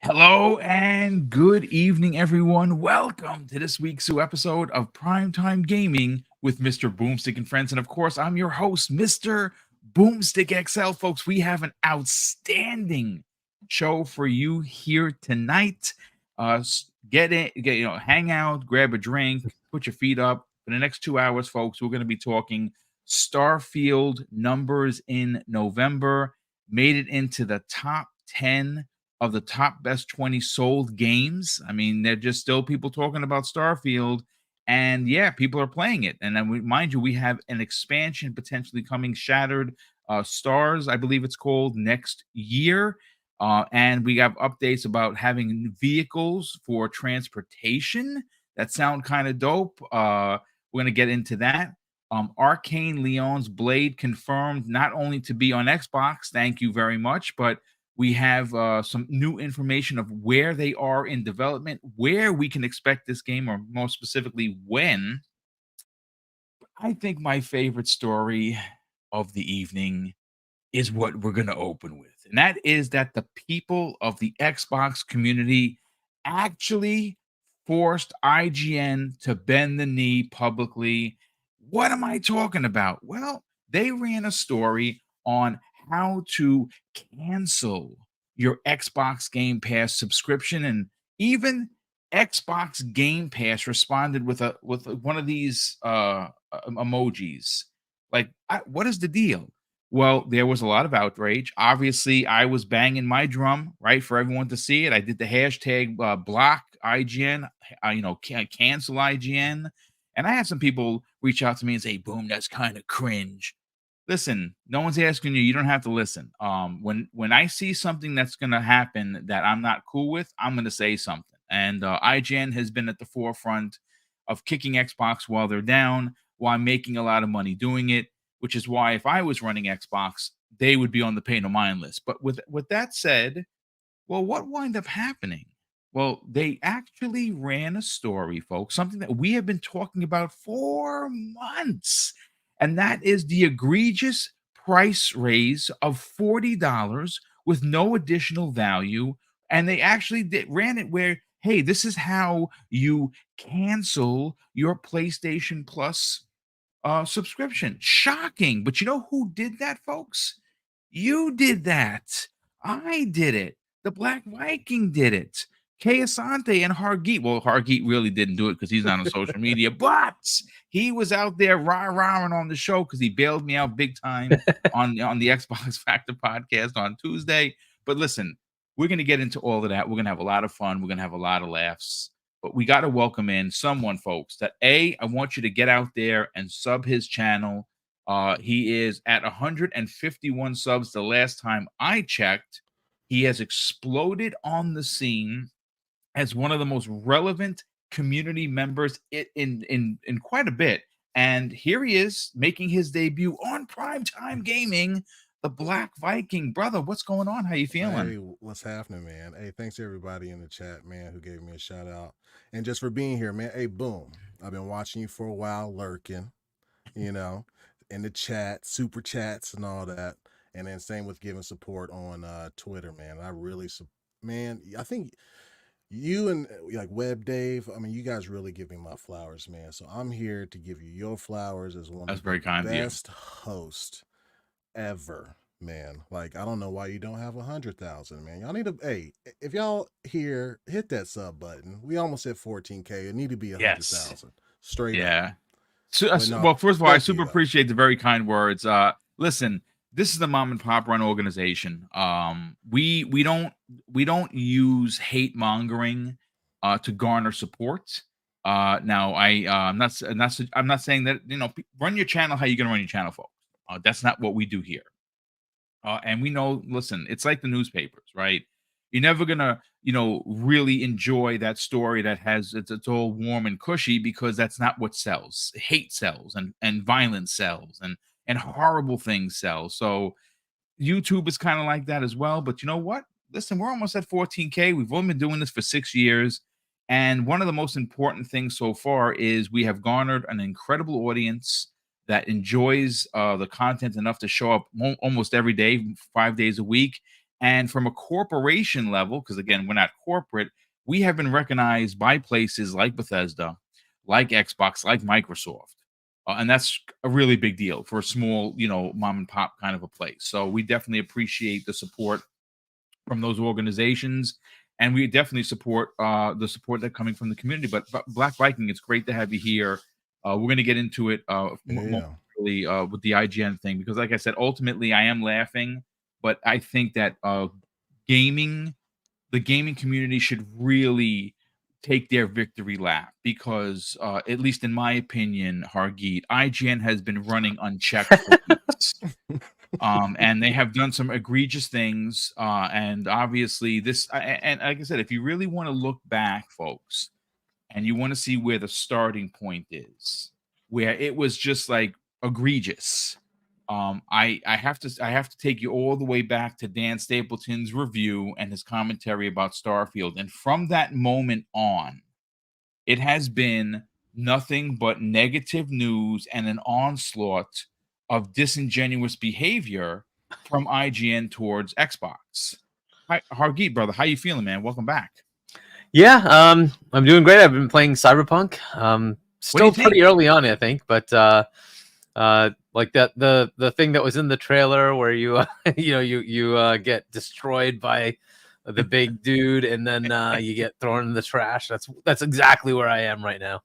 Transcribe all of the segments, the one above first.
Hello and good evening, everyone. Welcome to this week's episode of Primetime Gaming with Mr. BoomStick and Friends. And of course, I'm your host, Mr. BoomStick XL. Folks, we have an outstanding show for you here tonight. Hang out, grab a drink, put your feet up. For the next 2 hours, folks, we're going to be talking Starfield numbers in November. Made it into the top 10 of the top best 20 sold games. I mean, they're just still people talking about Starfield, and yeah, people are playing it. And then mind you, we have an expansion potentially coming, Shattered Stars, I believe it's called, next year. And we have updates about having vehicles for transportation that sound kind of dope. We're going to get into that. Arkane Lyon's Blade confirmed not only to be on Xbox, thank you very much, but we have some new information of where they are in development, where we can expect this game, or more specifically, when. I think my favorite story of the evening is what we're going to open with. And that is that the people of the Xbox community actually forced IGN to bend the knee publicly. What am I talking about? Well, they ran a story on how to cancel your Xbox Game Pass subscription, and even Xbox Game Pass responded with one of these emojis. Like, what is the deal? Well, there was a lot of outrage. Obviously, I was banging my drum, right, for everyone to see it. I did the hashtag block IGN, cancel IGN. And I had some people reach out to me and say, "Boom, that's kind of cringe." Listen, no one's asking you. You don't have to listen. When I see something that's going to happen that I'm not cool with, I'm going to say something. And IGN has been at the forefront of kicking Xbox while they're down, while making a lot of money doing it, which is why if I was running Xbox, they would be on the pay no mind list. But with that said, well, what wound up happening? Well, they actually ran a story, folks, something that we have been talking about for months, and that is the egregious price raise of $40 with no additional value. And they actually ran it where, hey, this is how you cancel your PlayStation Plus subscription. Shocking. But you know who did that, folks? You did that. I did it. The Black Viking did it. Kay Asante and Hargeet. Well, Hargeet really didn't do it because he's not on social media, but he was out there rah-rahing on the show because he bailed me out big time on the Xbox Factor podcast on Tuesday. But listen, we're going to get into all of that. We're going to have a lot of fun. We're going to have a lot of laughs. But we got to welcome in someone, folks, that I want you to get out there and sub his channel. He is at 151 subs the last time I checked. He has exploded on the scene as one of the most relevant community members in quite a bit. And here he is making his debut on Primetime Gaming, the Black Viking. Brother, what's going on? How you feeling? Hey, what's happening, man? Hey, thanks to everybody in the chat, man, who gave me a shout out. And just for being here, man. Hey, boom. I've been watching you for a while, lurking, in the chat, super chats and all that. And then same with giving support on Twitter, man. I think you and like Web Dave, I mean, you guys really give me my flowers, man. So I'm here to give you your flowers as one That's of very the kind of you. best hosts ever, man. Like, I don't know why you don't have 100,000, man. Y'all need to, hey, if y'all here, hit that sub button. We almost hit 14K. It need to be 100,000. Yes. Straight up. Yeah. So, But no, well, first of all, I back to super you though. appreciate the very kind words. Listen, this is the mom and pop run organization. We don't use hate mongering to garner support. Now I'm not saying that run your channel how you're gonna run your channel, folks. That's not what we do here. And we know, listen, it's like the newspapers, right? You're never gonna, really enjoy that story that has it's all warm and cushy because that's not what sells. Hate sells, and violence sells, and horrible things sell. So YouTube is kind of like that as well. But you know what? listen, we're almost at 14K. We've only been doing this for 6 years. And one of the most important things so far is we have garnered an incredible audience that enjoys the content enough to show up almost every day, 5 days a week. And from a corporation level, because again, we're not corporate, we have been recognized by places like Bethesda, like Xbox, like Microsoft. And that's a really big deal for a small, mom and pop kind of a place. So we definitely appreciate the support from those organizations, and we definitely support the support that coming from the community. But Black Viking, it's great to have you here. We're going to get into it really, with the IGN thing, because like I said, ultimately I am laughing, but I think that the gaming community should really take their victory lap, because at least in my opinion, Hargeet, IGN has been running unchecked for weeks. And they have done some egregious things, and obviously this, and like I said, if you really want to look back, folks, and you want to see where the starting point is, where it was just like egregious, I have to take you all the way back to Dan Stapleton's review and his commentary about Starfield, and from that moment on, it has been nothing but negative news and an onslaught of disingenuous behavior from IGN towards Xbox. Hi, Hargeet, brother, how you feeling, man? Welcome back. Yeah, I'm doing great. I've been playing Cyberpunk. Still pretty early on, I think, but like that the thing that was in the trailer where you you get destroyed by the big dude, and then you get thrown in the trash. That's exactly where I am right now.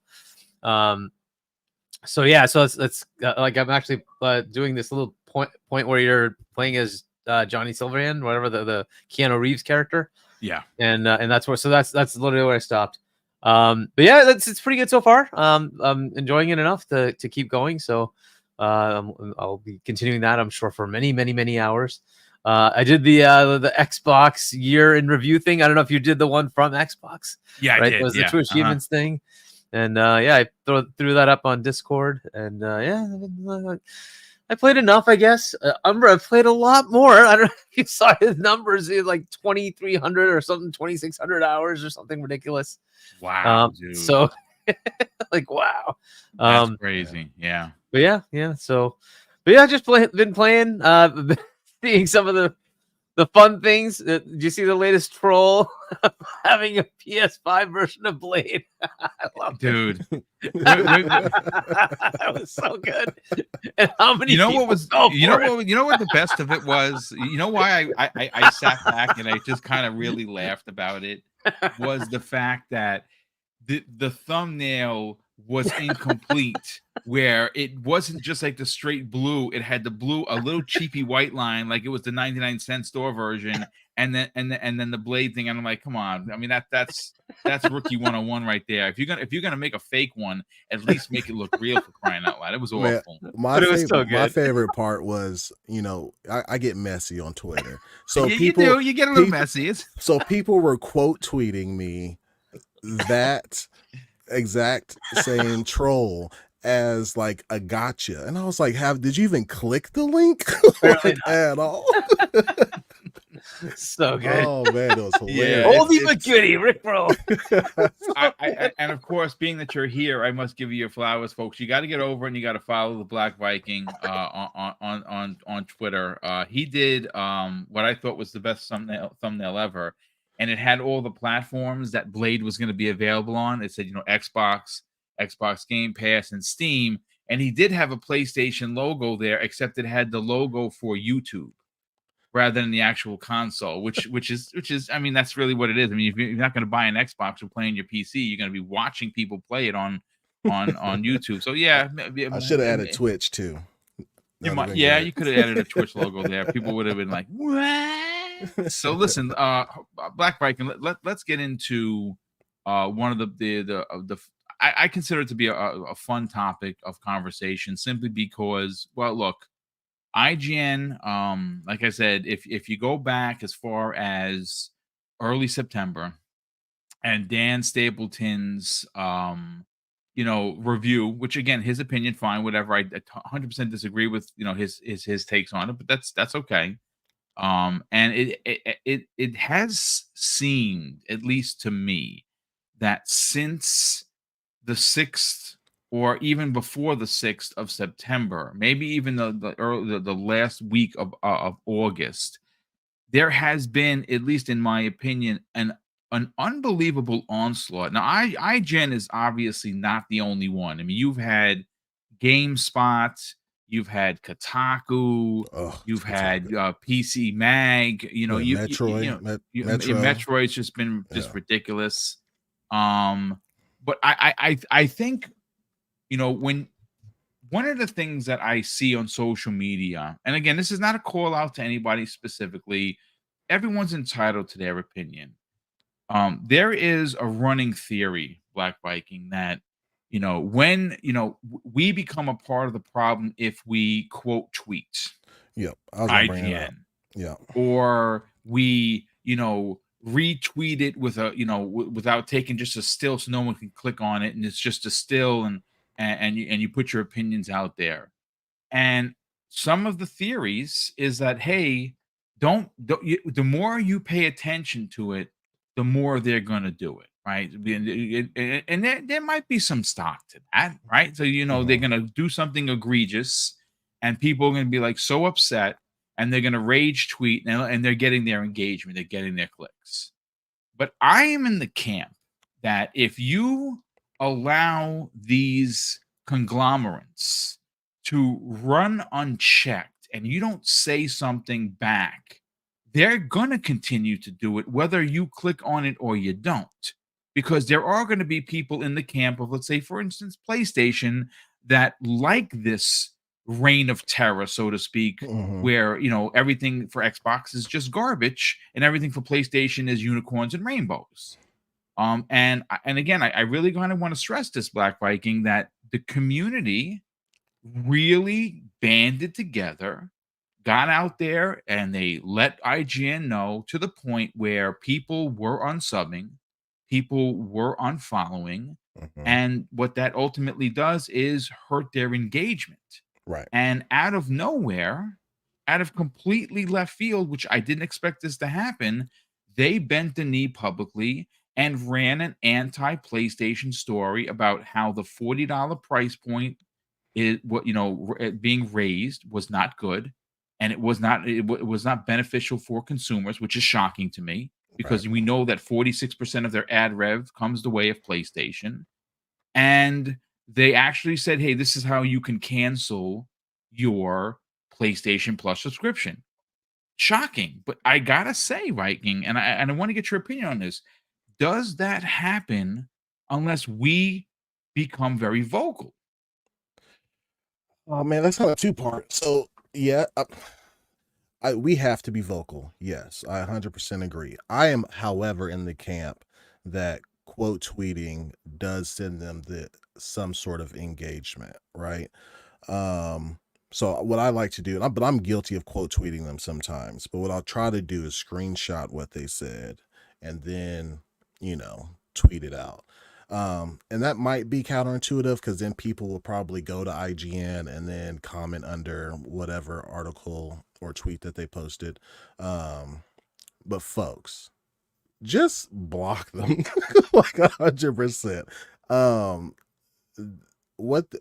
So yeah, so it's like I'm actually doing this little point where you're playing as Johnny Silverhand, whatever the Keanu Reeves character. Yeah, and that's where, so that's literally where I stopped. But yeah, it's pretty good so far. I'm enjoying it enough to keep going. So I'll be continuing that, I'm sure, for many hours. I did the Xbox year in review thing. I don't know if you did the one from Xbox. Yeah, right? I did. It was the True Achievements thing. And yeah, I threw that up on Discord, and yeah, I played enough, I guess. Umber, I played a lot more. I don't know if you saw his numbers. He had like 2,300 or something, 2,600 hours or something ridiculous. Wow, dude. So, like, wow. That's crazy. Yeah. But yeah. So, but yeah, just been playing, seeing some of the fun things. Did you see the latest troll having a PS5 version of Blade? I love dude. That was so good. And how many? You know what the best of it was? You know why I sat back and I just kind of really laughed about it, was the fact that the thumbnail was incomplete, where it wasn't just like the straight blue. It had the blue, a little cheapy white line, like it was the 99-cent store version, and then the Blade thing. And I'm like, come on. I mean, that's rookie 101 right there. If you're gonna make a fake one, at least make it look real, for crying out loud. It was awful. My favorite part was, I get messy on Twitter. So yeah, you get a little messy. So people were quote tweeting me that exact same troll as like a gotcha, and I was like, did you even click the link at all? So good. Oh man, it was hilarious. Oldie but goodie, Rickroll. And of course, being that you're here, I must give you your flowers, folks. You got to get over and you got to follow the Black Viking on Twitter. He did what I thought was the best thumbnail ever, and it had all the platforms that Blade was going to be available on. It said, Xbox Game Pass, and Steam. And he did have a PlayStation logo there, except it had the logo for YouTube rather than the actual console, which is, I mean, that's really what it is. I mean, if you're not going to buy an Xbox or play on your PC, you're going to be watching people play it on YouTube. So yeah, I should have added Twitch too. You could have added a Twitch logo there. People would have been like, what? So listen, Black Viking, let's get into one of the I consider it to be a fun topic of conversation, simply because, well, look, IGN, like I said, if you go back as far as early September and Dan Stapleton's review, which again, his opinion, fine, whatever. I 100% disagree with his takes on it, but that's okay. And it has seemed, at least to me, that since the 6th or even before the 6th of September, maybe even the last week of August, there has been, at least in my opinion, an unbelievable onslaught. Now, IGN is obviously not the only one. I mean, you've had GameSpot, you've had Kotaku, Oh, you've had Kotaku. PC Mag. You know, Yeah, Metroid, Metro. Metroid's just been just Yeah. ridiculous. But I think, when one of the things that I see on social media, and again, this is not a call out to anybody specifically. Everyone's entitled to their opinion. There is a running theory, Black Viking, that when we become a part of the problem if we quote tweet Yep, I was gonna bring it up. IGN, Yeah, or we retweet it with a without taking just a still so no one can click on it, and it's just a still, and you put your opinions out there. And some of the theories is that, hey, the more you pay attention to it, the more they're going to do it, right? And there might be some stock to that, right? So they're mhm, going to do something egregious, and people are going to be like so upset, and they're going to rage tweet, and they're getting their engagement, they're getting their clicks. But I am in the camp that if you allow these conglomerates to run unchecked and you don't say something back, they're going to continue to do it, whether you click on it or you don't. Because there are going to be people in the camp of, let's say, for instance, PlayStation, that like this reign of terror, so to speak, mhm. where everything for Xbox is just garbage and everything for PlayStation is unicorns and rainbows. And again, I really kind of want to stress this, Black Viking, that the community really banded together, got out there, and they let IGN know, to the point where people were unsubbing, people were unfollowing, Mhm. and what that ultimately does is hurt their engagement. Right. And out of nowhere, out of completely left field, which I didn't expect this to happen, they bent the knee publicly and ran an anti PlayStation story about how the $40 price point is what being raised was not good, and it was not beneficial for consumers, which is shocking to me, Right. because we know that 46% of their ad rev comes the way of PlayStation. And they actually said, hey, this is how you can cancel your PlayStation Plus subscription. Shocking. But I gotta say, Viking, and I want to get your opinion on this. Does that happen unless we become very vocal? Oh man, that's kind of two part. So yeah, we have to be vocal. Yes, I 100% agree. I am, however, in the camp that quote tweeting does send them some sort of engagement, right? So what I like to do, but I'm guilty of quote tweeting them sometimes. But what I'll try to do is screenshot what they said and then tweet it out. And that might be counterintuitive, because then people will probably go to IGN and then comment under whatever article or tweet that they posted. But folks, just block them like 100%. What the,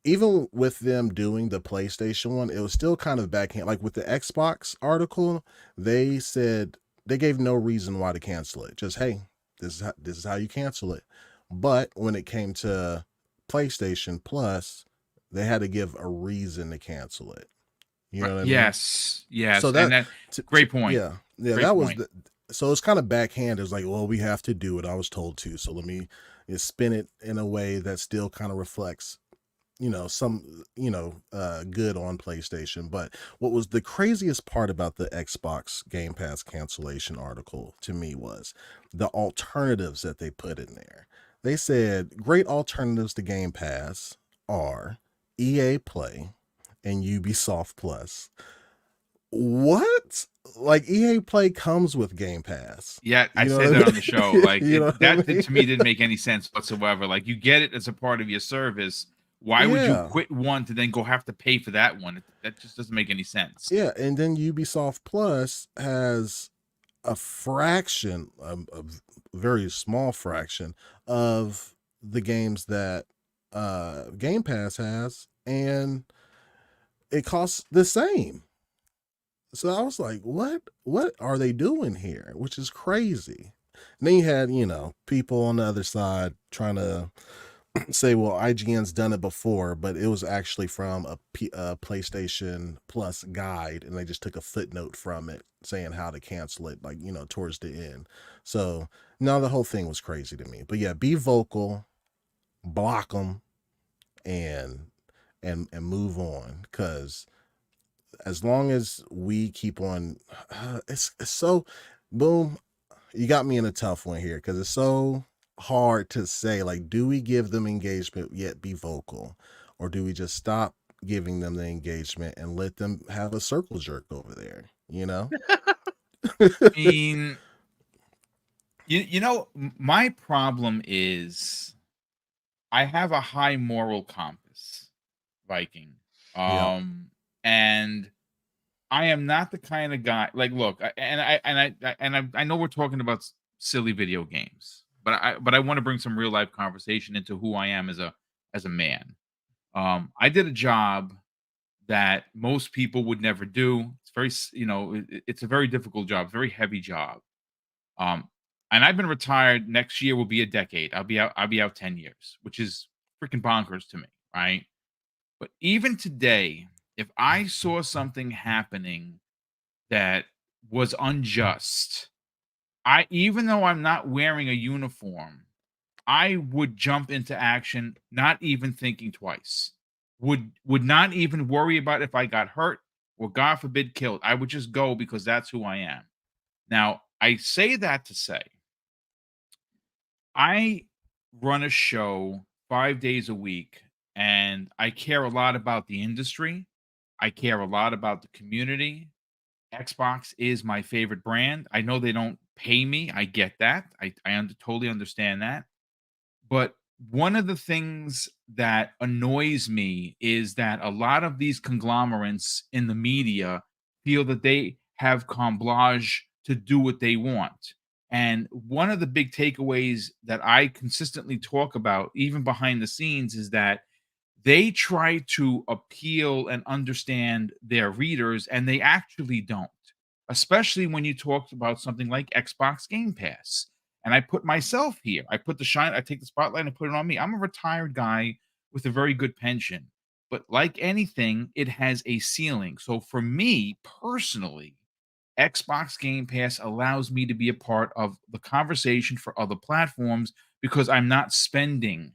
Even with them doing the PlayStation one, it was still kind of backhand. Like with the Xbox article, they said they gave no reason why to cancel it. Just, hey, this is how you cancel it. But when it came to PlayStation Plus, they had to give a reason to cancel it. You Right. know what I mean? Yes, So yes, and that, that great point. yeah, Great that was point. so it's kind of backhand. It's like, well, we have to do it. I was told to, so let me spin it in a way that still kind of reflects some good on PlayStation. But what was the craziest part about the Xbox Game Pass cancellation article to me was the alternatives that they put in there. They said great alternatives to Game Pass are EA Play and Ubisoft Plus. What? Like, EA Play comes with Game Pass. Yeah, I You know said what that I on the show. mean? Like You know what I that mean? to me didn't make any sense whatsoever. Like, you get it as a part of your service, Why would you Yeah. quit one to then go have to pay for that one? That just doesn't make any sense. Yeah, and then Ubisoft Plus has a fraction, a very small fraction of the games that Game Pass has, and it costs the same. So I was like, what are they doing here? Which is crazy. And then you had, people on the other side trying to say, well, IGN's done it before, but it was actually from a PlayStation Plus guide, and they just took a footnote from it saying how to cancel it, like, towards the end. So now the whole thing was crazy to me. But yeah, be vocal, block them, and move on, because as long as we keep on, it's so, boom, you got me in a tough one here, because it's so hard to say, like, do we give them engagement yet be vocal, or do we just stop giving them the engagement and let them have a circle jerk over there? I mean, my problem is I have a high moral compass, Viking. Yeah. And I am not the kind of guy, like, look, I know we're talking about silly video games, but I want to bring some real life conversation into who I am as a man. I did a job that most people would never do. It's very, it's a very difficult job, very heavy job. Um, and I've been retired. Next year will be a decade. I'll be out 10 years, which is freaking bonkers to me, right? But even today, if I saw something happening that was unjust, even though I'm not wearing a uniform, I would jump into action, not even thinking twice. Would not even worry about if I got hurt or, God forbid, killed. I would just go because that's who I am. Now, I say that to say I run a show 5 days a week, and I care a lot about the industry. I care a lot about the community. Xbox is my favorite brand. I know they don't pay me. I get that. I totally understand that. But one of the things that annoys me is that a lot of these conglomerates in the media feel that they have carte blanche to do what they want. And one of the big takeaways that I consistently talk about, even behind the scenes, is that they try to appeal and understand their readers, and they actually don't. Especially when you talk about something like Xbox Game Pass. And I put myself here. I take the spotlight and put it on me. I'm a retired guy with a very good pension. But like anything, it has a ceiling. So for me personally, Xbox Game Pass allows me to be a part of the conversation for other platforms because I'm not spending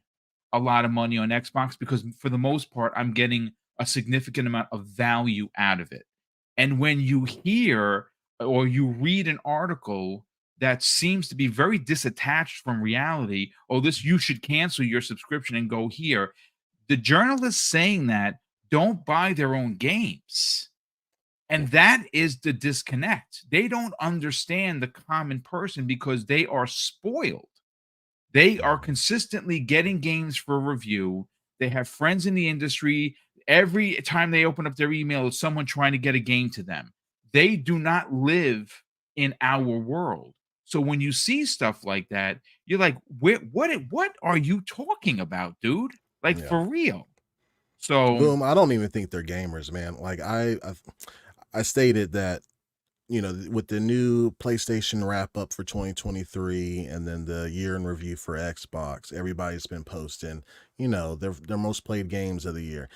a lot of money on Xbox, because for the most part, I'm getting a significant amount of value out of it. And when you hear or you read an article that seems to be very disattached from reality, oh, you should cancel your subscription and go here. The journalists saying that don't buy their own games. And that is the disconnect. They don't understand the common person because they are spoiled. They are consistently getting games for review. They have friends in the industry. Every time they open up their email, it's someone trying to get a game to them. They do not live in our world. So when you see stuff like that, you're like, what are you talking about, dude? Like, Yeah. for real. So Boom, I don't even think they're gamers, man. Like, I stated that, with the new PlayStation wrap up for 2023, and then the year in review for Xbox, everybody's been posting, their most played games of the year.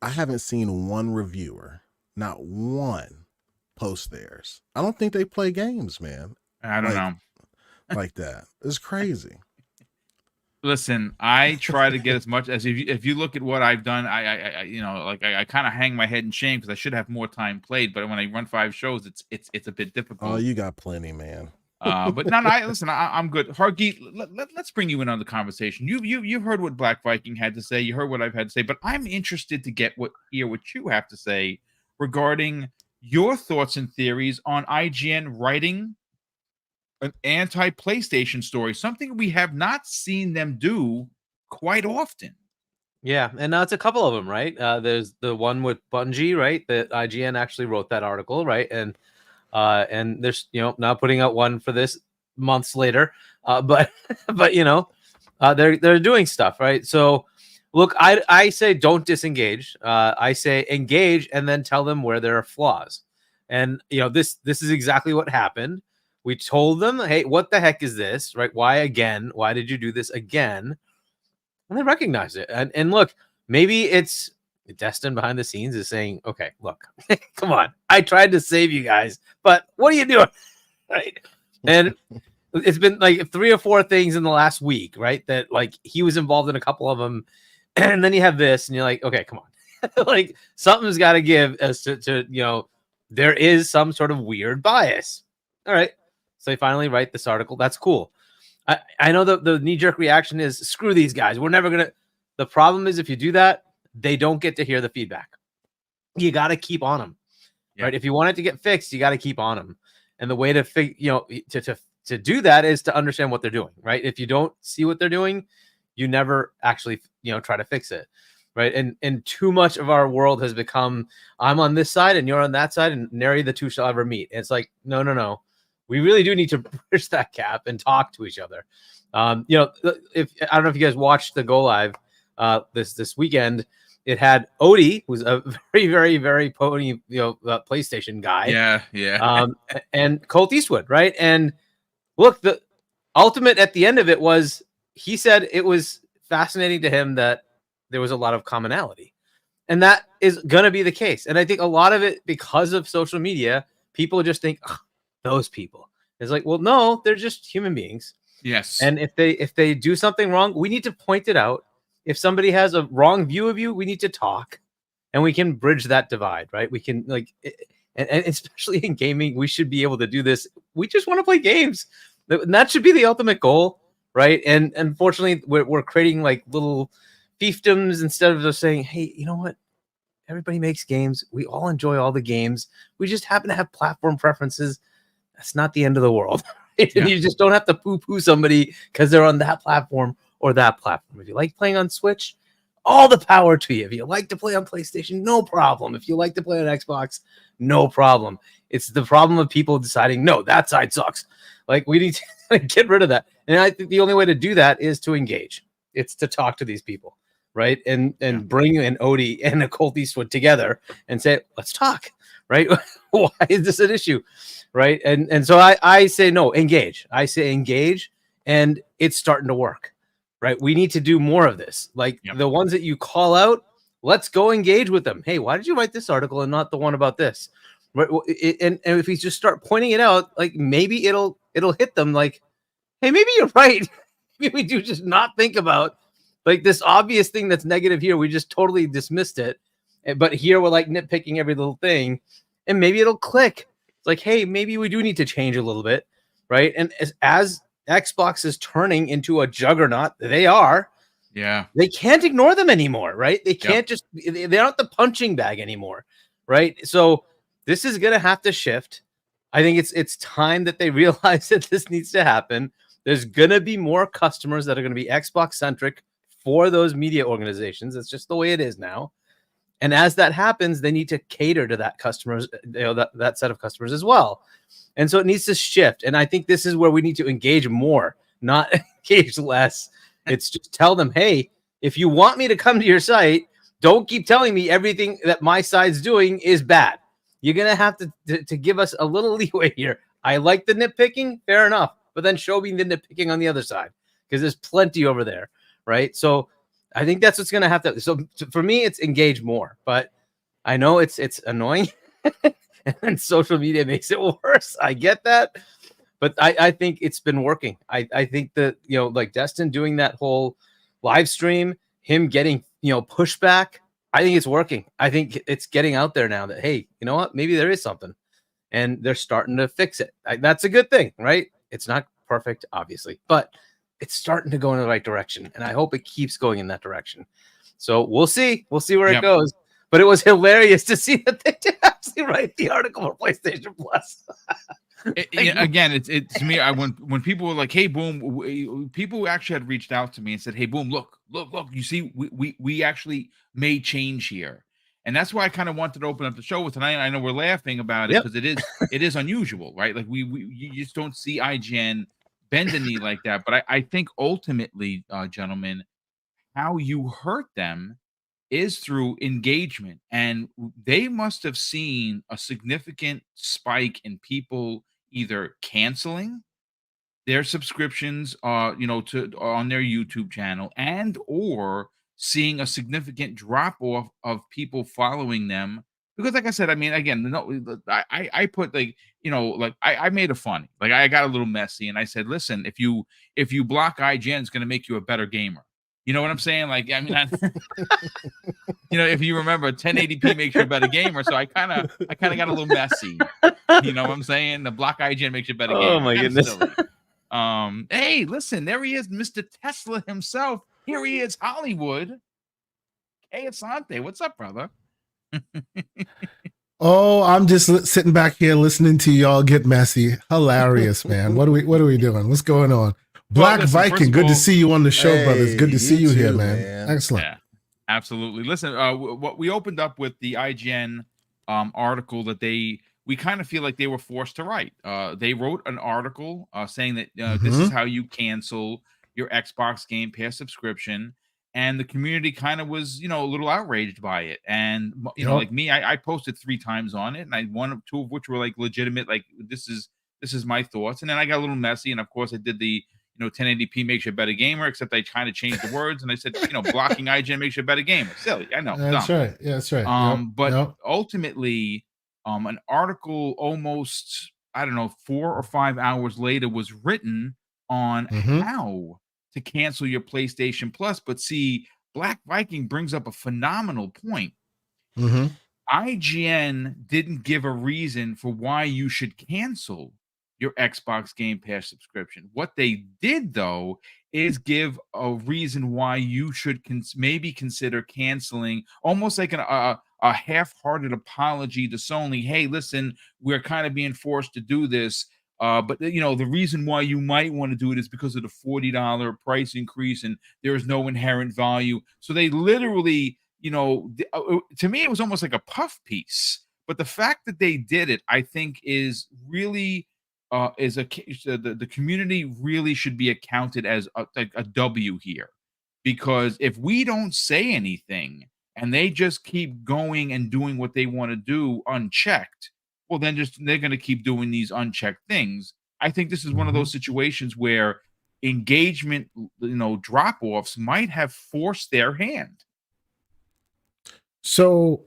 I haven't seen one reviewer, not one, post theirs. I don't think they play games, man. I don't know. Like that. It's crazy. Listen, I try to get as much as if you look at what I've done, I kind of hang my head in shame because I should have more time played. But when I run 5 shows, it's a bit difficult. Oh, you got plenty, man. But no, listen, I'm good. Hargeet, let's bring you in on the conversation. You've heard what Black Viking had to say. You heard what I've had to say, but I'm interested to hear what you have to say regarding your thoughts and theories on IGN writing an anti-PlayStation story, something we have not seen them do quite often. Yeah, and now it's a couple of them, right? There's the one with Bungie, right? That IGN actually wrote that article, right? And there's now putting out one for this months later, but but they're doing stuff, right? So look, I say don't disengage. I say engage and then tell them where there are flaws. And this is exactly what happened. We told them, hey, what the heck is this, right? Why again? Why did you do this again? And they recognize it. And look, maybe it's Destin behind the scenes is saying, okay, look, come on, I tried to save you guys, but what are you doing? Right. And it's been like 3 or 4 things in the last week, right? That like he was involved in a couple of them. And then you have this, and you're like, okay, come on. Like something's got to give as to there is some sort of weird bias. All right. So they finally write this article. That's cool. I know the knee-jerk reaction is screw these guys. We're never gonna. The problem is if you do that, they don't get to hear the feedback. You got to keep on them, right? If you want it to get fixed, you got to keep on them. And the way to to do that is to understand what they're doing, right? If you don't see what they're doing, you never actually try to fix it, right? And too much of our world has become I'm on this side and you're on that side, and nary the two shall ever meet. And it's like no. We really do need to bridge that gap and talk to each other. If I don't know if you guys watched the Go Live this weekend, it had Odie, who's a very, very, very pony, PlayStation guy. Yeah. And Colt Eastwood, right? And look, the ultimate at the end of it was he said it was fascinating to him that there was a lot of commonality, and that is going to be the case. And I think a lot of it because of social media, people just think. Those people. It's like, well, no, they're just human beings. Yes. And if they do something wrong, we need to point it out. If somebody has a wrong view of you, we need to talk, and we can bridge that divide, right? We can and especially in gaming, we should be able to do this. We just want to play games, and that should be the ultimate goal, right? And unfortunately, we're creating like little fiefdoms instead of just saying, hey, you know what? Everybody makes games. We all enjoy all the games. We just happen to have platform preferences. That's not the end of the world. Yeah. You just don't have to poo-poo somebody because they're on that platform or that platform. If you like playing on Switch, all the power to you. If you like to play on PlayStation, no problem. If you like to play on Xbox, no problem. It's the problem of people deciding, no, that side sucks. Like we need to get rid of that. And I think the only way to do that is to engage. It's to talk to these people, right? And bring an Odie and a Colt Eastwood together and say, let's talk, right? Why is this an issue? Right. And so I say, no, engage. I say engage, and it's starting to work. Right. We need to do more of this. Like the ones that you call out, let's go engage with them. Hey, why did you write this article and not the one about this? Right. And if we just start pointing it out, like maybe it'll hit them like, hey, maybe you're right. Maybe we do just not think about like this obvious thing that's negative here. We just totally dismissed it. But here we're like nitpicking every little thing, and maybe it'll click. It's like, hey, maybe we do need to change a little bit, right? And as Xbox is turning into a juggernaut, they are. Yeah. They can't ignore them anymore, right? They can't they're not the punching bag anymore, right? So this is going to have to shift. I think it's time that they realize that this needs to happen. There's going to be more customers that are going to be Xbox centric for those media organizations. It's just the way it is now. And as that happens, they need to cater to that customers, that set of customers as well. And so it needs to shift. And I think this is where we need to engage more, not engage less. It's just tell them, hey, if you want me to come to your site, don't keep telling me everything that my side's doing is bad. You're going to have to give us a little leeway here. I like the nitpicking, fair enough. But then show me the nitpicking on the other side, because there's plenty over there, right? So I think that's what's going to have to. So for me, it's engage more, but I know it's annoying, and social media makes it worse. I get that, but I think it's been working. I think that like Destin doing that whole live stream, him getting pushback. I think it's working. I think it's getting out there now that hey, you know what? Maybe there is something, and they're starting to fix it. That's a good thing, right? It's not perfect, obviously, but it's starting to go in the right direction, and I hope it keeps going in that direction. So we'll see where it goes. but it was hilarious to see that they did actually write the article for PlayStation Plus. Again, it's to me. When people were like, "Hey, Boom," people actually had reached out to me and said, "Hey, Boom, look. You see, we actually made change here." And that's why I kind of wanted to open up the show with tonight. I know we're laughing about it because it is unusual, right? Like you just don't see IGN bend the knee like that. But I think ultimately, gentlemen, how you hurt them is through engagement, and they must have seen a significant spike in people either canceling their subscriptions to on their YouTube channel, and or seeing a significant drop off of people following them. Because like I said, I mean, again, I put I made a funny, like I got a little messy and I said, listen, if you block IGN, it's going to make you a better gamer. You know what I'm saying? Like, I mean, if you remember, 1080p makes you a better gamer. So I kind of got a little messy. You know what I'm saying? The block IGN makes you a better gamer. Oh my goodness. Silly. Hey, listen, there he is, Mr. Tesla himself. Here he is, Hollywood. Hey, Asante, what's up, brother? Oh, I'm just sitting back here listening to y'all get messy. Hilarious, man. What are we doing? What's going on? Black Viking, good to see you on the show, brothers. Good to see you here, man. Excellent. Yeah, absolutely. Listen, what we opened up with the IGN article that we kind of feel like they were forced to write. They wrote an article saying that this is how you cancel your Xbox Game Pass subscription, and the community kind of was, a little outraged by it. And like me, I posted 3 times on it, and 2 of which were like legitimate, like this is my thoughts. And then I got a little messy, and of course I did the 1080p makes you a better gamer, except I kind of changed the words and I said, blocking IGN makes you a better gamer. Silly, I know. That's dumb. right. Yeah, that's right. But ultimately, an article almost, I don't know, 4 or 5 hours later was written on how to cancel your PlayStation Plus. But see, Black Viking brings up a phenomenal point. IGN didn't give a reason for why you should cancel your Xbox Game Pass subscription. What they did, though, is give a reason why you should maybe consider canceling, almost like a half-hearted apology to Sony. Hey, listen, we're kind of being forced to do this, but the reason why you might want to do it is because of the $40 price increase, and there is no inherent value. So they literally, to me, it was almost like a puff piece. But the fact that they did it, I think, is really the community really should be accounted as a W here, because if we don't say anything and they just keep going and doing what they want to do unchecked, well, then they're going to keep doing these unchecked things. I think this is one of those situations where engagement, drop-offs might have forced their hand. So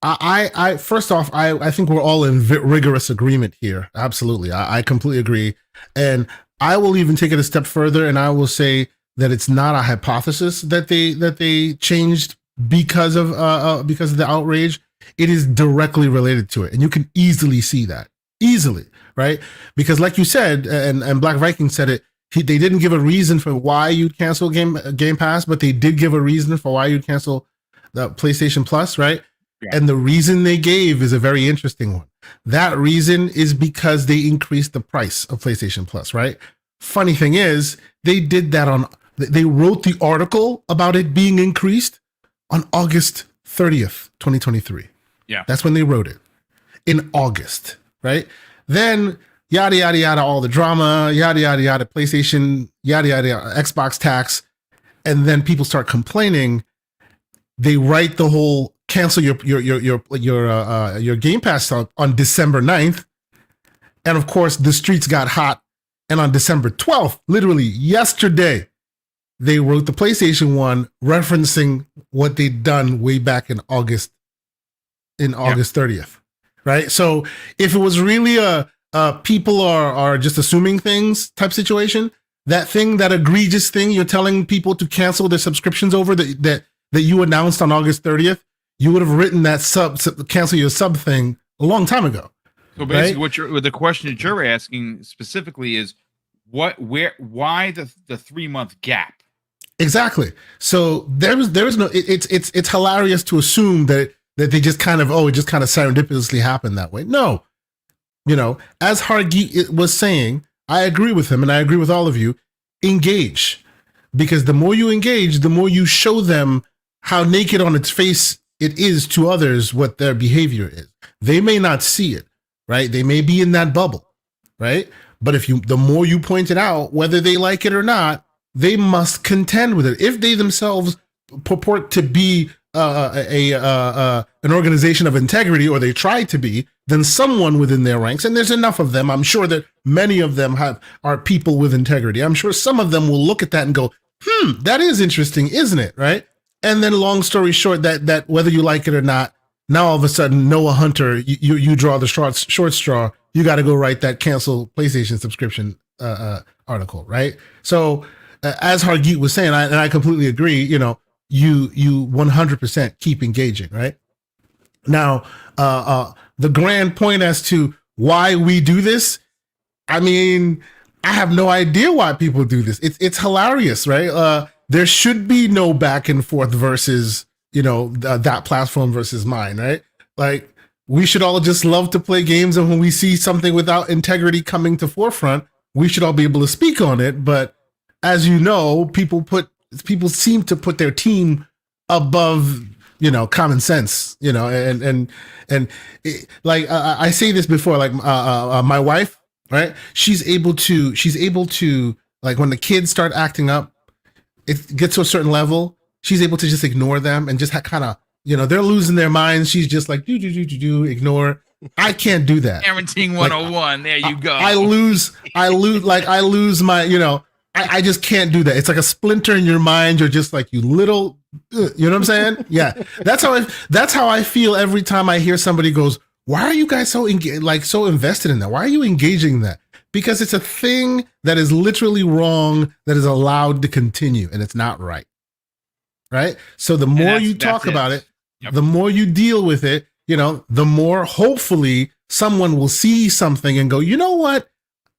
I first off, I think we're all in rigorous agreement here. Absolutely. I completely agree. And I will even take it a step further, and I will say that it's not a hypothesis that they changed because of the outrage. It is directly related to it. And you can easily see that. Easily, right? Because like you said, and Black Viking said it, they didn't give a reason for why you'd cancel Game Pass, but they did give a reason for why you'd cancel the PlayStation Plus, right? Yeah. And the reason they gave is a very interesting one. That reason is because they increased the price of PlayStation Plus, right? Funny thing is, they did that they wrote the article about it being increased on August 30th, 2023. Yeah. That's when they wrote it. In August, right? Then, yada, yada, yada, all the drama, yada, yada, yada, PlayStation, yada, yada, yada, Xbox tax. And then people start complaining. They write the whole cancel your Game Pass on December 9th. And of course, the streets got hot. And on December 12th, literally yesterday, they wrote the PlayStation one referencing what they'd done way back in August 30th. Right? So if it was really a people are just assuming things type situation, that egregious thing you're telling people to cancel their subscriptions over that you announced on August 30th, you would have written that cancel your sub thing a long time ago. So basically, what the question that you're asking specifically is why the 3-month gap? Exactly. So there is no. It's hilarious to assume that that they just kind of, it just kind of serendipitously happened that way. No, as Hargeet was saying, I agree with him and I agree with all of you. Engage, because the more you engage, the more you show them how naked on its face it is to others what their behavior is. They may not see it, right? They may be in that bubble, right? But the more you point it out, whether they like it or not, they must contend with it. If they themselves purport to be an organization of integrity, or they try to be, then someone within their ranks, and there's enough of them, I'm sure that many of them are people with integrity. I'm sure some of them will look at that and go, that is interesting, isn't it? Right? And then, long story short, that whether you like it or not, now all of a sudden, Noah Hunter, you draw the short straw. You got to go write that cancel PlayStation subscription article, right? So, as Hargeet was saying, and I completely agree. You 100% keep engaging, right? Now, the grand point as to why we do this, I mean, I have no idea why people do this. It's hilarious, right? There should be no back and forth versus, that platform versus mine, right? Like, we should all just love to play games, and when we see something without integrity coming to forefront, we should all be able to speak on it. But as you know, people seem to put their team above, common sense, and like I say this before, like my wife, right? She's able to, like, when the kids start acting up, it gets to a certain level, she's able to just ignore them and just kind of, they're losing their minds. She's just like, ignore. I can't do that. Parenting 101. There you go. I lose my, I just can't do that. It's like a splinter in your mind. You're just like, you little, you know what I'm saying? Yeah. That's how I feel every time I hear somebody goes, why are you guys so invested in that? Why are you engaging in that? Because it's a thing that is literally wrong, that is allowed to continue, and it's not right. Right? So the more you talk about it, the more you deal with it, the more hopefully someone will see something and go, you know what?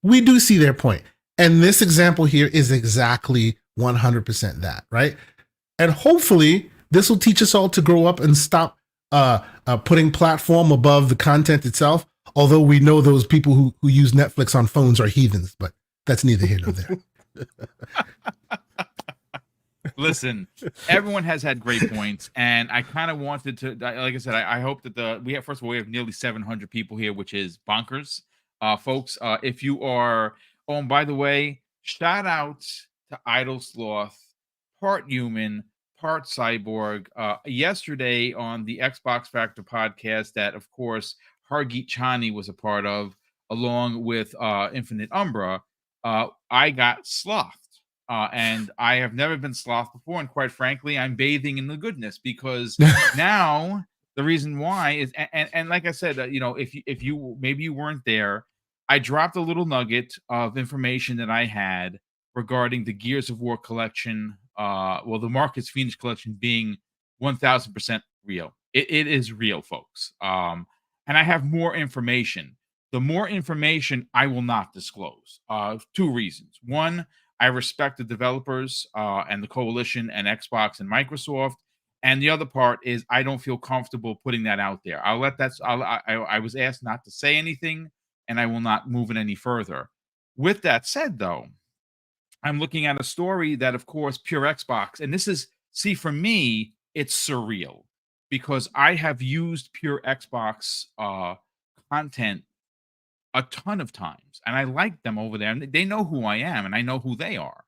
We do see their point. And this example here is exactly 100% that, right? And hopefully this will teach us all to grow up and stop putting platform above the content itself. Although we know those people who use Netflix on phones are heathens, but that's neither here nor there. Listen, everyone has had great points, and I kind of wanted to, like I said, I hope that we have nearly 700 people here, which is bonkers. Folks, if you are, and by the way, shout out to Idle Sloth, part human, part cyborg. Yesterday on the Xbox Factor podcast that, of course, Hargeet Chani was a part of, along with Infinite Umbra, I got slothed. And I have never been slothed before, and quite frankly, I'm bathing in the goodness, because now the reason why is, and like I said, if you maybe you weren't there, I dropped a little nugget of information that I had regarding the Gears of War collection, the Marcus Phoenix collection being 1,000% real. It is real, folks. And I have more information. The more information I will not disclose. Two reasons. One, I respect the developers and the coalition and Xbox and Microsoft. And the other part is I don't feel comfortable putting that out there. I was asked not to say anything, and I will not move it any further. With that said, though, I'm looking at a story that, of course, Pure Xbox, and this is, see, for me, it's surreal, because I have used Pure Xbox content a ton of times, and I like them over there, and they know who I am, and I know who they are.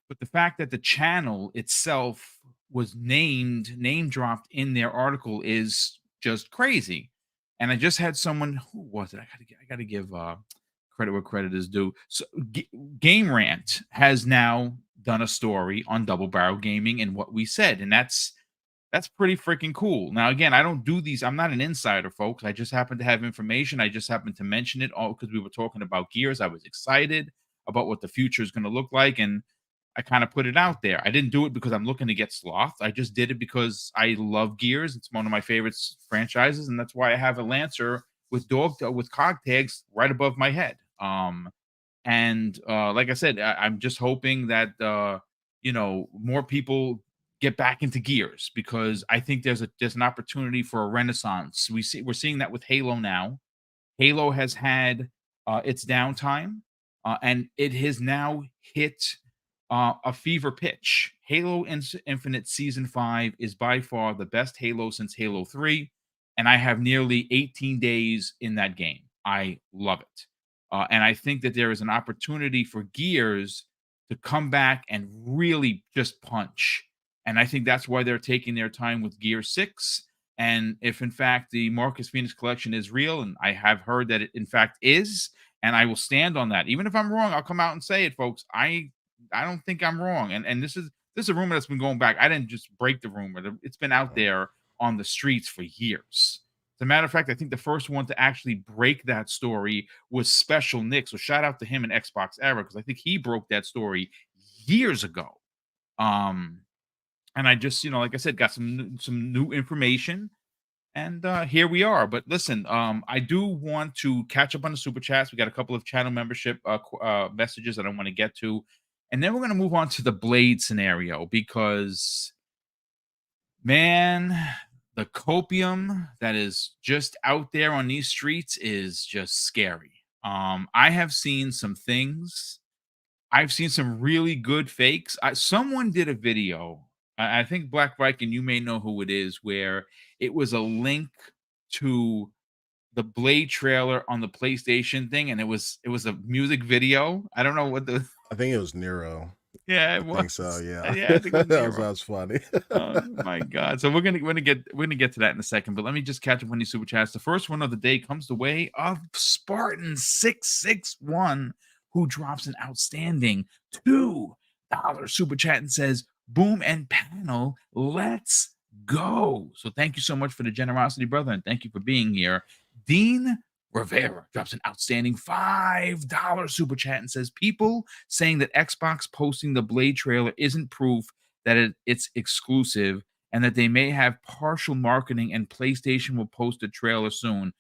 But the fact that the channel itself was name dropped in their article is just crazy. And I just had someone, who was it? I gotta give credit where credit is due. So Game Rant has now done a story on Double Barrel Gaming and what we said, and that's pretty freaking cool. Now, again, I don't do these. I'm not an insider, folks. I just happen to have information. I just happened to mention it all because we were talking about Gears. I was excited about what the future is going to look like, and I kind of put it out there. I didn't do it because I'm looking to get slothed. I just did it because I love Gears. It's one of my favorite franchises, and that's why I have a Lancer with cog tags right above my head. And like I said, I'm just hoping that more people get back into Gears, because I think there's an opportunity for a renaissance. We're seeing that with Halo now. Halo has had its downtime, and it has now hit a fever pitch. Halo Infinite Season 5 is by far the best Halo since Halo 3, and I have nearly 18 days in that game. I love it. And I think that there is an opportunity for Gears to come back and really just punch. And I think that's why they're taking their time with Gear 6. And if in fact the Marcus Phoenix collection is real, and I have heard that it in fact is, and I will stand on that. Even if I'm wrong, I'll come out and say it, folks. I don't think I'm wrong. And this is a rumor that's been going back. I didn't just break the rumor. It's been out there on the streets for years. As a matter of fact, I think the first one to actually break that story was Special Nick. So shout out to him in Xbox era, because I think he broke that story years ago. And I just, like I said, got some new information, and here we are. But listen, I do want to catch up on the super chats. We got a couple of channel membership messages that I want to get to, and then we're going to move on to the Blade scenario, because, man, the copium that is just out there on these streets is just scary. I have seen some things. I've seen some really good fakes. Someone did a video. I think Black Viking, you may know who it is, where it was a link to the Blade trailer on the PlayStation thing, and it was a music video. I don't know what the. I think it was Nero. Yeah, I think so. Yeah, yeah, I think it was that Nero. was funny. Oh my god! So we're gonna get to that in a second, but let me just catch up on these super chats. The first one of the day comes the way of Spartan 661, who drops an outstanding $2 super chat and says, "Boom and panel, let's go." So thank you so much for the generosity, brother, and thank you for being here. Dean Rivera drops an outstanding $5 super chat and says, "People saying that Xbox posting the Blade trailer isn't proof that it's exclusive, and that they may have partial marketing and PlayStation will post a trailer soon."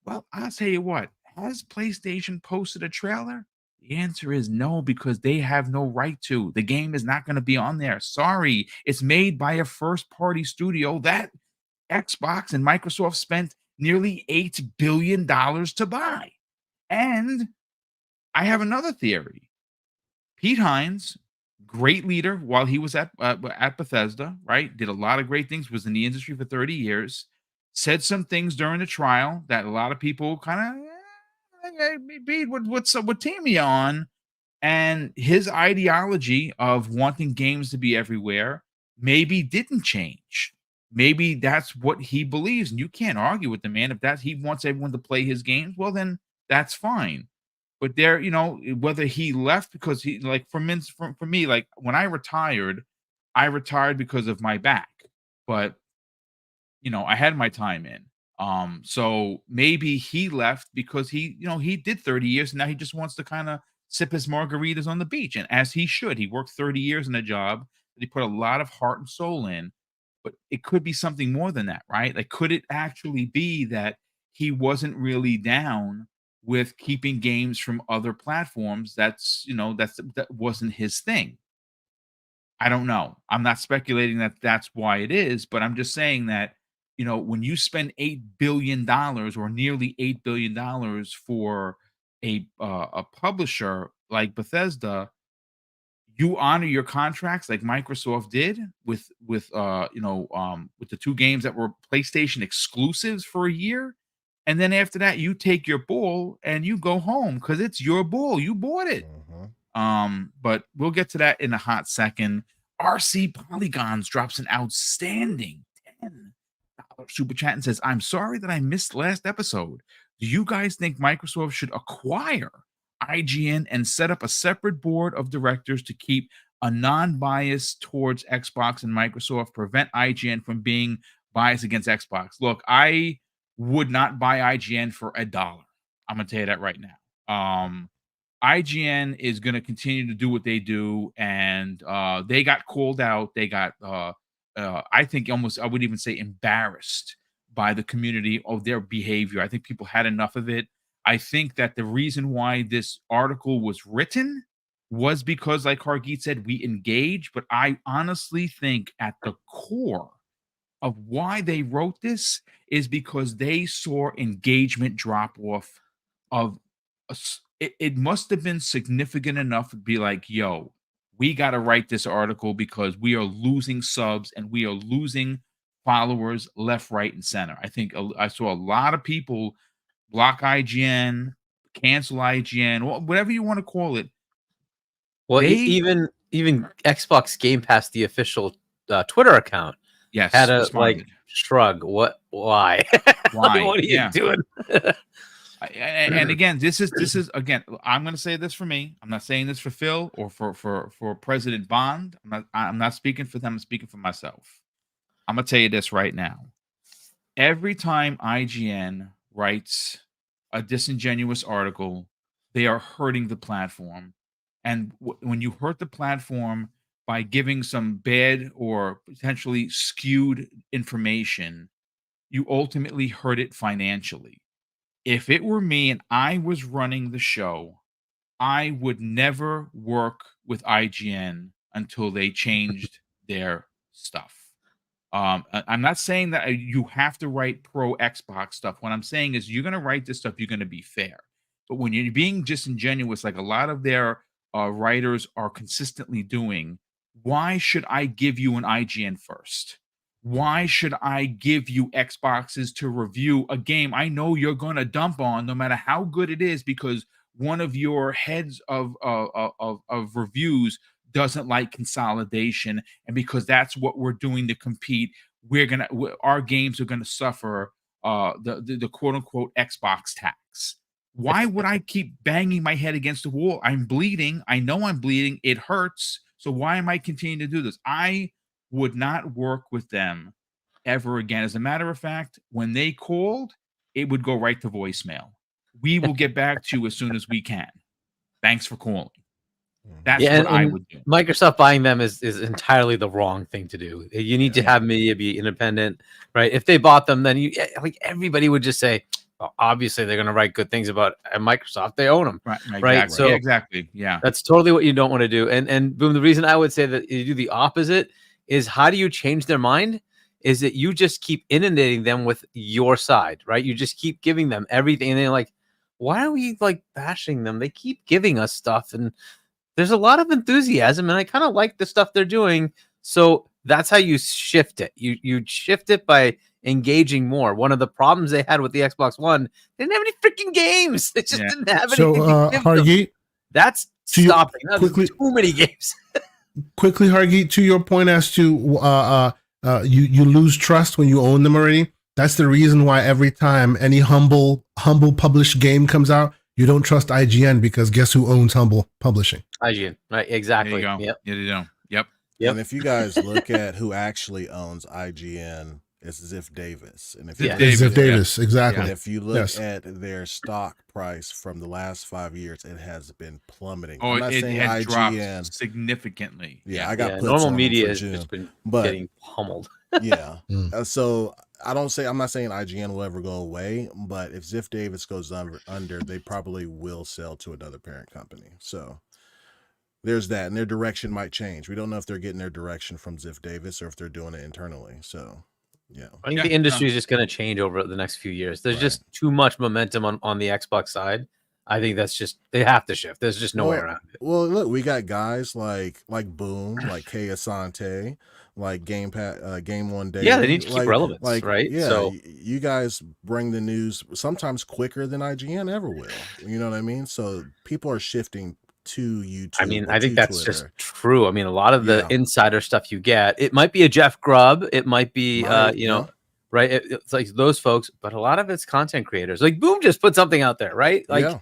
Well, I'll tell you what, has PlayStation posted a trailer? The answer is no, because they have no right to. The game is not going to be on there. Sorry. It's made by a first-party studio that Xbox and Microsoft spent nearly $8 billion to buy. And I have another theory. Pete Hines, great leader while he was at Bethesda, right? Did a lot of great things, was in the industry for 30 years, said some things during the trial that a lot of people kind of, Pete, what's up? What team are you on? And his ideology of wanting games to be everywhere maybe didn't change. Maybe that's what he believes, and you can't argue with the man. If he wants everyone to play his games, well, then that's fine. But there, whether he left because he, like, for me, like when I retired because of my back, but I had my time in. So maybe he left because he did 30 years, and now he just wants to kind of sip his margaritas on the beach, and as he should. He worked 30 years in a job that he put a lot of heart and soul in. But it could be something more than that, right? Like, could it actually be that he wasn't really down with keeping games from other platforms? That wasn't his thing. I don't know. I'm not speculating that that's why it is, but I'm just saying that, when you spend $8 billion or nearly $8 billion for a publisher like Bethesda, you honor your contracts like Microsoft did with the two games that were PlayStation exclusives for a year. And then after that, you take your bull and you go home because it's your bull. You bought it. But we'll get to that in a hot second. RC Polygons drops an outstanding $10 super chat and says, "I'm sorry that I missed last episode. Do you guys think Microsoft should acquire IGN and set up a separate board of directors to keep a non-bias towards Xbox and Microsoft, prevent IGN from being biased against Xbox?" Look, I would not buy IGN for $1. I'm going to tell you that right now. IGN is going to continue to do what they do, and they got called out. They got, I think, almost, I would even say, embarrassed by the community of their behavior. I think people had enough of it. I think that the reason why this article was written was because, like Hargeet said, we engage. But I honestly think at the core of why they wrote this is because they saw engagement drop off of it must have been significant enough to be like, yo, we got to write this article because we are losing subs and we are losing followers left, right, and center. I think I saw a lot of people block IGN, cancel IGN, whatever you want to call it. Well, They even Xbox Game Pass, the official Twitter account, yes had a responded. like shrug. What? Why? Why? What are you doing? And again, this is again. I'm going to say this for me. I'm not saying this for Phil or for President Bond. I'm not speaking for them. I'm speaking for myself. I'm going to tell you this right now. Every time IGN writes a disingenuous article, they are hurting the platform. And when you hurt the platform by giving some bad or potentially skewed information, you ultimately hurt it financially. If it were me and I was running the show, I would never work with IGN until they changed their stuff. I'm not saying that you have to write pro Xbox stuff. What I'm saying is you're going to write this stuff, you're going to be fair. But when you're being disingenuous, like a lot of their writers are consistently doing, why should I give you an IGN first? Why should I give you Xboxes to review a game I know you're going to dump on no matter how good it is because one of your heads of reviews doesn't like consolidation, and because that's what we're doing to compete, our games are gonna suffer the quote unquote Xbox tax. Why would I keep banging my head against the wall? I'm bleeding. I know I'm bleeding. It hurts. So why am I continuing to do this? I would not work with them ever again. As a matter of fact, when they called, it would go right to voicemail. We will get back to you as soon as we can. Thanks for calling. That's what I would do. Microsoft buying them is entirely the wrong thing to do. You need to have media be independent, right? If they bought them, then like everybody would just say, well, obviously they're going to write good things about Microsoft. They own them, right? Exactly. So exactly, yeah. That's totally what you don't want to do. And boom, the reason I would say that you do the opposite is how do you change their mind? Is that you just keep inundating them with your side, right? You just keep giving them everything, and they're like, why are we like bashing them? They keep giving us stuff, and there's a lot of enthusiasm, and I kind of like the stuff they're doing. So that's how you shift it. You shift it by engaging more. One of the problems they had with the Xbox One, they didn't have any freaking games. They just didn't have anything. So, Hargeet, that's stopping. Quickly, too many games. Quickly, Hargeet, to your point as to you lose trust when you own them already. That's the reason why every time any humble published game comes out, you don't trust IGN, because guess who owns Humble Publishing? IGN, right? Exactly. There you go. Yep. Yeah, you know. Yep. And if you guys look at who actually owns IGN, it's Ziff Davis. And if you Ziff Davis, exactly. And if you look at their stock price from the last 5 years, it has been plummeting. Oh, I'm not it saying had IGN dropped significantly. Yeah, I got normal media has just been getting pummeled. Yeah. So I'm not saying IGN will ever go away, but if Ziff Davis goes under, they probably will sell to another parent company. So there's that, and their direction might change. We don't know if they're getting their direction from Ziff Davis or if they're doing it internally. So, yeah. I think the industry is just going to change over the next few years. There's just too much momentum on the Xbox side. I think that's just, they have to shift. There's just no way around it. Well, look, we got guys like Boom, like Kay Asante, like Game One Day. Yeah, they need to keep relevance, right? Yeah, so you guys bring the news sometimes quicker than IGN ever will. You know what I mean? So people are shifting to YouTube. I mean, I think that's just true. I mean, a lot of the insider stuff you get, it might be a Jeff Grubb, it might be right? It's like those folks, but a lot of it's content creators. Like Boom just put something out there, right? Like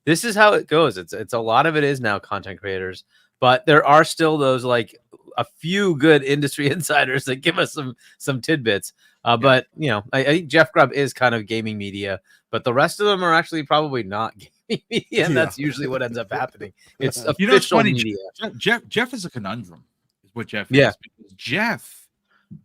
this is how it goes. It's a lot of it is now content creators, but there are still those like a few good industry insiders that give us some tidbits. But you know, I think Jeff Grubb is kind of gaming media, but the rest of them are actually probably not gaming media, and that's usually what ends up happening. It's official media. Jeff is a conundrum, is what Jeff is. Because Jeff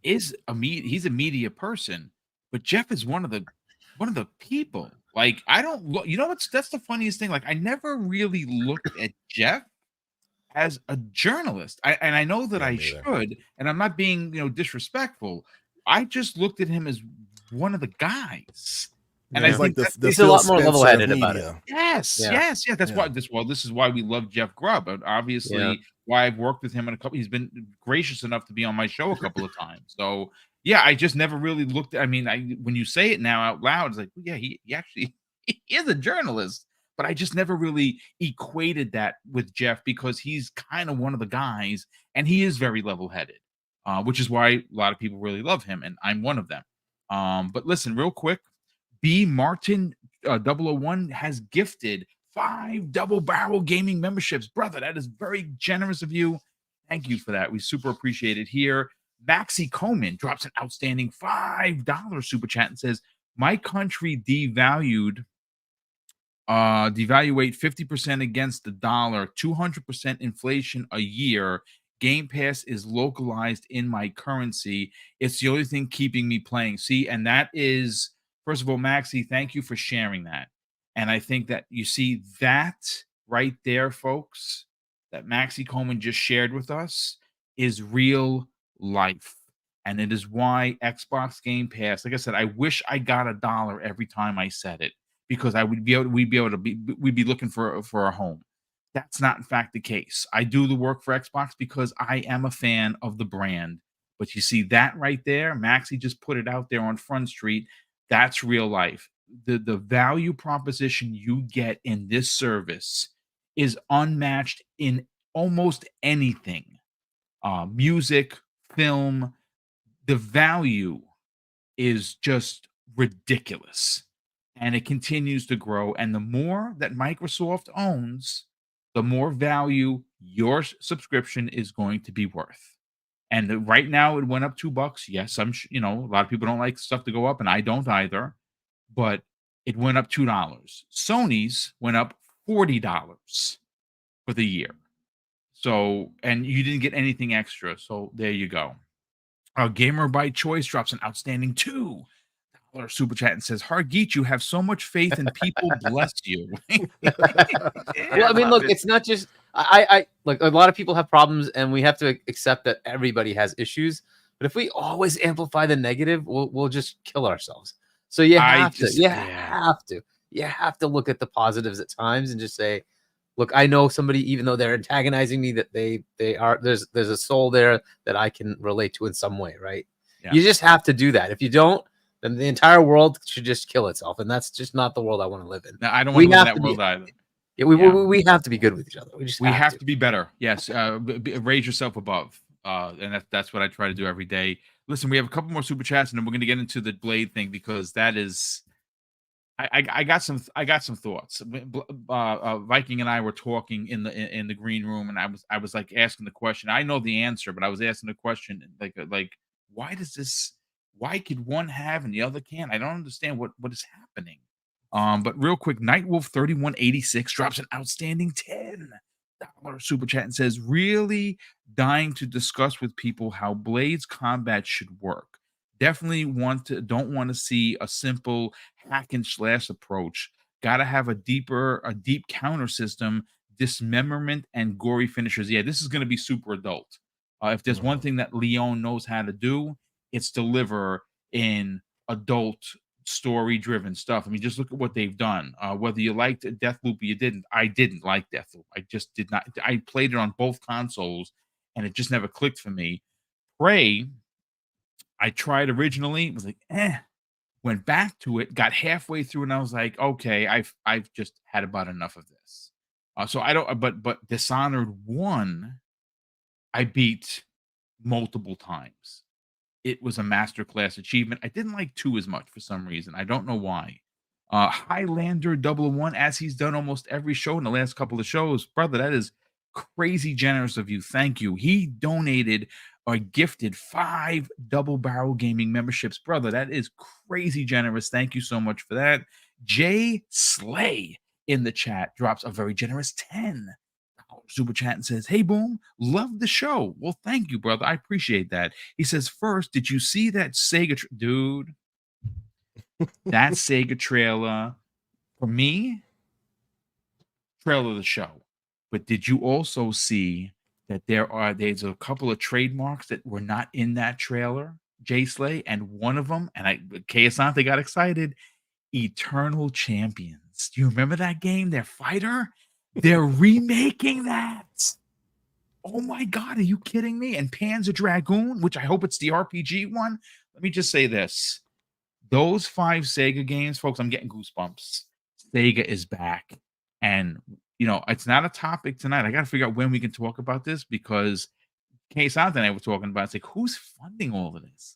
is he's a media person, but Jeff is one of the people. Like, I don't look, that's the funniest thing. Like, I never really looked at Jeff as a journalist. And I know that Yeah, I me either. should, and I'm not being, disrespectful. I just looked at him as one of the guys. And I He's Yeah. like think the that's the He's a Phil lot more Spencer of level-headed about it. media. yes, Yeah. yes, yeah. That's Yeah. why this is why we love Jeff Grubb. And Yeah. obviously why I've worked with him in a couple. He's been gracious enough to be on my show a couple of times. So yeah, I just never really looked. I mean, when you say it now out loud, it's like, yeah, he actually he is a journalist. But I just never really equated that with Jeff because he's kind of one of the guys, and he is very level-headed, which is why a lot of people really love him, and I'm one of them. But listen, real quick, B Martin 001 has gifted 5 double barrel gaming memberships. Brother, that is very generous of you. Thank you for that. We super appreciate it here. Maxie Coleman drops an outstanding $5 super chat and says, my country devaluate 50% against the dollar, 200% inflation a year. Game Pass is localized in my currency. It's the only thing keeping me playing. See, and that is, first of all, Maxie, thank you for sharing that. And I think that you see that right there, folks, that Maxie Coleman just shared with us is real life. And it is why Xbox Game Pass, like I said, I wish I got $1 every time I said it, because we'd be able to we'd be looking for a home. That's not in fact the case. I do the work for Xbox because I am a fan of the brand. But you see that right there, Maxie just put it out there on Front Street. That's real life. The value proposition you get in this service is unmatched in almost anything. Music, film, the value is just ridiculous, and it continues to grow. And the more that Microsoft owns, the more value your subscription is going to be worth. And right now it went up $2. Yes, a lot of people don't like stuff to go up, and I don't either, but it went up $2. Sony's went up $40 for the year. So, and you didn't get anything extra. So there you go. Gamer by Choice drops an outstanding $2 super chat and says, Hargeet, you have so much faith in people. Bless you. Well, I mean, look, it's not just I like, a lot of people have problems, and we have to accept that everybody has issues. But if we always amplify the negative, we'll just kill ourselves. So you have to look at the positives at times and just say, look, I know somebody, even though they're antagonizing me, that they are, there's a soul there that I can relate to in some way, right? Yeah. You just have to do that. If you don't, then the entire world should just kill itself, and that's just not the world I want to live in. No, I don't want to live in that world either. Yeah, we have to be good with each other. We have to be better. Yes, raise yourself above, and that's what I try to do every day. Listen, we have a couple more super chats, and then we're going to get into the Blade thing, because that is. I got some thoughts. Viking and I were talking in the green room, and I was like asking the question. I know the answer, but I was asking the question like why could one have and the other can't? I don't understand what is happening. But real quick, Nightwolf 3186 drops an outstanding $10 super chat and says, really dying to discuss with people how Blade's combat should work. Definitely don't want to see a simple hack and slash approach. Got to have a deep counter system, dismemberment, and gory finishers. Yeah, this is going to be super adult. If there's one thing that Lyon knows how to do, it's deliver in adult story-driven stuff. I mean, just look at what they've done. Whether you liked Deathloop or you didn't, I didn't like Deathloop. I just did not. I played it on both consoles, and it just never clicked for me. Prey, I tried originally, was like, went back to it, got halfway through, and I was like, okay, I've just had about enough of this. So I don't, but Dishonored 1, I beat multiple times. It was a masterclass achievement. I didn't like 2 as much for some reason. I don't know why. Highlander 001, as he's done almost every show in the last couple of shows, brother, that is crazy generous of you. Thank you. He donated or gifted 5 double barrel gaming memberships, brother. That is crazy generous. Thank you so much for that. Jay Slay in the chat drops a very generous $10 super chat and says, hey, Boom, love the show. Well, thank you, brother. I appreciate that. He says, first, did you see that Sega dude? That Sega trailer, for me, trailer of the show. But did you also see that there's a couple of trademarks that were not in that trailer, Jay Slay, and one of them, and Kay Asante got excited, Eternal Champions. Do you remember that game? Their fighter? They're remaking that. Oh my God, are you kidding me? And Panzer Dragoon, which I hope it's the RPG one. Let me just say this. Those 5 Sega games, folks, I'm getting goosebumps. Sega is back. And, it's not a topic tonight. I got to figure out when we can talk about this because Case Out and I were talking about it's like, who's funding all of this?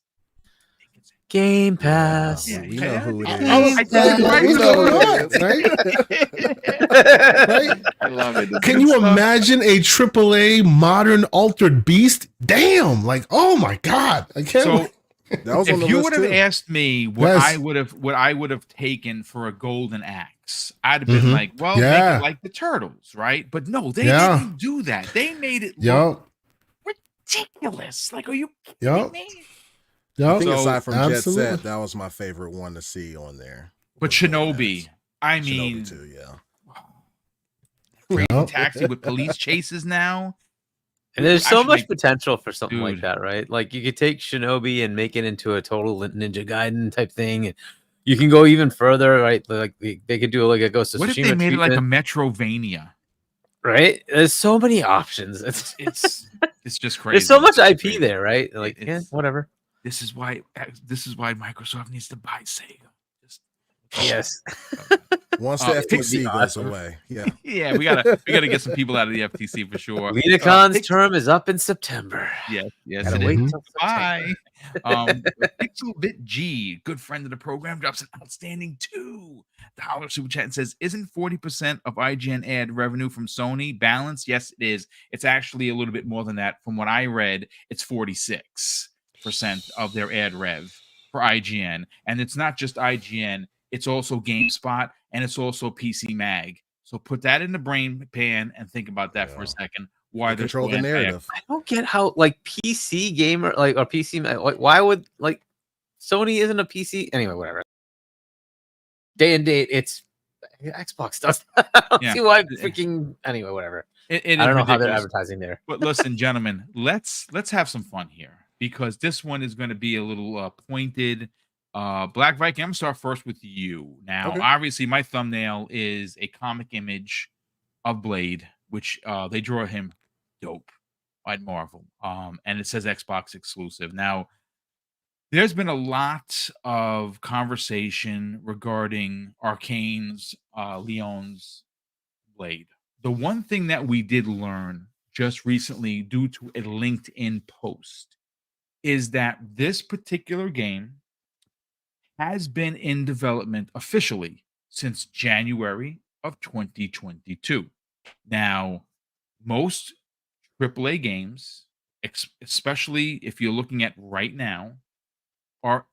Game Pass. Yeah, we know who it is. Right? I love it. Can you imagine a AAA modern altered beast? Damn! Like, oh my God! I can't. So, that was on the if you list would have too. asked me what I would have taken for a golden axe, I'd have been like, well, make it like the Turtles, right? But no, they didn't do that. They made it look ridiculous. Like, are you kidding me? I think aside from absolutely. Jet Set, that was my favorite one to see on there. But Shinobi, I mean, Shinobi too, Crazy Taxi with police chases now. And there's so much potential for something like that, right? Like you could take Shinobi and make it into a total Ninja Gaiden type thing, and you can go even further, right? Like they could do like a Ghost of Tsushima. What if they made it like a Metrovania? Right? There's so many options. It's just crazy. There's so much IP there, right? Like, whatever. This is why Microsoft needs to buy Sega. Yes. Once the FTC goes away, yeah, we gotta get some people out of the FTC for sure. Lena Khan's term is up in September. Yes, Gotta wait till bye. Pixel G, good friend of the program, drops an outstanding $2 super chat and says, "Isn't 40% of IGN ad revenue from Sony balanced?" Yes, it is. It's actually a little bit more than that. From what I read, it's 46% of their ad rev for IGN, and it's not just IGN. It's also GameSpot, and it's also PC Mag. So put that in the brain pan and think about that for a second. Why they control the narrative? I don't get how PC gamer or PC Mag. Why would Sony isn't a PC anyway? Whatever. Day and date, it's Xbox does. I don't see why freaking anyway. Whatever. I don't know how they're advertising there. But listen, gentlemen, let's have some fun here because this one is going to be a little pointed. Black Viking, I'm gonna start first with you. Now, obviously, my thumbnail is a comic image of Blade, which they draw him dope by Marvel. And it says Xbox exclusive. Now, there's been a lot of conversation regarding Arkane Lyon's Blade. The one thing that we did learn just recently due to a LinkedIn post is that this particular game has been in development officially since January of 2022. Now, most AAA games, especially if you're looking at right now, are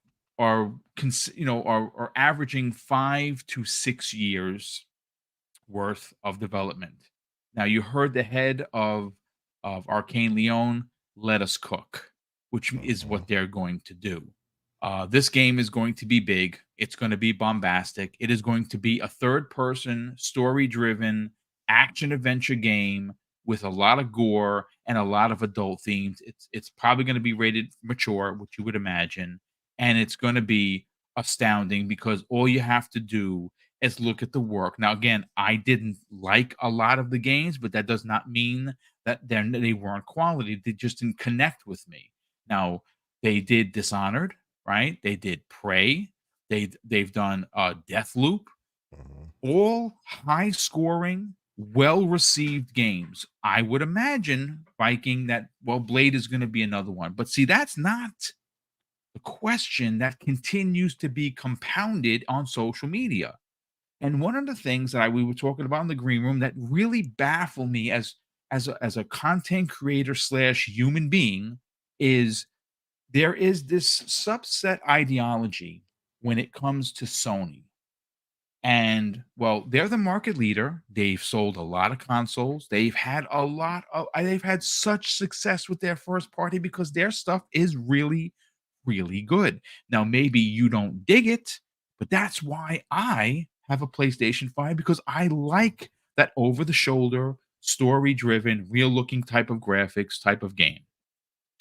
averaging 5 to 6 years worth of development. Now, you heard the head of Arkane Lyon, let us cook, which is what they're going to do. This game is going to be big. It's going to be bombastic. It is going to be a third-person, story-driven, action-adventure game with a lot of gore and a lot of adult themes. It's probably going to be rated mature, which you would imagine, and it's going to be astounding because all you have to do is look at the work. Now, again, I didn't like a lot of the games, but that does not mean that they weren't quality. They just didn't connect with me. Now, they did Dishonored. Right? They did Prey. They've done Deathloop. All high scoring, well received games. I would imagine Viking that Blade is going to be another one. But see, that's not the question that continues to be compounded on social media. And one of the things that we were talking about in the green room that really baffled me as a content creator / human being is there is this subset ideology when it comes to Sony. And, they're the market leader. They've sold a lot of consoles. They've had such success with their first party because their stuff is really, really good. Now, maybe you don't dig it, but that's why I have a PlayStation 5 because I like that over-the-shoulder story-driven, real-looking type of graphics, type of game.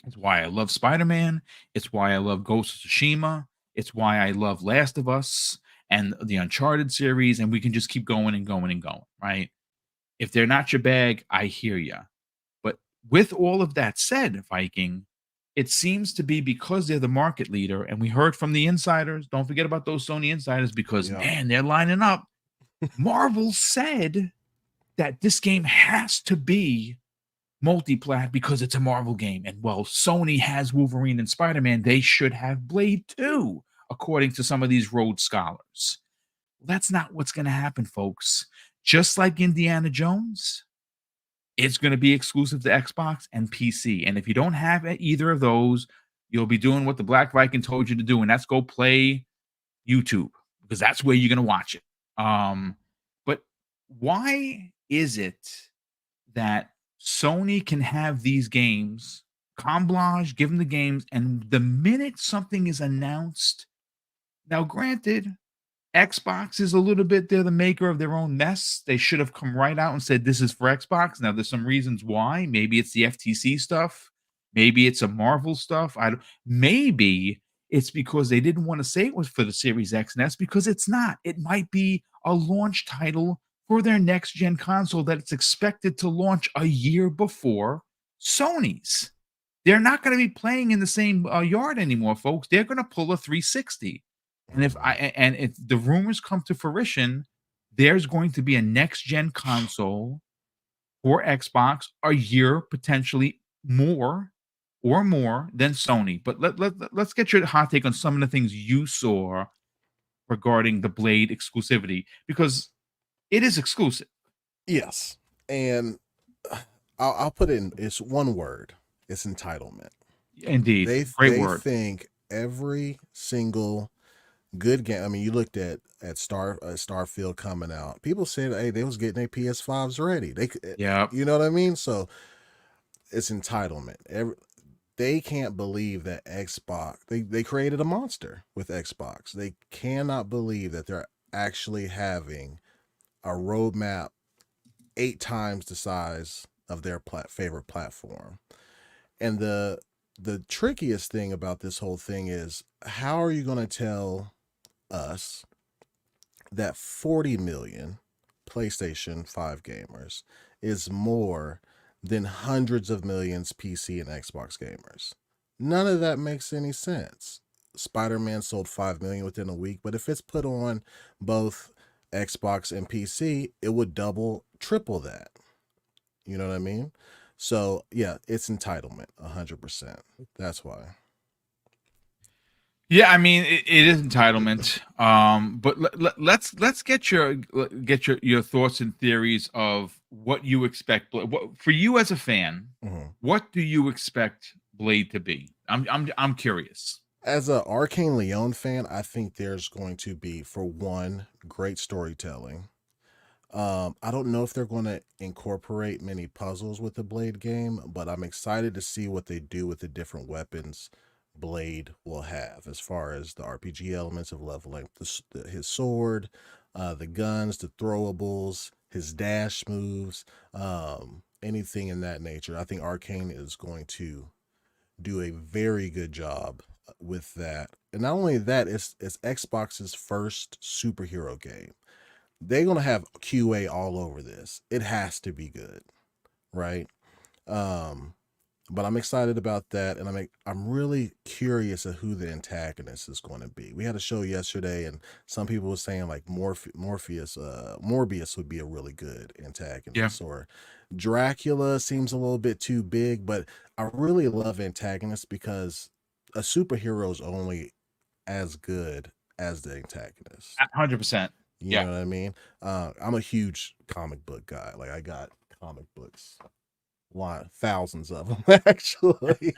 It's why I love Spider-Man. It's why I love Ghost of Tsushima. It's why I love Last of Us and the Uncharted series, and we can just keep going and going and going, right? If they're not your bag, I hear you. But with all of that said, Viking, it seems to be because they're the market leader, and we heard from the insiders. Don't forget about those Sony insiders because, Yeah. man, they're lining up. Marvel said that this game has to be multiplat because it's a Marvel game. And well, Sony has Wolverine and Spider-Man. They should have Blade too, according to some of these Rhodes scholars. That's not what's going to happen, folks. Just like Indiana Jones, it's going to be exclusive to Xbox and PC. And if you don't have either of those, you'll be doing what the Black Viking told you to do, and that's go play YouTube because that's where you're going to watch it. But why is it that Sony can have these games, Comblage, give them the games, and the minute something is announced, now granted, Xbox is a little bit, they're the maker of their own mess. They should have come right out and said, this is for Xbox. Now, there's some reasons why. Maybe it's the FTC stuff. Maybe it's a Marvel stuff. Maybe it's because they didn't want to say it was for the Series X and S because it's not. It might be a launch title for their next-gen console that it's expected to launch a year before Sony's. They're not going to be playing in the same yard anymore, folks. They're going to pull a 360. And if the rumors come to fruition, there's going to be a next-gen console for Xbox a year, potentially more than Sony. But let's get your hot take on some of the things you saw regarding the Blade exclusivity, because it is exclusive. Yes. And I'll put it in, it's one word. It's entitlement. Indeed. Great word. They think every single good game. I mean, you looked at Starfield coming out. People said, hey, they was getting their PS5s ready. Yeah. You know what I mean? So it's entitlement. They can't believe that Xbox, they created a monster with Xbox. They cannot believe that they're actually having a roadmap 8 times the size of their favorite platform. And the trickiest thing about this whole thing is, how are you going to tell us that 40 million PlayStation 5 gamers is more than hundreds of millions PC and Xbox gamers? None of that makes any sense. Spider-Man sold 5 million within a week, but if it's put on both Xbox and PC, it would double, triple that. You know what I mean? So yeah, it's entitlement, 100%. That's why. Yeah, I mean it is entitlement. But let's get your thoughts and theories of what you expect. What, for you as a fan, what do you expect Blade to be? I'm curious. As a Arkane Lyon fan, I think there's going to be, for one, great storytelling. I don't know if they're going to incorporate many puzzles with the Blade game, but I'm excited to see what they do with the different weapons Blade will have, as far as the RPG elements of leveling his sword, the guns, the throwables, his dash moves, anything in that nature. I think Arkane is going to do a very good job with that. And not only that, it's Xbox's first superhero game. They're going to have QA all over this. It has to be good, right? But I'm excited about that, and I'm really curious of who the antagonist is going to be. We had a show yesterday, and some people were saying like Morbius would be a really good antagonist, or Dracula seems a little bit too big. But I really love antagonists because a superhero is only as good as the antagonist. 100%. You know what I mean? I'm a huge comic book guy. Like, I got comic books. Thousands of them actually.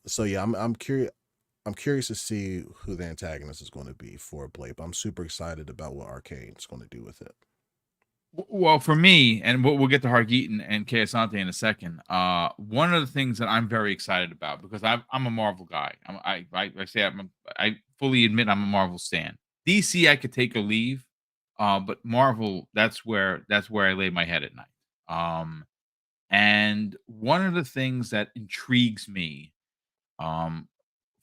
So yeah, I'm curious to see who the antagonist is going to be for Blade. I'm super excited about what Arkane is going to do with it. Well, for me, and we'll get to Hargeet and Kayasante in a second. One of the things that I'm very excited about, because I'm a Marvel guy. I fully admit I'm a Marvel stan. DC, I could take or leave. But Marvel, that's where I lay my head at night. And one of the things that intrigues me, um,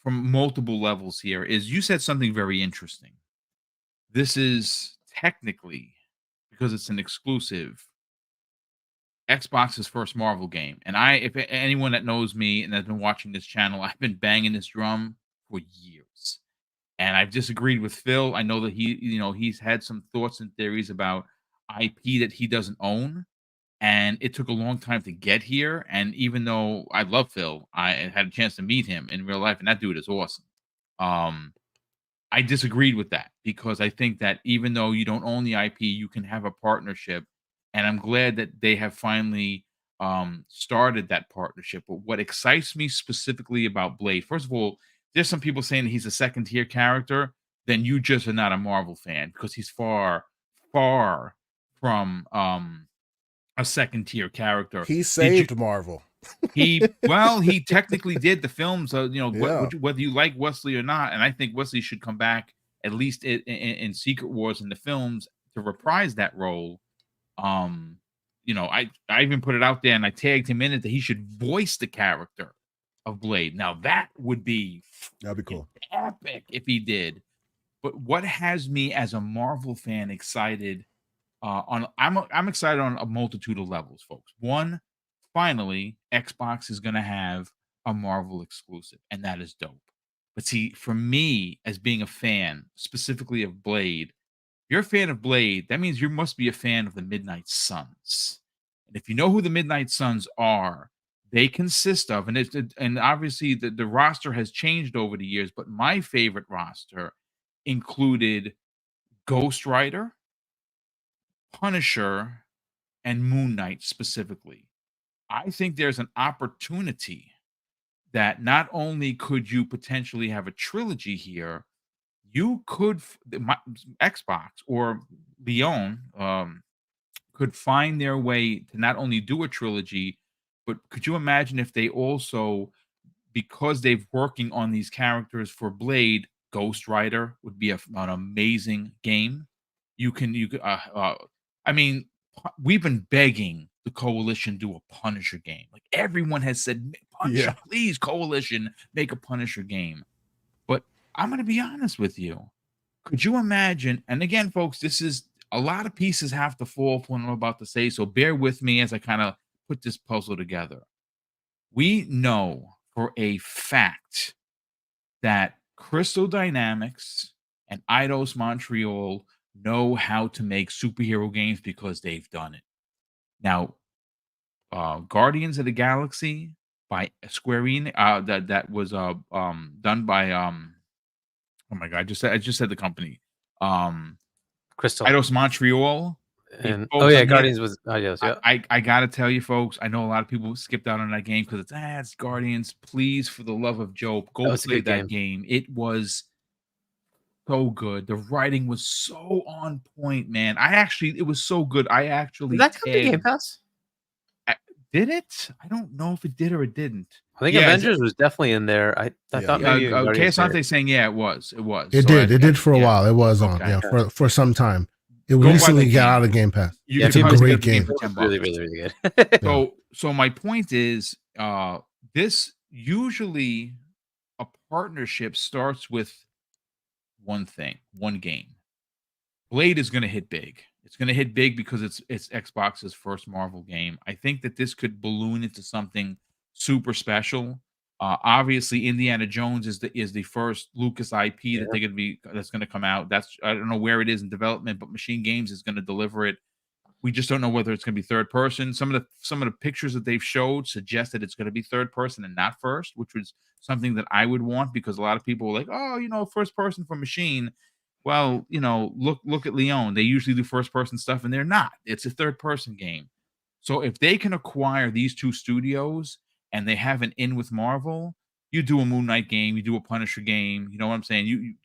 from multiple levels here is you said something very interesting. This is technically, because it's an exclusive, Xbox's first Marvel game. And if anyone that knows me and has been watching this channel, I've been banging this drum for years. And I've disagreed with Phil. I know that he's had some thoughts and theories about IP that he doesn't own. And it took a long time to get here. And even though I love Phil, I had a chance to meet him in real life, and that dude is awesome. I disagreed with that because I think that even though you don't own the IP, you can have a partnership. And I'm glad that they have finally started that partnership. But what excites me specifically about Blade, first of all, there's some people saying he's a second tier character. Then you just are not a Marvel fan because he's far, far from a second tier character. He saved Marvel. He technically did the films. Whether you like Wesley or not, and I think Wesley should come back at least in Secret Wars in the films to reprise that role. I even put it out there and I tagged him in it that he should voice the character of Blade. Now that'd be cool, epic if he did. But what has me as a Marvel fan excited? I'm excited on a multitude of levels, folks. One, finally, Xbox is going to have a Marvel exclusive, and that is dope. But see, for me, as being a fan, specifically of Blade, if you're a fan of Blade, that means you must be a fan of the Midnight Suns. And if you know who the Midnight Suns are, they consist of, and obviously the roster has changed over the years, but my favorite roster included Ghost Rider, Punisher, and Moon Knight specifically. I think there's an opportunity that not only could you potentially have a trilogy here, you could Xbox or Lyon could find their way to not only do a trilogy, but could you imagine if they also, because they've working on these characters for Blade, Ghost Rider would be an amazing game. I mean, we've been begging the Coalition do a Punisher game. Like everyone has said, Punisher, please, Coalition, make a Punisher game. But I'm going to be honest with you. Could you imagine? And again, folks, this is a lot of pieces have to fall for what I'm about to say. So bear with me as I kind of put this puzzle together. We know for a fact that Crystal Dynamics and Eidos Montreal know how to make superhero games because they've done it. Now, Guardians of the Galaxy by Square Enix, that was done by oh my god, I just said the company. Crystal. Eidos Montreal. And Guardians was Eidos. Yeah. I gotta tell you, folks, I know a lot of people skipped out on that game because it's Guardians. Please, for the love of Joe, go play that game. It was so good. The writing was so on point, man. It was so good. Did that come to Game Pass? Did it? I don't know if it did or it didn't. I think Avengers was definitely in there. I thought maybe Kesante's saying it was. It did for a while. It was on for some time. It recently got out of Game Pass. It's a great game. Really, really, really good. So my point is, this usually a partnership starts with one thing, one game. Blade is going to hit big. It's going to hit big because it's Xbox's first Marvel game. I think that this could balloon into something super special. Obviously, Indiana Jones is the first Lucas IP that's going to come out. I don't know where it is in development, but Machine Games is going to deliver it. We just don't know whether it's going to be third person. Some of the pictures that they've showed suggest that it's going to be third person and not first, which was something that I would want because a lot of people were like, oh, first person for Machine. Well, look at Lyon. They usually do first person stuff, and they're not. It's a third person game. So if they can acquire these two studios and they have an in with Marvel, you do a Moon Knight game, you do a Punisher game. You know what I'm saying?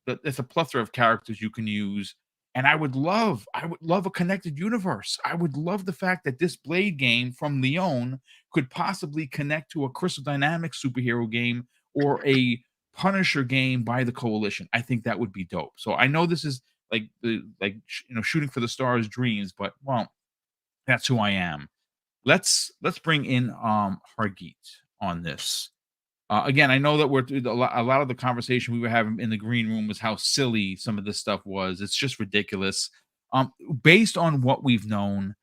There's a plethora of characters you can use. And I would love a connected universe. I would love the fact that this Blade game from Lyon could possibly connect to a Crystal Dynamics superhero game or a Punisher game by the Coalition. I think that would be dope. So I know this is shooting for the stars dreams, but well, that's who I am. Let's bring in Hargeet on this. Again, I know that a lot of the conversation we were having in the green room was how silly some of this stuff was. It's just ridiculous. Based on what we've known,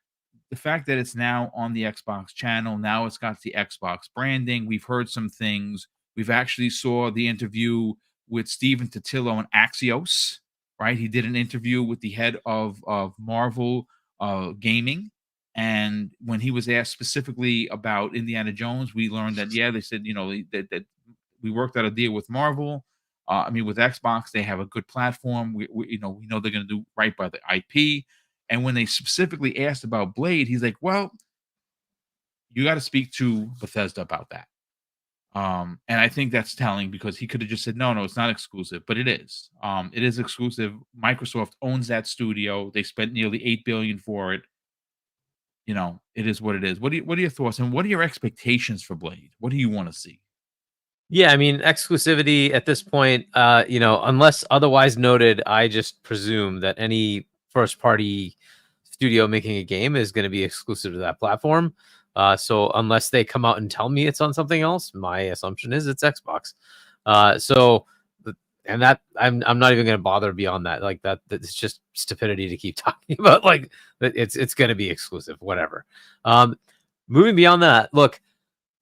the fact that it's now on the Xbox channel, now it's got the Xbox branding. We've heard some things. We've actually saw the interview with Steven Totillo and Axios, right? He did an interview with the head of Marvel Gaming. And when he was asked specifically about Indiana Jones, we learned that, they said, that we worked out a deal with Marvel. With Xbox, they have a good platform. We know they're going to do right by the IP. And when they specifically asked about Blade, he's like, well, you got to speak to Bethesda about that. And I think that's telling, because he could have just said, no, it's not exclusive, but it is. It is exclusive. Microsoft owns that studio. They spent nearly $8 billion for it. It is what it is. What are your thoughts, and what are your expectations for Blade? What do you want to see? Yeah, exclusivity at this point, unless otherwise noted, I just presume that any first party studio making a game is going to be exclusive to that platform. So unless they come out and tell me it's on something else, my assumption is it's Xbox. And that I'm not even going to bother beyond that. Like that's just stupidity to keep talking about. Like it's going to be exclusive, whatever. Moving beyond that, look,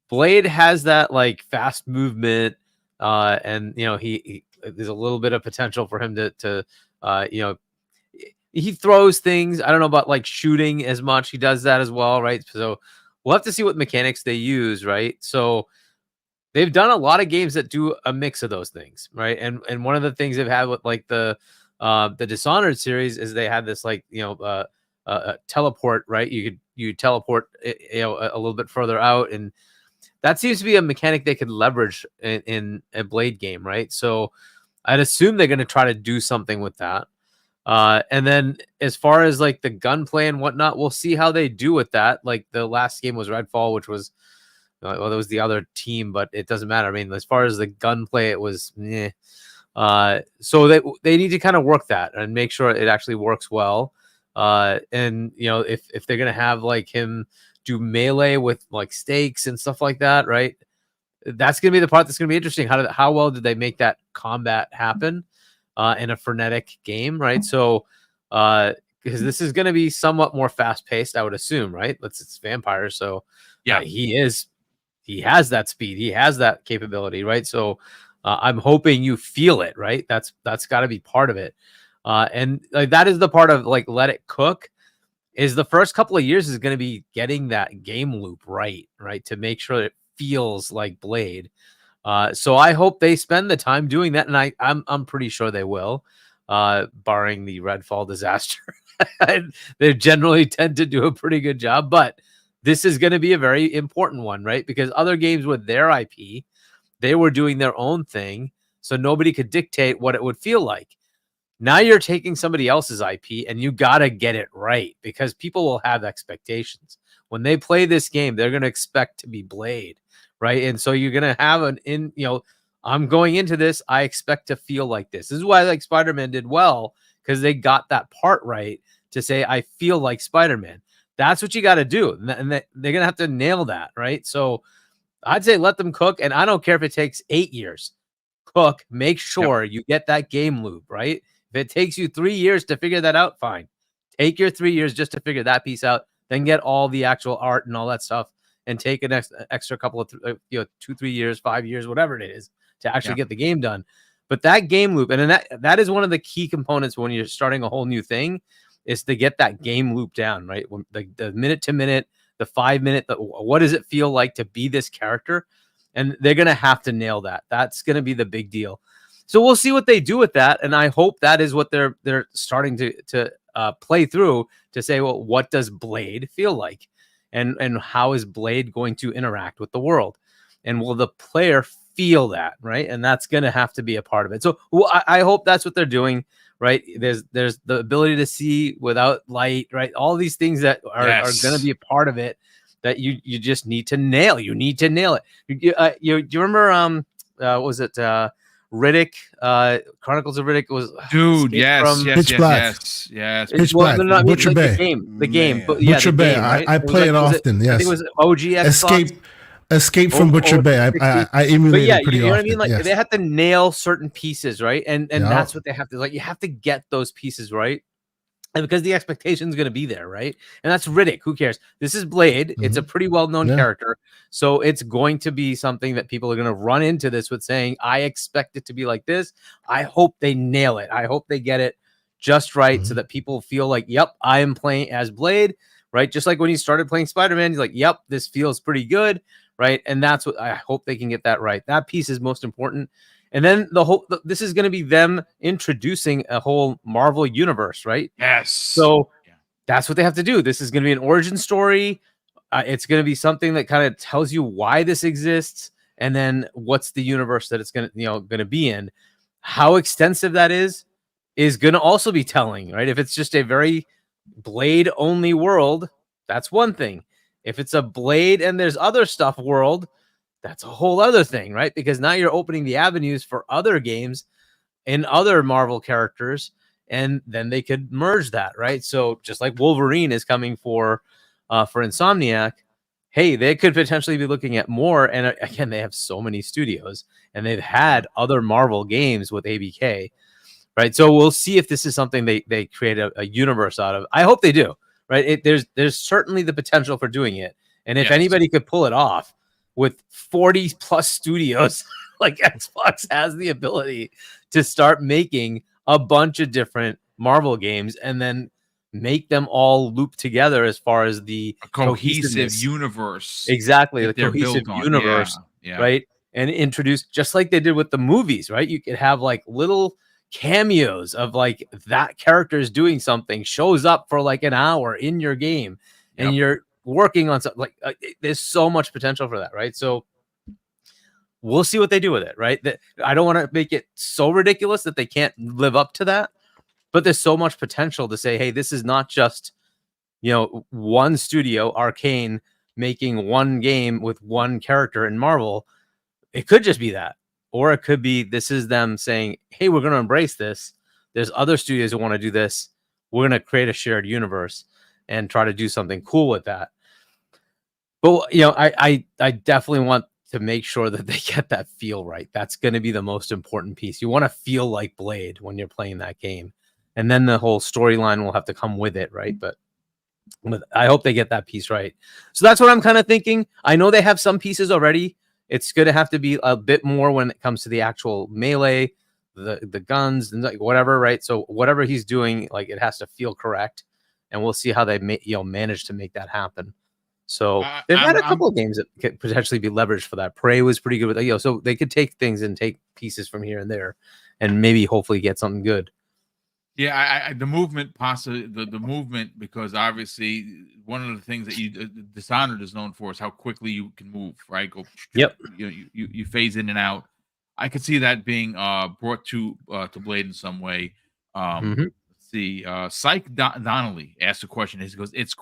Blade has that like fast movement, and he there's a little bit of potential for him to he throws things. I don't know about like shooting as much. He does that as well, right? So we'll have to see what mechanics they use, right? So they've done a lot of games that do a mix of those things, right? And one of the things they've had with like the Dishonored series is they had this like teleport, right? You teleport a little bit further out, and that seems to be a mechanic they could leverage in a Blade game, right? So I'd assume they're going to try to do something with that. And then as far as like the gunplay and whatnot, we'll see how they do with that. Like the last game was Redfall, which was that was the other team, but it doesn't matter. As far as the gunplay, it was so they need to kind of work that and make sure it actually works well. And if they're gonna have like him do melee with like stakes and stuff like that, right? That's gonna be the part that's gonna be interesting. How well did they make that combat happen in a frenetic game, right? So because this is gonna be somewhat more fast paced, I would assume, right? It's vampires, so yeah, he has that speed, he has that capability, right? So I'm hoping you feel it, right? That's got to be part of it. And like that is the part of like let it cook. Is the first couple of years is going to be getting that game loop right to make sure it feels like Blade. So I hope they spend the time doing that, and I'm pretty sure they will, barring the Redfall disaster. They generally tend to do a pretty good job, but this is going to be a very important one, right? Because other games with their IP, they were doing their own thing, so nobody could dictate what it would feel like. Now you're taking somebody else's IP, and you got to get it right, because people will have expectations. When they play this game, they're going to expect to be Blade, right? And so you're going to have I'm going into this, I expect to feel like this. This is why like Spider-Man did well, because they got that part right to say, I feel like Spider-Man. That's what you got to do. And they're going to have to nail that, right? So I'd say let them cook, and I don't care if it takes 8 years. Cook, make sure you get that game loop, right? If it takes you 3 years to figure that out, fine. Take your 3 years just to figure that piece out, then get all the actual art and all that stuff, and take an extra couple of 2-3 years, 5 years, whatever it is, to actually get the game done. But that game loop, and then that is one of the key components when you're starting a whole new thing, is to get that game loop down, right? When the minute to minute, the 5 minute, what does it feel like to be this character? And they're going to have to nail that. That's going to be the big deal. So we'll see what they do with that. And I hope that is what they're starting to play through, to say, well, what does Blade feel like? And how is Blade going to interact with the world? And will the player feel that, right? And that's going to have to be a part of it. So I hope that's what they're doing, right? There's the ability to see without light, right? All these things that are going to be a part of it that you just need to nail. You need to nail it. Do you remember what was it? Riddick, Chronicles of Riddick was Dude, yes. Pitch Black. Pitch well, Black, no, I mean, Butcher like Bay. the game, but yeah, Butcher the Bay. game, right? I It was play it was often. I Yes. think it was OG Xbox. Escape from Butcher Over Bay. 360. I But emulate yeah, it pretty you know what I often. mean? Like Yes. they have to nail certain pieces, right? And Yeah. that's what they have to like. You have to get those pieces right. And because the expectation is going to be there, right? And that's Riddick. Who cares? This is Blade. It's a pretty well-known character. So it's going to be something that people are going to run into this with saying, I expect it to be like this. I hope they nail it. I hope they get it just right so that people feel like, yep, I am playing as Blade, right? Just like when he started playing Spider-Man, he's like, yep, this feels pretty good, right? And that's what I hope they can get that right. That piece is most important. And then this is going to be them introducing a whole Marvel universe, right? Yes. So that's what they have to do. This is going to be an origin story. It's going to be something that kind of tells you why this exists, and then what's the universe that it's going to be in. How extensive that is going to also be telling, right? If it's just a very Blade only world, that's one thing. If it's a Blade and there's other stuff world, that's a whole other thing, right? Because now you're opening the avenues for other games and other Marvel characters, and then they could merge that, right? So just like Wolverine is coming for Insomniac, hey, they could potentially be looking at more. And again, they have so many studios, and they've had other Marvel games with ABK, right? So we'll see if this is something they create a universe out of. I hope they do, right? There's certainly the potential for doing it, and if anybody could pull it off with 40 plus studios, like Xbox has the ability to start making a bunch of different Marvel games and then make them all loop together as far as the cohesive universe. Exactly, the cohesive universe, right? And introduce, just like they did with the movies, right? You could have like little cameos of like that character is doing something, shows up for like an hour in your game, and you're working on something like there's so much potential for that, right? So we'll see what they do with it, right? I don't want to make it so ridiculous that they can't live up to that, but there's so much potential to say, hey, this is not just, one studio, Arkane, making one game with one character in Marvel. It could just be that, or it could be this is them saying, hey, we're going to embrace this. There's other studios who want to do this. We're going to create a shared universe and try to do something cool with that. But I definitely want to make sure that they get that feel right. That's going to be the most important piece. You want to feel like Blade when you're playing that game, and then the whole storyline will have to come with it, right? But I hope they get that piece right. So that's what I'm kind of thinking. I know they have some pieces already. It's going to have to be a bit more when it comes to the actual melee, the guns, and like whatever, right? So whatever he's doing, like it has to feel correct, and we'll see how they manage to make that happen. So they've had a couple of games that could potentially be leveraged for that. Prey was pretty good with that, so they could take things and take pieces from here and there, and maybe hopefully get something good. Yeah, the movement, possibly the movement, because obviously one of the things that Dishonored is known for is how quickly you can move, right? You phase in and out. I could see that being brought to Blade in some way. Let's see. Psych Donnelly asked a question. He goes, "It's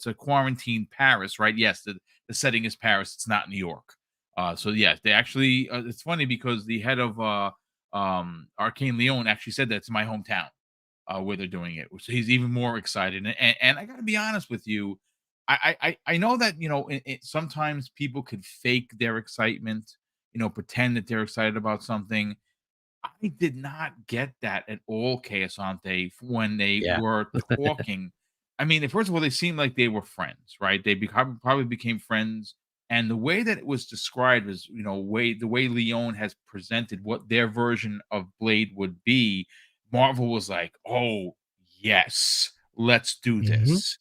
a quarantine Paris, right?" Yes, the setting is Paris. It's not New York. So yes, they actually. It's funny because the head of Arkane Lyon actually said that it's my hometown where they're doing it. So he's even more excited. And I got to be honest with you, I know that sometimes people could fake their excitement, pretend that they're excited about something. I did not get that at all, Keosante, when they were talking. I mean, first of all, they seemed like they were friends, right? They probably became friends. And the way that it was described is, the way Leon has presented what their version of Blade would be, Marvel was like, oh, yes, let's do this.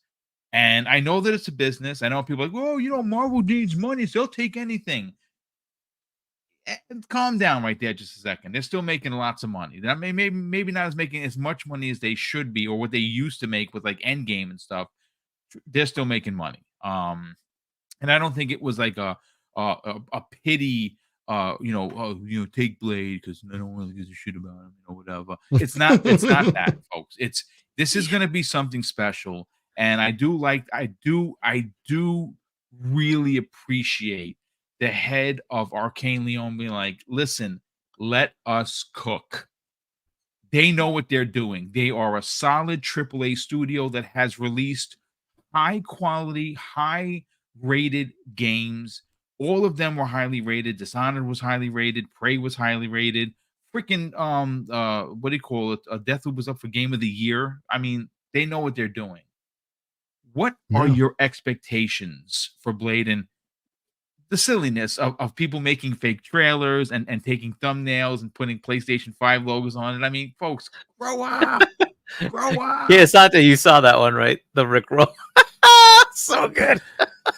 And I know that it's a business. I know people are like, well, Marvel needs money, so they'll take anything. Calm down right there just a second. They're still making lots of money. Maybe not making as much money as they should be, or what they used to make with like Endgame and stuff. They're still making money. And I don't think it was like a pity, take Blade because I don't really give a shit about him, whatever. It's not that, folks. This is going to be something special, and I do really appreciate the head of Arkane Lyon being like, listen, let us cook. They know what they're doing. They are a solid AAA studio that has released high quality, high rated games. All of them were highly rated. Dishonored was highly rated. Prey was highly rated. Freaking what do you call it? Deathloop was up for Game of the Year. I mean, they know what they're doing. What are Yeah. your expectations for Blade and the silliness of people making fake trailers and taking thumbnails and putting PlayStation 5 logos on it? I mean, folks, grow up. Grow up. Yeah, Sante, you saw that one, right? The Rickroll. So good.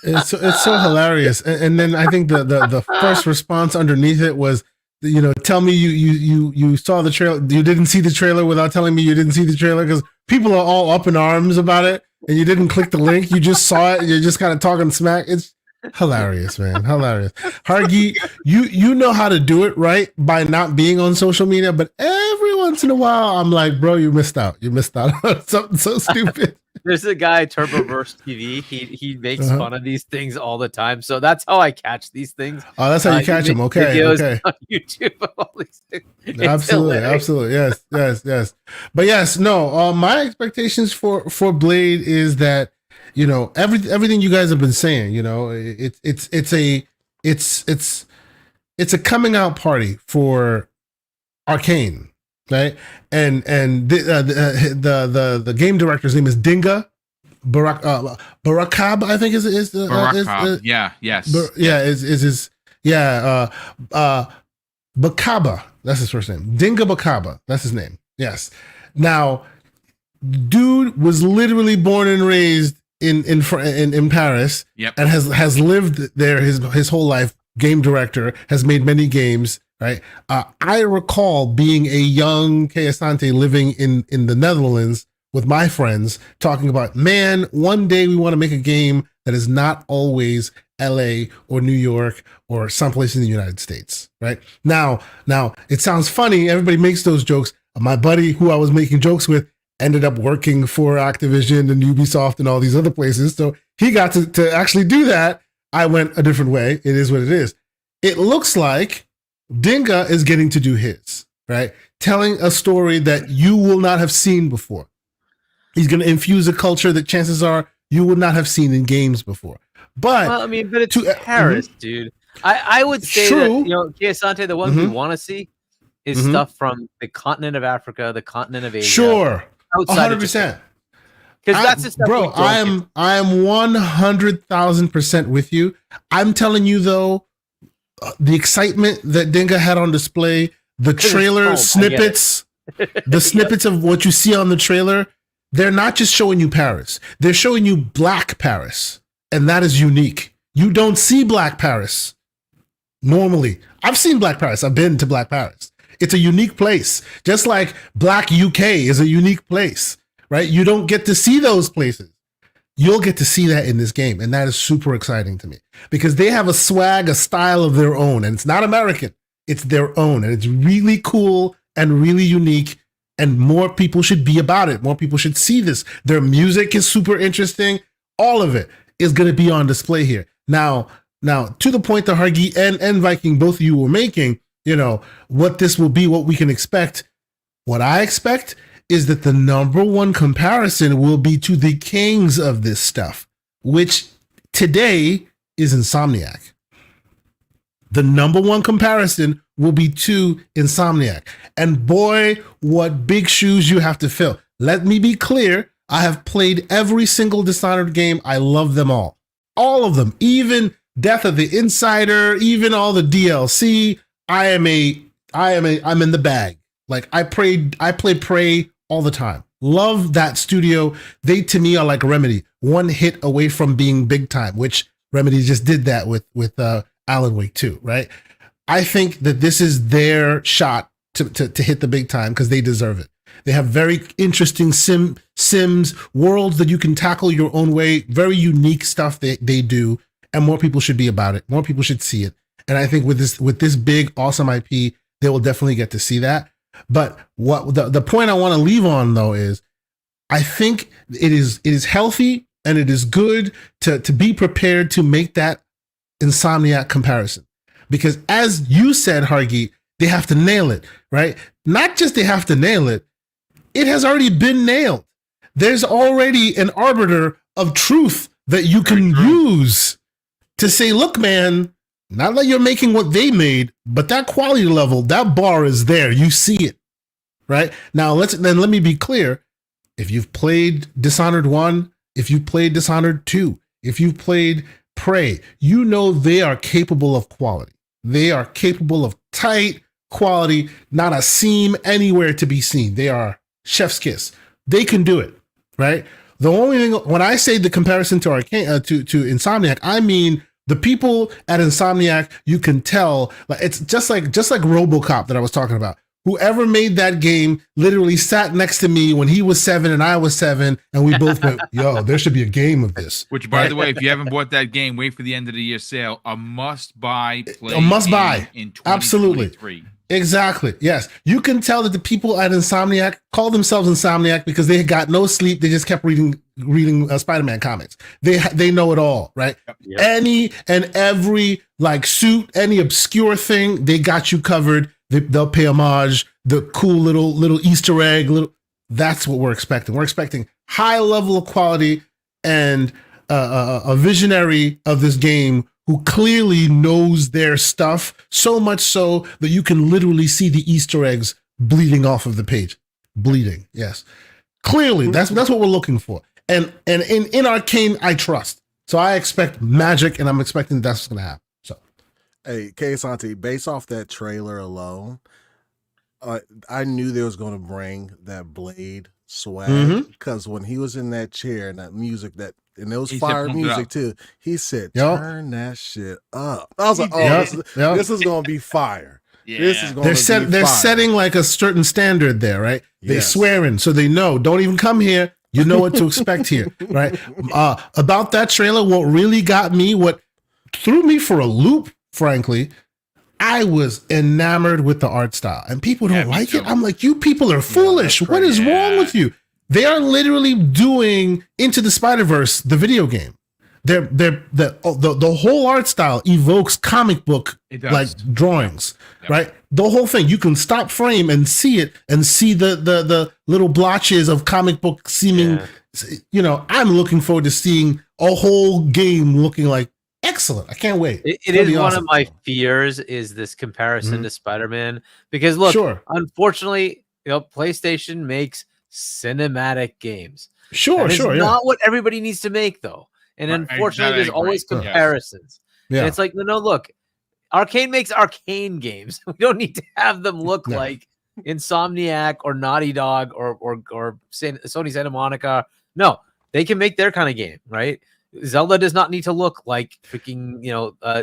It's so hilarious. And then I think the first response underneath it was, tell me you saw the trailer. You didn't see the trailer without telling me you didn't see the trailer, because people are all up in arms about it, and you didn't click the link. You just saw it. You're just kind of talking smack. It's hilarious, man. Hilarious. Hargi, you know how to do it right by not being on social media, but every once in a while I'm like, bro, you missed out. You missed out on something so stupid. There's a guy, Turboverse TV. He makes fun of these things all the time. So that's how I catch these things. Oh, that's how you catch them. Okay. Videos on YouTube of all these things. Absolutely. Yes. But yes, no, my expectations for Blade is that, everything you guys have been saying, it's a coming out party for Arkane, right? And the game director's name is Dinga Barakab, I think is Barakab. Bakaba. That's his first name. Dinga Bakaba. That's his name. Yes. Now, dude was literally born and raised in Paris. Yep. And has lived there his whole life. Game director, has made many games. Right. I recall being a young Asante living in the Netherlands with my friends talking about, man, one day we want to make a game that is not always LA or New York or someplace in the United States. Right. Now it sounds funny. Everybody makes those jokes. My buddy who I was making jokes with ended up working for Activision and Ubisoft and all these other places. So he got to actually do that. I went a different way. It is what it is. It looks like Dinga is getting to do his, right? Telling a story that you will not have seen before. He's going to infuse a culture that chances are you would not have seen in games before. But it's Paris, dude. I would say True. that, Asante, the one we want to see is stuff from the continent of Africa, the continent of Asia. Sure. Outside 100%. Because that's the stuff. Bro, I am 100,000% with you. I'm telling you though, the excitement that Dinga had on display, the trailer snippets, the snippets of what you see on the trailer, they're not just showing you Paris. They're showing you Black Paris. And that is unique. You don't see Black Paris normally. I've seen Black Paris. I've been to Black Paris. It's a unique place. Just like Black UK is a unique place, right? You don't get to see those places. You'll get to see that in this game. And that is super exciting to me because they have a swag, a style of their own. And it's not American. It's their own. And it's really cool and really unique. And more people should be about it. More people should see this. Their music is super interesting. All of it is going to be on display here. Now, to the point that Hargi and Viking, both of you were making, what this will be, what we can expect. What I expect is that the number one comparison will be to the kings of this stuff, which today is Insomniac. The number one comparison will be to Insomniac. And boy, what big shoes you have to fill. Let me be clear. I have played every single Dishonored game. I love them all. All of them. Even Death of the Insider, even all the DLC. I'm in the bag. Like I play Prey all the time. Love that studio. They to me are like Remedy, one hit away from being big time, which Remedy just did that with Alan Wake 2, right? I think that this is their shot to hit the big time because they deserve it. They have very interesting Sims worlds that you can tackle your own way. Very unique stuff they do, and more people should be about it. More people should see it. And I think with this big awesome IP, they will definitely get to see that. But what the point I want to leave on though is, I think it is healthy and it is good to be prepared to make that Insomniac comparison, because as you said, Hargi, they have to nail it, right? Not just they have to nail it, it has already been nailed. There's already an arbiter of truth that you can use to say, look, man, not that you're making what they made, but that quality level, that bar is there. You see it, right? Now, let me be clear. If you've played Dishonored 1, if you've played Dishonored 2, if you've played Prey, you know they are capable of quality. They are capable of tight quality, not a seam anywhere to be seen. They are chef's kiss. They can do it, right? The only thing, when I say the comparison to Arkane, to Insomniac, I mean the people at Insomniac, you can tell, like it's just like RoboCop that I was talking about. Whoever made that game literally sat next to me when he was 7 and I was 7, and we both went, yo, there should be a game of this. Which, by the way, if you haven't bought that game, wait for the end of the year sale. A must-buy play. A must-buy. In 2023. Absolutely. Exactly. Yes. You can tell that the people at Insomniac call themselves Insomniac because they got no sleep. They just kept reading Spider-Man comics. They know it all, right? Yep. Any and every like suit, any obscure thing, they got you covered. They'll pay homage, the cool little Easter egg. That's what we're expecting. We're expecting high level of quality and a visionary of this game who clearly knows their stuff, so much so that you can literally see the Easter eggs bleeding off of the page. Bleeding, yes. Clearly, that's what we're looking for. And in Arkane, I trust. So I expect magic, and I'm expecting that's what's going to happen. So, hey, K Santi, based off that trailer alone, I knew they was going to bring that Blade swag because when he was in that chair and that music and it was fire music too, he said, turn that shit up. I was like, oh, this is going to be fire. Yeah. This is going to be fire. They're setting like a certain standard there, right? They swearing, so they know, don't even come here. You know what to expect here, right? About that trailer, what really got me, what threw me for a loop, frankly, I was enamored with the art style, and people don't like it. I'm like, you people are foolish. What is wrong with you? They are literally doing Into the Spider-Verse, the video game. The whole art style evokes comic book like drawings, right? The whole thing. You can stop frame and see it, and see the little blotches of comic book seeming. You know, I'm looking forward to seeing a whole game looking like excellent. I can't wait. It is one of my fears is this comparison to Spider-Man, because look, unfortunately, PlayStation makes cinematic games. Sure. Not what everybody needs to make though. And unfortunately, there's always comparisons. Yeah. And it's like, no, look, Arkane makes Arkane games. We don't need to have them look like Insomniac or Naughty Dog or Sony Santa Monica. No, they can make their kind of game, right? Zelda does not need to look like freaking,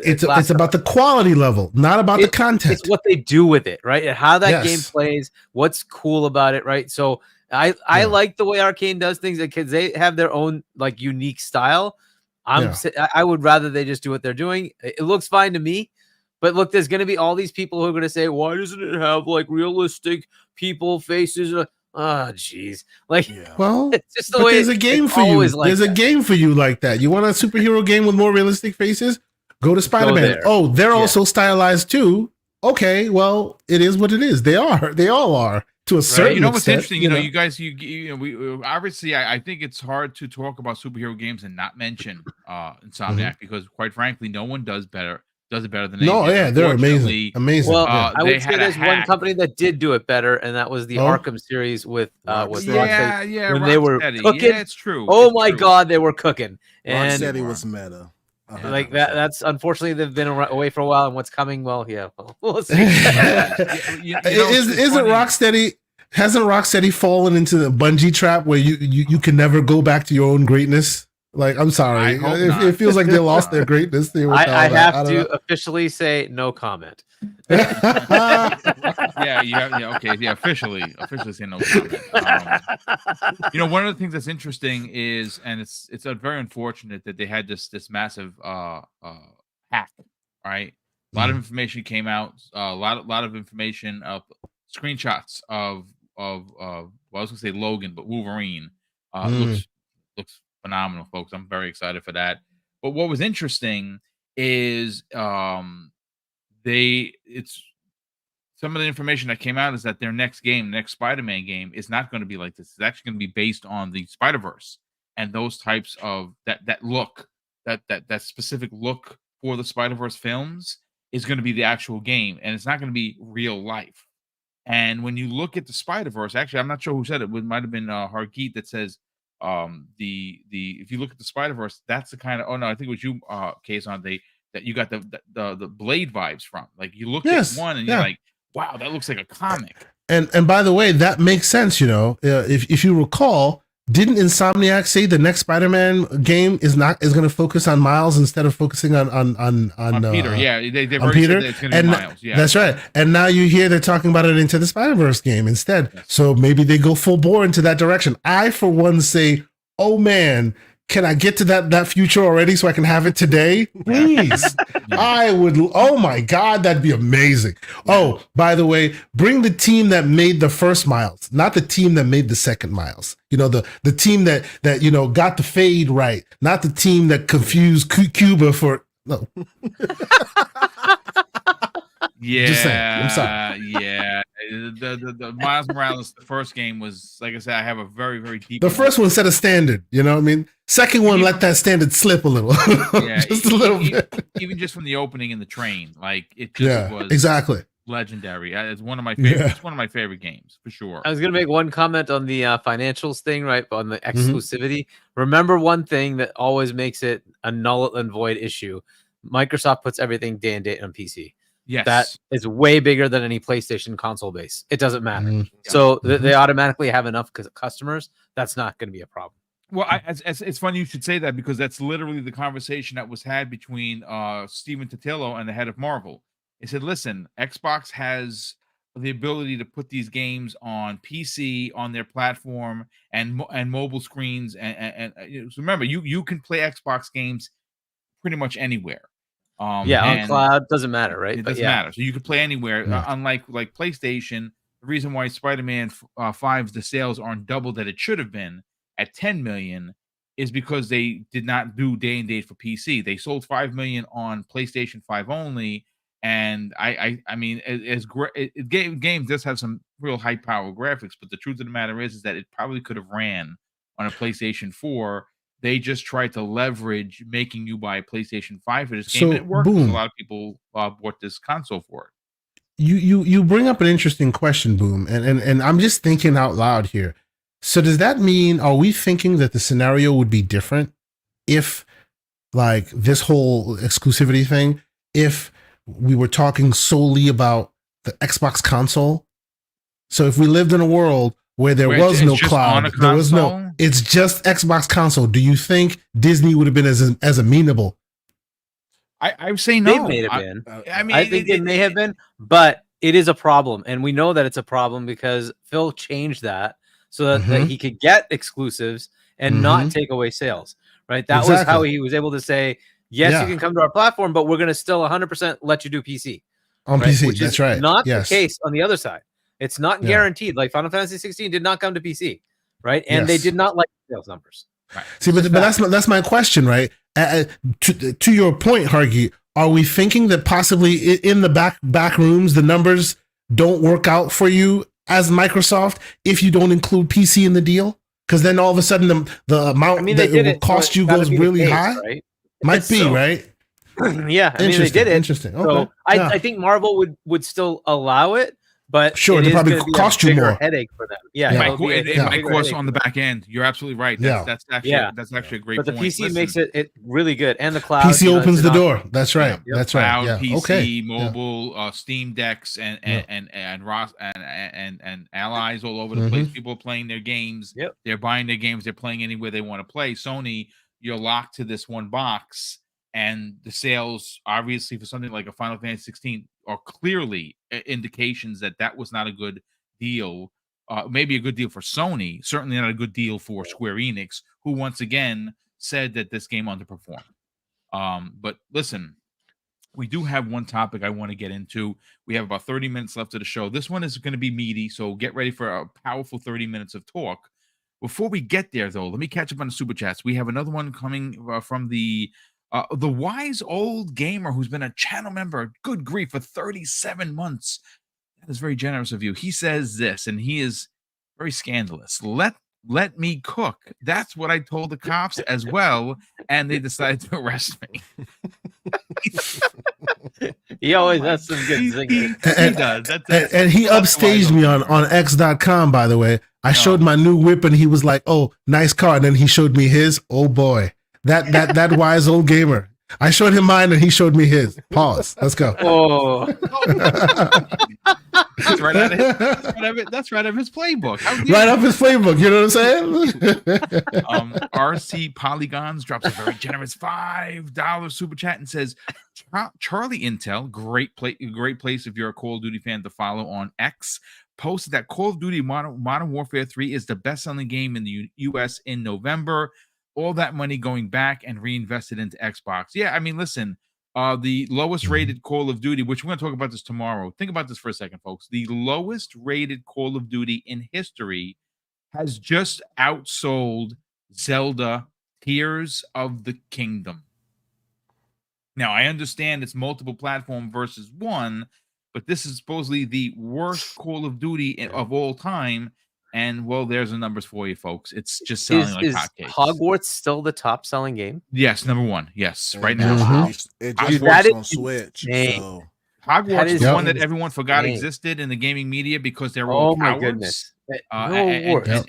it's about the quality level, not about the content. It's what they do with it, right? And how that game plays, what's cool about it, right? So I like the way Arkane does things because they have their own like unique style. I would rather they just do what they're doing. It looks fine to me, but look, there's going to be all these people who are going to say, why doesn't it have like realistic people faces? Oh, geez. Like, well, it's just the way there's a game for you. There's a game for you like that. You want a superhero game with more realistic faces? Go to Spider-Man. Oh, they're also stylized too. Okay, well, it is what it is. They all are to a certain extent. You know what's interesting? You guys, we obviously, I think it's hard to talk about superhero games and not mention Insomniac because, quite frankly, no one does it better than they do. They're amazing. Well, I would say there's one company that did do it better, and that was the Arkham series with Rocksteady. When they were cooking. Yeah, it's true. Oh my God, they were cooking. And Rocksteady was meta. Like that's unfortunately they've been away for a while, and what's coming? Well, we'll see. Isn't Rocksteady? Hasn't Rocksteady fallen into the bungee trap where you can never go back to your own greatness? Like, I'm sorry, it feels like they lost their greatness. I have to officially say no comment. Okay, officially say no comment. One of the things that's interesting is, and it's very unfortunate that they had this massive hack. Right, a lot of information came out. A lot of information screenshots of I was gonna say Logan, but Wolverine looks phenomenal, folks. I'm very excited for that. But what was interesting is it's some of the information that came out is that their next game, next Spider-Man game, is not going to be like this. It's actually going to be based on the Spider-Verse and those types of that look, that specific look for the Spider-Verse films is going to be the actual game, and it's not going to be real life. And when you look at the Spider-Verse, actually, I'm not sure who said it. It might have been Hargeet that says the if you look at the Spider-Verse, that's the kind of, oh no, I think it was you, Case on that you got the Blade vibes from. Like you look at one and you're like, wow, that looks like a comic. And by the way, that makes sense. If you recall, didn't Insomniac say the next Spider-Man game is going to focus on Miles instead of focusing on Peter? Yeah, they've on already Peter. said that it's going to be Miles. Yeah, that's right. And now you hear they're talking about it into the Spider-Verse game instead. Yes. So maybe they go full bore into that direction. I, for one, say, oh man, can I get to that future already so I can have it today? Please. I would. Oh my God, that'd be amazing. Oh, by the way, bring the team that made the first Miles, not the team that made the second Miles. The team that got the fade right, not the team that confused Cuba for no. Yeah, Just saying. I'm sorry. Yeah. The Miles Morales, the first game was, like I said, I have a very, very deep. The first one set a standard, you know what I mean? Second one let that standard slip a little. Yeah, just a little bit. Even just from the opening in the train, like it just was exactly legendary. It's one of my favorite. It's one of my favorite games for sure. I was gonna make one comment on the financials thing, right? On the exclusivity. Remember one thing that always makes it a null and void issue. Microsoft puts everything day and date on PC. Yes, that is way bigger than any PlayStation console base. It doesn't matter. So they automatically have enough customers. That's not going to be a problem. Well, it's funny you should say that, because that's literally the conversation that was had between Steven Totilo and the head of Marvel. He said, listen, Xbox has the ability to put these games on PC, on their platform, and mobile screens. And so remember, you can play Xbox games pretty much anywhere. On cloud, doesn't matter, right? It doesn't matter. So you can play anywhere. Unlike PlayStation, the reason why Spider-Man 5's the sales aren't double that it should have been at 10 million is because they did not do day and date for PC. They sold 5 million on PlayStation 5 only, and I mean, game does have some real high power graphics, but the truth of the matter is that it probably could have ran on a PlayStation 4. They just tried to leverage making you buy a PlayStation 5 for this game. And it worked. Boom. A lot of people bought this console for it. You bring up an interesting question, Boom, and I'm just thinking out loud here. So does that mean, are we thinking that the scenario would be different if, like, this whole exclusivity thing, if we were talking solely about the Xbox console? So if we lived in a world where there was no cloud, there was no, it's just Xbox console, do you think Disney would have been as amenable? I would say no. They may have been. I mean, I think it may have been, but it is a problem, and we know that it's a problem because Phil changed that so that he could get exclusives and not take away sales. Right? That was how he was able to say, yes, you can come to our platform, but we're going to still 100% let you do PC. On PC, which that's right. Not the case on the other side. It's not guaranteed. Like Final Fantasy 16 did not come to PC, right? And they did not like sales numbers. Right. See, but that's my question, right? To your point, Hargi, are we thinking that possibly in the back rooms the numbers don't work out for you as Microsoft if you don't include PC in the deal? Because then all of a sudden the amount that it will cost you goes really high. Right? Might be, right? Yeah, I mean they did it. Interesting. Okay. So I think Marvel would still allow it. But sure, it probably cost you more headache for them. It might cost on the back end. You're absolutely right. That's actually a great point. But the PC makes it really good, and the cloud. PC opens the door. That's right. That's right. Cloud, PC, mobile, Steam Decks, and allies all over the place. People are playing their games. They're buying their games. They're playing anywhere they want to play. Sony, you're locked to this one box, and the sales, obviously, for something like a Final Fantasy 16. Are clearly indications that was not a good deal. Maybe a good deal for Sony, certainly not a good deal for Square Enix, who once again said that this game underperformed. But listen, we do have one topic I want to get into. We have about 30 minutes left of the show. This one is going to be meaty, so get ready for a powerful 30 minutes of talk. Before we get there, though, let me catch up on the Super Chats. We have another one coming from the wise old gamer who's been a channel member, good grief, for 37 months. That is very generous of you. He says this, and he is very scandalous. Let me cook. That's what I told the cops as well, and they decided to arrest me. He always has some good zingers. He does. And he upstaged me on X.com, by the way. I showed my new whip and he was like, "Oh, nice car." And then he showed me his. Oh boy. That wise old gamer. I showed him mine and he showed me his. Pause. Let's go. Oh. That's right out of his playbook. Right off his playbook, you know what I'm saying? RC Polygons drops a very generous $5 super chat and says, Charlie Intel, great place if you're a Call of Duty fan to follow on X, posted that Call of Duty Modern Warfare 3 is the best-selling game in the US in November. All that money going back and reinvested into Xbox. Yeah, I mean, listen, the lowest rated Call of Duty, which we're going to talk about this tomorrow. Think about this for a second, folks. The lowest rated Call of Duty in history has just outsold Zelda Tears of the Kingdom. Now, I understand it's multiple platform versus one, but this is supposedly the worst Call of Duty of all time. And, well, there's the numbers for you, folks. It's just selling like hotcakes. Is Hogwarts still the top selling game? Yes, number one. Yes, right now. now. It just works on Switch. So. Hogwarts is one that everyone forgot existed in the gaming media because they're all cowards. My goodness.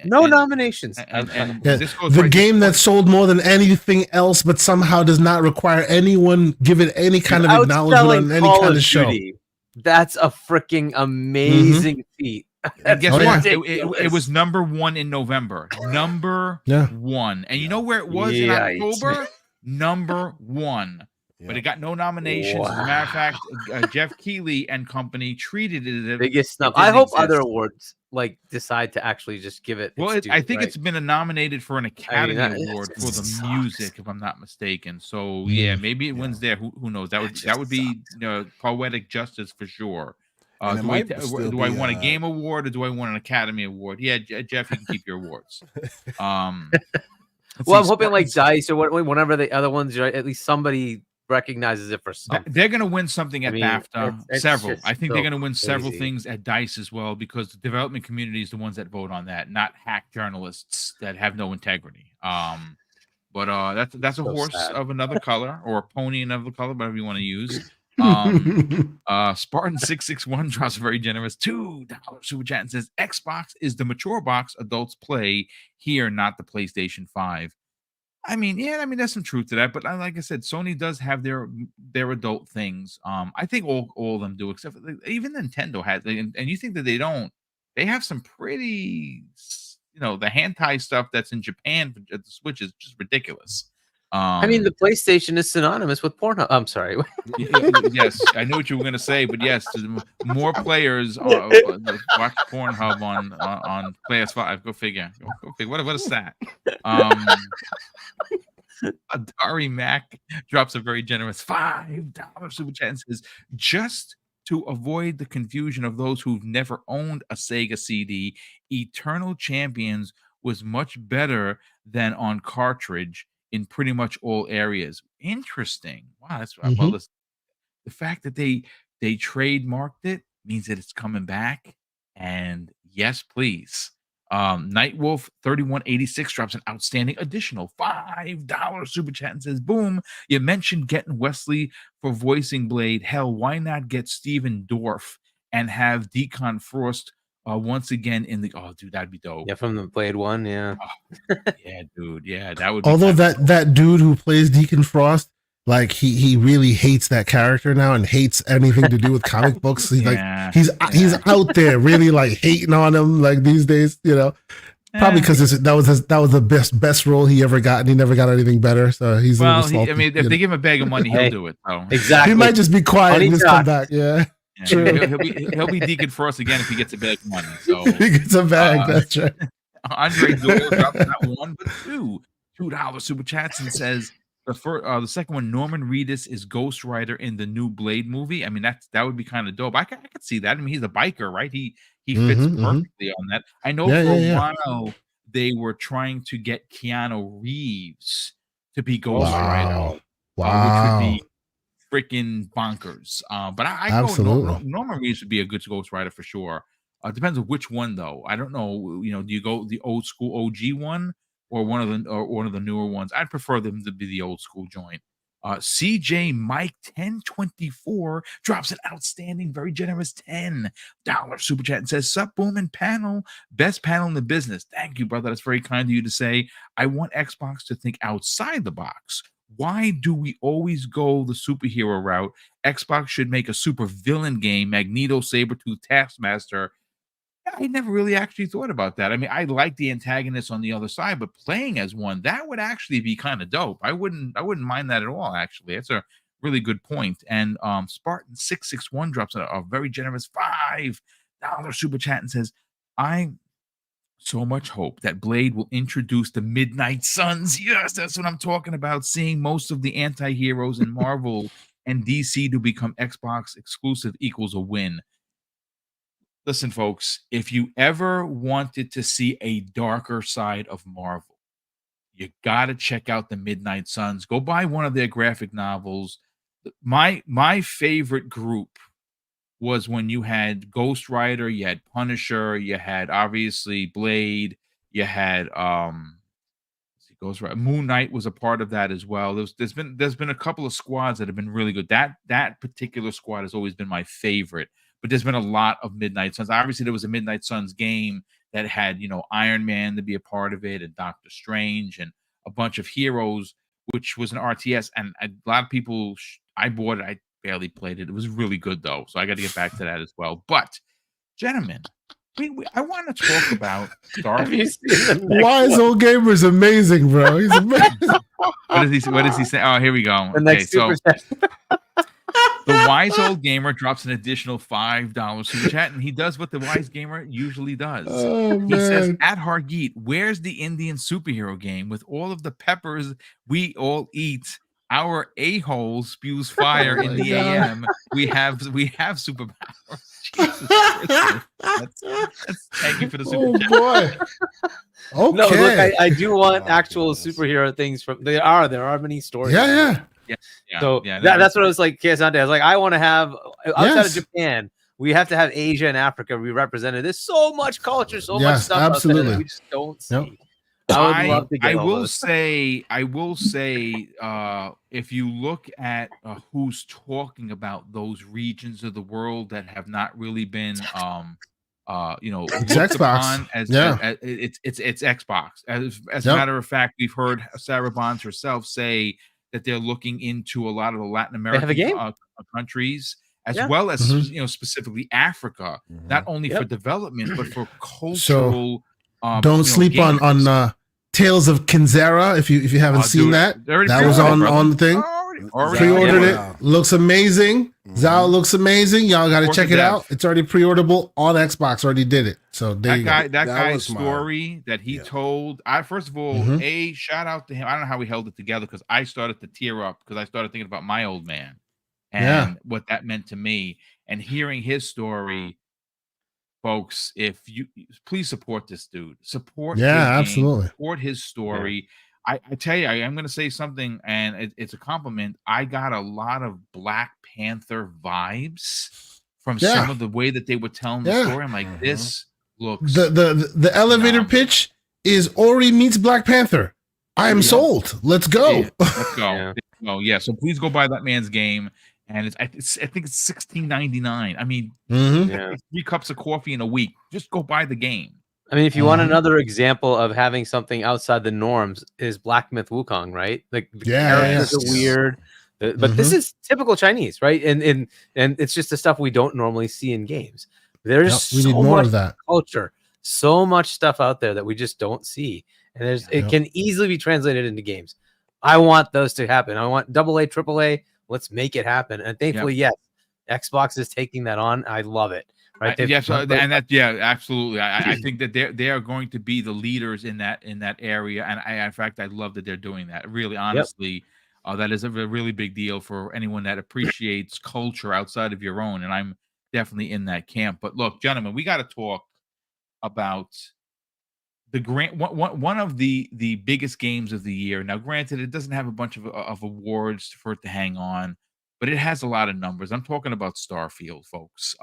No nominations. The game that sold more than anything else, but somehow does not require anyone give it any kind of acknowledgement on any kind of show. That's a freaking amazing feat. And guess what? It was number one in November. Number one. And you know where it was in October? Number one. But it got no nominations. As a matter of fact, Jeff Keighley and company treated it as biggest snub. I hope other awards decide to actually just give it. Well, I think it's been nominated for an Academy Award for the music, if I'm not mistaken. So yeah, maybe it wins there. Who knows? That would be poetic justice for sure. Do I want a game award or do I want an Academy Award? Yeah, Jeff, you can keep your awards. Well, I'm hoping like DICE or whenever the other ones, at least somebody recognizes it for something. They're going to win something at BAFTA. Several. I think they're going to win several things at DICE as well, because the development community is the ones that vote on that, not hack journalists that have no integrity. But that's a horse of another color, or a pony of another color, whatever you want to use. Spartan 661 drops a very generous $2 super chat and says, Xbox is the mature box adults play here, not the PlayStation 5. I mean, there's some truth to that, but like I said, Sony does have their adult things. I think all of them do, except for, even Nintendo has, and you think that they don't. They have some pretty, the hand-tie stuff that's in Japan at the Switch is just ridiculous. I mean, the PlayStation is synonymous with Pornhub. I'm sorry. Yes, I knew what you were going to say, but yes, more players watch Pornhub on PS5. Go figure. What is that? Atari Mac drops a very generous $5 super chat and says, just to avoid the confusion of those who've never owned a Sega CD, Eternal Champions was much better than on cartridge in pretty much all areas. Interesting. Wow, that's well, the fact that they trademarked it means that it's coming back. And yes, please. Nightwolf 3186 drops an outstanding additional $5 super chat and says, boom, you mentioned getting Wesley for voicing Blade. Hell, why not get Steven Dorff and have Deacon Frost once again in the dude, that'd be dope. Yeah, from the Blade one, yeah. Yeah, dude, yeah, that would. Although that dude who plays Deacon Frost, like he really hates that character now and hates anything to do with comic books. He's he's out there really like hating on him like these days, Probably because that was the best role he ever got, and he never got anything better. So he's if they give him a bag of money, he'll do it. So. Exactly, he might just be quiet and just come back. Yeah. He'll be Deacon Frost again if he gets a bag of money. So he gets a bag. That's right. Andre Doyle drops not one but $2 super chats and says the second one, Norman Reedus is Ghost Rider in the new Blade movie. I mean, that would be kind of dope. I could see that. I mean, he's a biker, right? He fits perfectly on that. I know for a while they were trying to get Keanu Reeves to be Ghost Rider. Wow. Which would be freaking bonkers. But I go Absolutely. Norman Reedus would be a good Ghost Rider for sure. Depends on which one though. I don't know. You know, do you go the old school OG one or one of the newer ones? I'd prefer them to be the old school joint. CJ Mike 1024 drops an outstanding, very generous $10 super chat and says, "Sup, Boom and panel, best panel in the business." Thank you, brother. That's very kind of you to say. I want Xbox to think outside the box. Why do we always go the superhero route? Xbox should make a super villain game, Magneto, Sabretooth, Taskmaster. I never really actually thought about that. I mean, I like the antagonist on the other side, but playing as one, that would actually be kind of dope. I wouldn't mind that at all, actually. That's a really good point. And Spartan 661 drops a very generous $5 super chat and says, "I so much hope that Blade will introduce the Midnight Suns." Yes, that's what I'm talking about. Seeing most of the anti-heroes in Marvel and DC to become Xbox exclusive equals a win. Listen, folks, if you ever wanted to see a darker side of Marvel, you got to check out the Midnight Suns. Go buy one of their graphic novels. My favorite group was when you had Ghost Rider, you had Punisher, you had obviously Blade, you had Ghost Rider. Moon Knight was a part of that as well. There's been a couple of squads that have been really good. That particular squad has always been my favorite. But there's been a lot of Midnight Suns. Obviously, there was a Midnight Suns game that had, Iron Man to be a part of it, and Doctor Strange, and a bunch of heroes, which was an RTS. And a lot of people, I bought it. I barely played it. It was really good, though. So I got to get back to that as well. But, gentlemen, I want to talk about Starfield. Wise Old Gamer's amazing, bro. He's amazing. What does he say? Oh, here we go. The next super chat. The Wise Old Gamer drops an additional $5 super chat, and he does what the Wise Gamer usually does. He says, "At Hargeet, where's the Indian superhero game with all of the peppers we all eat? Our a-hole spews fire in the AM. We have superpowers." Jesus Christ. That's thank you for the super chat. Boy. Okay. No, look, I do want actual superhero things from. There are many stories. Yeah. So that's what I was like, Kesante. I was like, I want to have outside of Japan, we have to have Asia and Africa be represented. There's so much culture, so much stuff absolutely. out there that we just don't see. I would love to get I will say, if you look at who's talking about those regions of the world that have not really been it's Xbox. It's Xbox. As a matter of fact, we've heard Sarah Bonds herself say that they're looking into a lot of the Latin American countries, as well as specifically Africa, not only for development but for cultural. So, don't sleep games. on Tales of Kinzera if you haven't seen that. That was on the thing. Already Pre-ordered it. Looks amazing. Zao looks amazing. Y'all got to check it out. It's already pre-orderable on Xbox. Already did it. So that guy's story that he told. First of all, shout out to him. I don't know how we held it together because I started to tear up because I started thinking about my old man and what that meant to me, and hearing his story. Folks, if you please support this dude, support his game, absolutely support his story. I tell you, I'm going to say something, and it's a compliment. I got a lot of Black Panther vibes from some of the way that they were telling the story. I'm like, this looks the elevator pitch is Ori meets Black Panther. I am sold. Let's go. Let's go. So please go buy that man's game. And I think it's $16.99. I mean, 3 cups of coffee in a week. Just go buy the game. I mean, if you want another example of having something outside the norms, is Black Myth Wukong, right? Like the characters are weird, but this is typical Chinese, right? And it's just the stuff we don't normally see in games. There's we need more of that culture, so much stuff out there that we just don't see, and it can easily be translated into games. I want those to happen. I want AA, AAA. Let's make it happen. And thankfully, yes, Xbox is taking that on. I love it. Right? Absolutely. I think that they are going to be the leaders in that area. And in fact, I love that they're doing that. Really, honestly, that is a really big deal for anyone that appreciates culture outside of your own. And I'm definitely in that camp. But look, gentlemen, we got to talk about the one of the biggest games of the year. Now, granted, it doesn't have a bunch of awards for it to hang on, but it has a lot of numbers. I'm talking about Starfield, folks.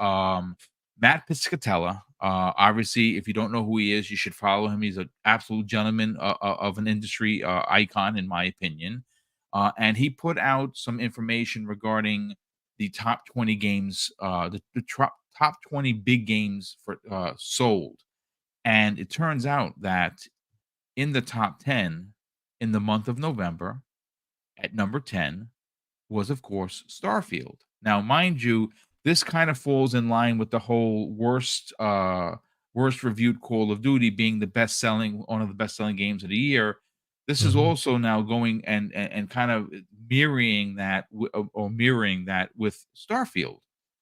Matt Piscatella, obviously, if you don't know who he is, you should follow him. He's an absolute gentleman of an industry icon, in my opinion. And he put out some information regarding the top 20 games, the top 20 big games for sold. And it turns out that in the top 10 in the month of November, at number 10, was, of course, Starfield. Now, mind you, this kind of falls in line with the whole worst reviewed Call of Duty being one of the best-selling games of the year. This is also now going and kind of mirroring that with Starfield.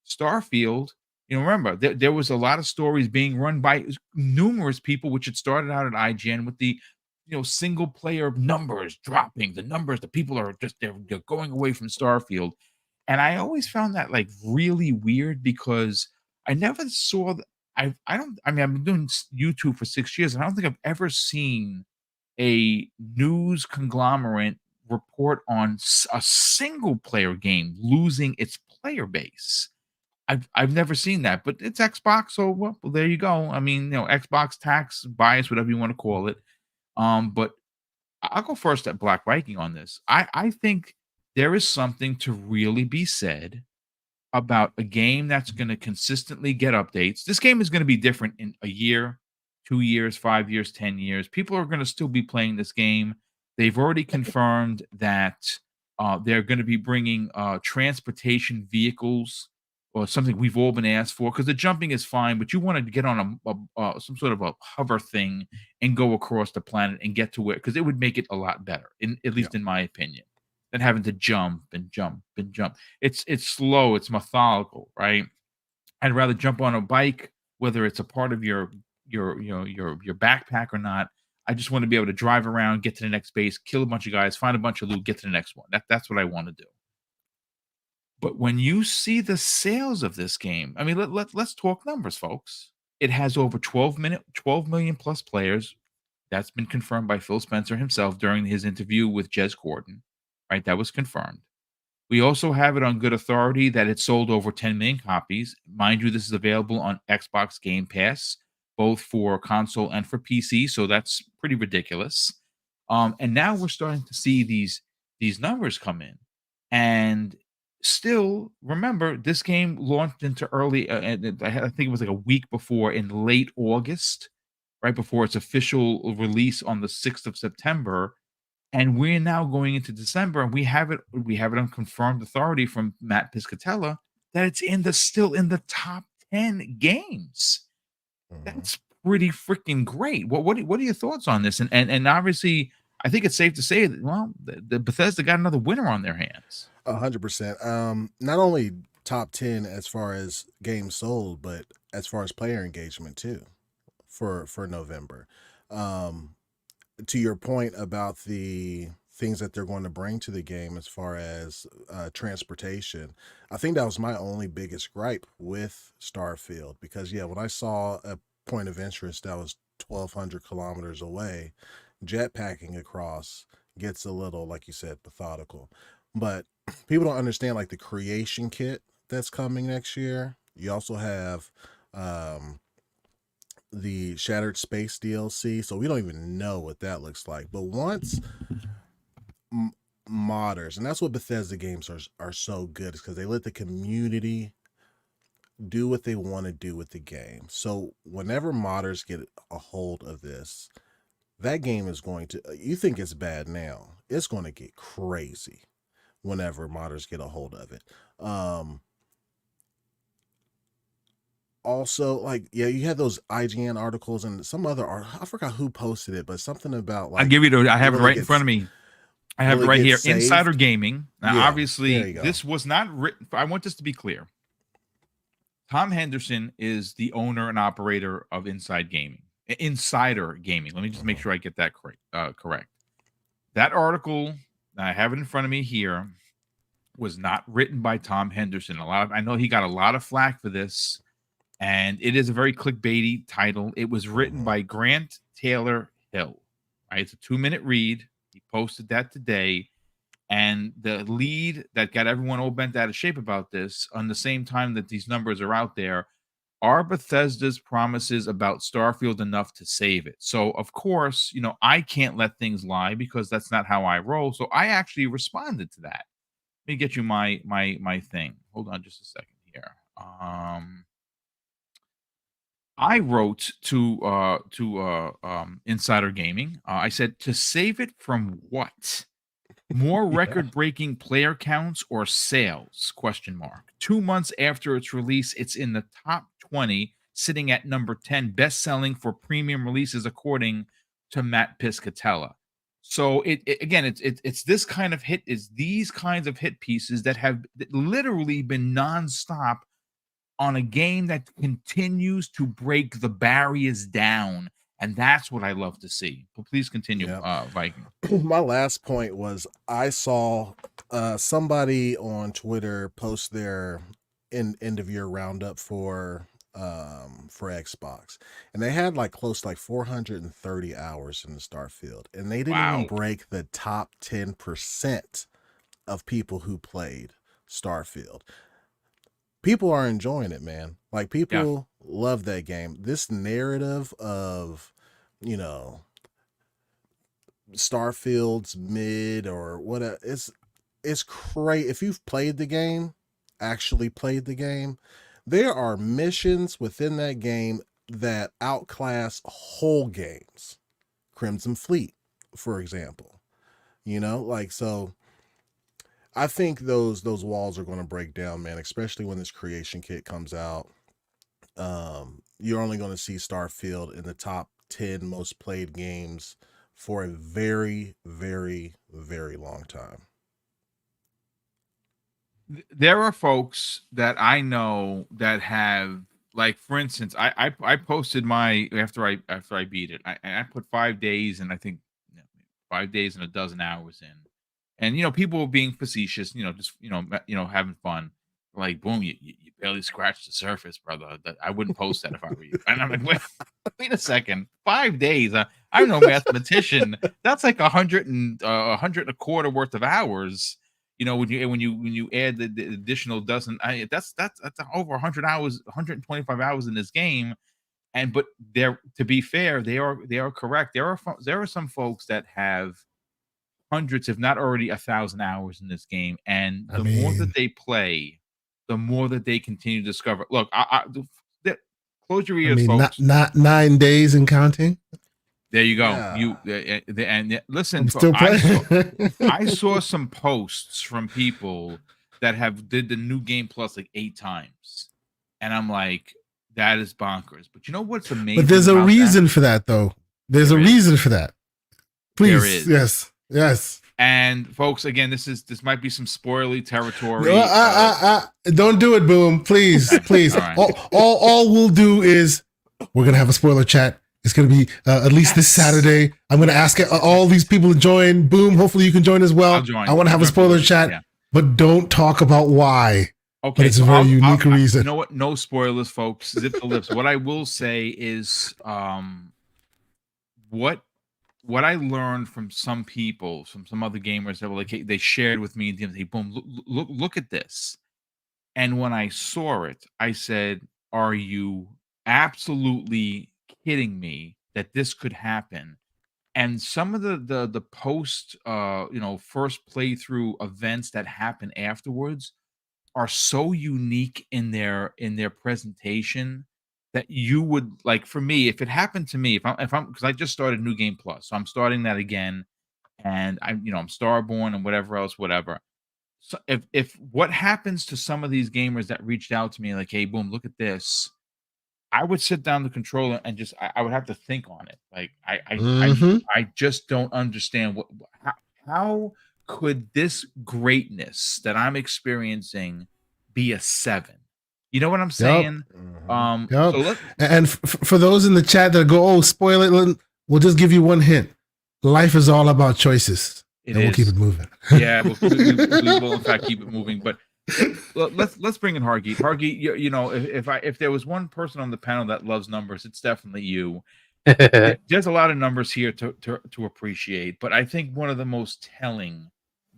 Starfield, remember, there was a lot of stories being run by numerous people, which had started out at IGN with the single player numbers dropping, the people are just they're going away from Starfield. And I always found that like really weird because I never saw I've been doing YouTube for 6 years and I don't think I've ever seen a news conglomerate report on a single player game losing its player base. I've never seen that, but it's Xbox, so well, there you go. I mean, Xbox tax bias, whatever you want to call it. But I'll go first at Black Viking on this. I think there is something to really be said about a game that's going to consistently get updates. This game is going to be different in a year, 2 years, 5 years, 10 years. People are going to still be playing this game. They've already confirmed that they're going to be bringing transportation vehicles, or something we've all been asked for, because the jumping is fine, but you want to get on some sort of a hover thing and go across the planet and get to where, because it would make it a lot better, at least in my opinion, than having to jump and jump and jump. It's slow, it's methodical, right? I'd rather jump on a bike, whether it's a part of your backpack or not. I just want to be able to drive around, get to the next base, kill a bunch of guys, find a bunch of loot, get to the next one. That's what I want to do. But when you see the sales of this game, I mean, let's talk numbers, folks. It has over 12 million plus players. That's been confirmed by Phil Spencer himself during his interview with Jez Corden, right? That was confirmed. We also have it on good authority that it sold over 10 million copies. Mind you, this is available on Xbox Game Pass, both for console and for PC, so that's pretty ridiculous. And now we're starting to see these numbers come in. And still, remember, this game launched into early, I think it was like a week before, in late August, right before its official release on the 6th of September. And we're now going into December, and we have it on confirmed authority from Matt Piscatella that it's still in the top 10 games. That's pretty freaking great. What are your thoughts on this? And obviously, I think it's safe to say that, well, the Bethesda got another winner on their hands. 100%. Not only top 10 as far as games sold, but as far as player engagement too, for November. To your point about the things that they're going to bring to the game as far as transportation, I think that was my only biggest gripe with Starfield, because when I saw a point of interest that was 1,200 kilometers away, jetpacking across gets a little, like you said, methodical. But people don't understand like the creation kit that's coming next year. You also have the Shattered Space DLC, so we don't even know what that looks like. But once modders, and that's what Bethesda games are so good, is because they let the community do what they want to do with the game. So whenever modders get a hold of this, that game is going to, you think it's bad now, it's going to get crazy whenever modders get a hold of it. Also, like, you had those IGN articles and some other I forgot who posted it, but something about like, I'll give you I have it right in front of me. I have it right here. saved? Insider Gaming. Now, obviously, go. this was not written. I want this to be clear. Tom Henderson is the owner and operator of Insider Gaming. Let me just make sure I get that correct. That article, I have it in front of me here, was not written by Tom Henderson. I know he got a lot of flack for this, and it is a very clickbaity title. It was written by Grant Taylor Hill. Right? It's a 2-minute read. He posted that today. And the lead that got everyone all bent out of shape about this, on the same time that these numbers are out there, are Bethesda's promises about Starfield enough to save it? So, of course, I can't let things lie because that's not how I roll. So I actually responded to that. Let me get you my thing. Hold on just a second here. I wrote to Insider Gaming. I said, to save it from what? More record-breaking player counts or sales? Question mark. 2 months after its release, it's in the top 20, sitting at number 10, best-selling for premium releases, according to Matt Piscatella. So it's this kind of hit, is these kinds of hit pieces that have literally been nonstop on a game that continues to break the barriers down. And that's what I love to see. But please continue, Viking. My last point was, I saw somebody on Twitter post their end of year roundup for Xbox, and they had close to 430 hours in the Starfield, and they didn't even break the top 10% of people who played Starfield. People are enjoying it, man. People love that game. This narrative of, Starfield's mid or whatever, it's crazy. If you've played the game, actually played the game, there are missions within that game that outclass whole games. Crimson Fleet, for example. So I think those walls are going to break down, man, especially when this creation kit comes out. You're only going to see Starfield in the top 10 most played games for a very, very, very long time. There are folks that I know that have, for instance, I posted my, after I beat it, I put 5 days, and I think 5 days and a dozen hours in. And people were being facetious, just having fun. Boom, you barely scratched the surface, brother. I wouldn't post that if I were you. And I'm like, wait a second, 5 days. I'm no mathematician. That's 100 and 100 and a quarter worth of hours. When you add the additional dozen, that's over 100 hours, 125 hours in this game. But to be fair, they are correct. There are some folks that have hundreds, if not already 1,000 hours in this game, and the more that they play, the more that they continue to discover. Look, close your ears, folks. Not 9 days and counting. There you go. Yeah. Listen, I'm still playing. I saw some posts from people that have did the new game plus 8 times, and I'm like, that is bonkers. But you know what's amazing? But there's a reason for that, though. There's a reason for that. Please, yes. And folks, again, this might be some spoilerly territory. Don't do it, Boom. Please, okay. Please. Right. All we'll do is we're gonna have a spoiler chat. It's gonna be at least this Saturday. I'm gonna ask all these people to join. Boom. Hopefully you can join as well. I want to have a spoiler chat, but don't talk about why. Okay, but it's a very unique reason. You know what? No spoilers, folks. Zip the lips. What I will say is, what I learned from some people, from some other gamers that were they shared with me, and they boom, look at this. And when I saw it, I said, "Are you absolutely kidding me that this could happen?" And some of the post, first playthrough events that happen afterwards are so unique in their presentation that you would for me, if it happened to me, if I'm because I just started New Game Plus, so I'm starting that again, and I'm Starborn and whatever. So if what happens to some of these gamers that reached out to me hey, Boom, look at this, I would sit down the controller and just I would have to think on it. I just don't understand how could this greatness that I'm experiencing be a 7? You know what I'm saying? Yep. So and for those in the chat that go, "Oh, spoil it," we'll just give you one hint. Life is all about choices. We'll keep it moving. Yeah, we will in fact keep it moving. But let's bring in Hargeet. Hargeet, if there was one person on the panel that loves numbers, it's definitely you. There's a lot of numbers here to appreciate, but I think one of the most telling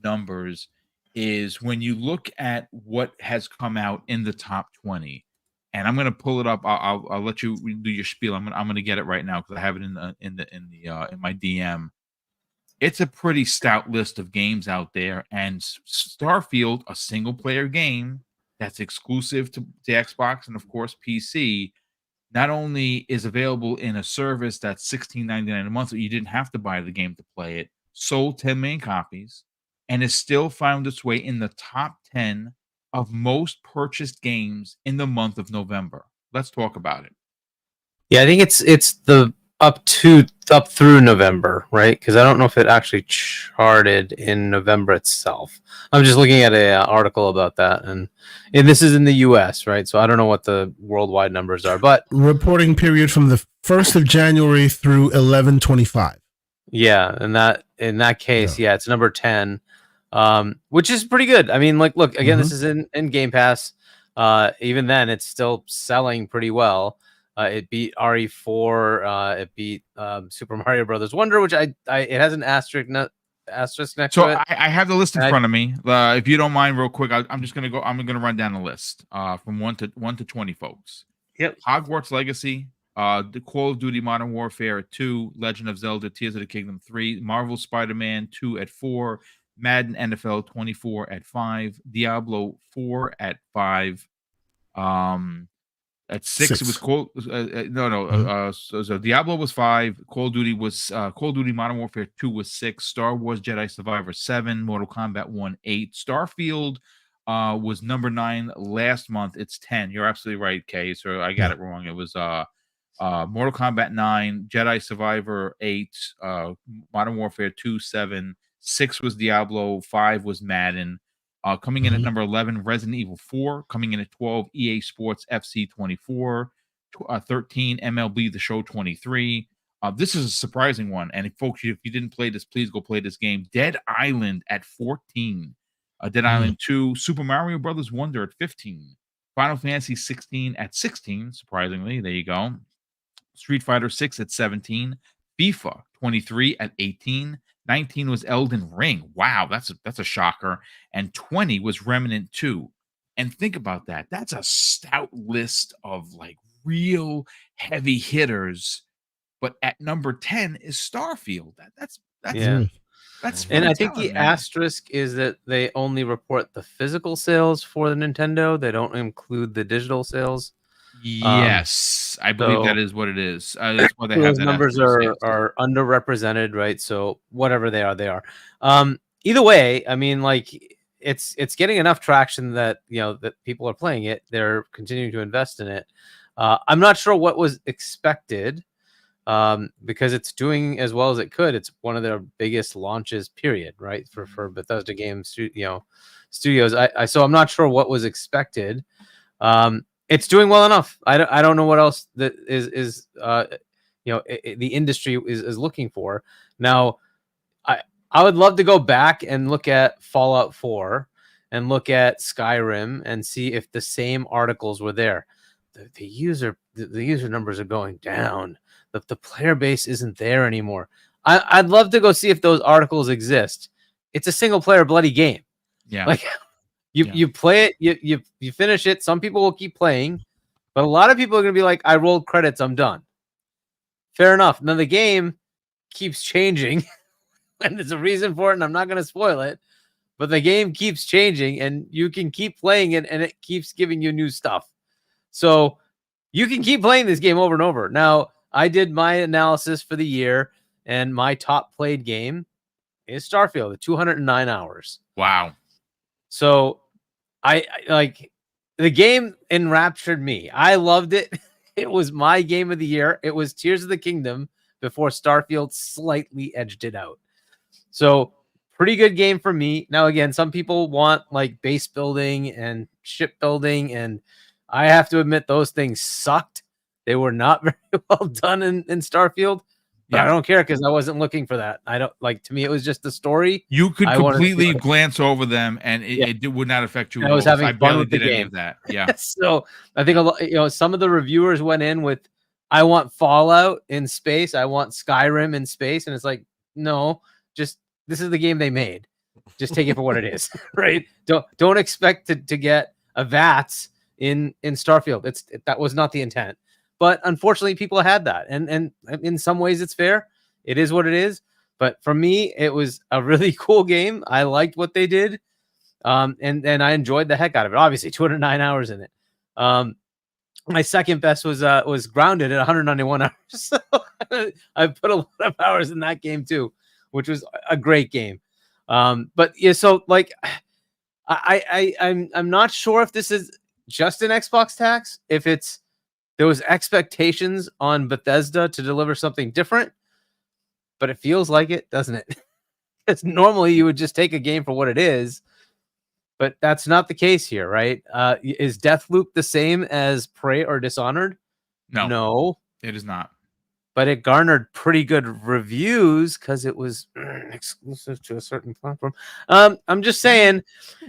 numbers is when you look at what has come out in the top 20, and I'm going to pull it up. I'll let you do your spiel. I'm going to get it right now because I have it in my DM. It's a pretty stout list of games out there, and Starfield, a single player game that's exclusive to Xbox and of course PC, not only is available in a service that's $16.99 a month, so you didn't have to buy the game to play it, sold 10 million copies, and has still found its way in the top 10 of most purchased games in the month of November. Let's talk about it. Yeah, I think it's the up through November, right? Because I don't know if it actually charted in November itself. I'm just looking at a article about that, and this is in the U.S., right? So I don't know what the worldwide numbers are, but reporting period from the 1st of January through 11/25. Yeah, in that case, yeah, it's number 10, which is pretty good. I mean, like, look, again, this is in Game Pass. Even then, it's still selling pretty well. It beat RE4. It beat Super Mario Brothers Wonder, which it has an asterisk next to it. I have the list in front of me. If you don't mind, real quick, I'm just gonna go. I'm gonna run down the list from 1 to 20, folks. Yep. Hogwarts Legacy, the Call of Duty Modern Warfare at 2, Legend of Zelda Tears of the Kingdom 3, Marvel Spider-Man 2 at 4, Madden NFL 24 at 5, Diablo 4 at 5. At 6 it was Call. So Diablo was 5. Call of Duty Modern Warfare 2 was 6. Star Wars Jedi Survivor 7. Mortal Kombat 1 8. Starfield was number 9 last month. It's 10. You're absolutely right, Kay. So I got it wrong. It was Mortal Kombat 9, Jedi Survivor 8, Modern Warfare 2 7. 6 was Diablo. 5 was Madden. Coming in at number 11, Resident Evil 4. Coming in at 12, EA Sports FC 24. 13, MLB The Show 23. This is a surprising one. And folks, if you didn't play this, please go play this game. Dead Island at 14. Dead Island 2. Super Mario Brothers Wonder at 15. Final Fantasy 16 at 16. Surprisingly, there you go. Street Fighter 6 at 17. FIFA 23 at 18. 19 was Elden Ring. Wow, that's a shocker. And 20 was Remnant 2. And think about that. That's a stout list of like real heavy hitters. But at number 10 is Starfield. That's and I think the asterisk is that they only report the physical sales for the Nintendo. They don't include the digital sales. Yes, I believe that is what it is. That's why they have those that numbers are underrepresented, right? So whatever they are, they are. Either way, I mean, like it's getting enough traction that that people are playing it. They're continuing to invest in it. I'm not sure what was expected because it's doing as well as it could. It's one of their biggest launches, period, right? For Bethesda Games, studios. So I'm not sure what was expected. It's doing well enough. I don't know what else that is the industry is looking for. Now, I would love to go back and look at Fallout 4 and look at Skyrim and see if the same articles were there. The user numbers are going down. The player base isn't there anymore. I'd love to go see if those articles exist. It's a single player bloody game. Yeah. Like you play it, you finish it. Some people will keep playing, but a lot of people are going to be like, I rolled credits, I'm done. Fair enough. Now the game keeps changing and there's a reason for it, and I'm not going to spoil it, but the game keeps changing and you can keep playing it and it keeps giving you new stuff. So you can keep playing this game over and over. Now, I did my analysis for the year, and my top played game is Starfield at 209 hours. Wow. So I like the game enraptured me. I loved it. It was my game of the year. It was Tears of the Kingdom before Starfield slightly edged it out. So pretty good game for me. Now, again, some people want like base building and ship building, and I have to admit those things sucked. They were not very well done in Starfield. But I don't care because I wasn't looking for that. I don't like. To me, it was just the story. You could completely glance over them, and it would not affect you. I was having fun with the game. Any of that. Yeah. So I think some of the reviewers went in with, "I want Fallout in space. I want Skyrim in space," and it's like, no, just this is the game they made. Just take it for what it is, right? Don't expect to get a VATS in Starfield. That was not the intent. But unfortunately, people had that, and in some ways, it's fair. It is what it is. But for me, it was a really cool game. I liked what they did, and I enjoyed the heck out of it. Obviously, 209 hours in it. My second best was Grounded at 191 hours. So I put a lot of hours in that game too, which was a great game. But yeah, so like, I'm not sure if this is just an Xbox tax. If there was expectations on Bethesda to deliver something different, but it feels like it, doesn't it? It's normally you would just take a game for what it is, but that's not the case here, right? Is Deathloop the same as Prey or Dishonored? No, it is not. But it garnered pretty good reviews because it was exclusive to a certain platform. I'm just saying,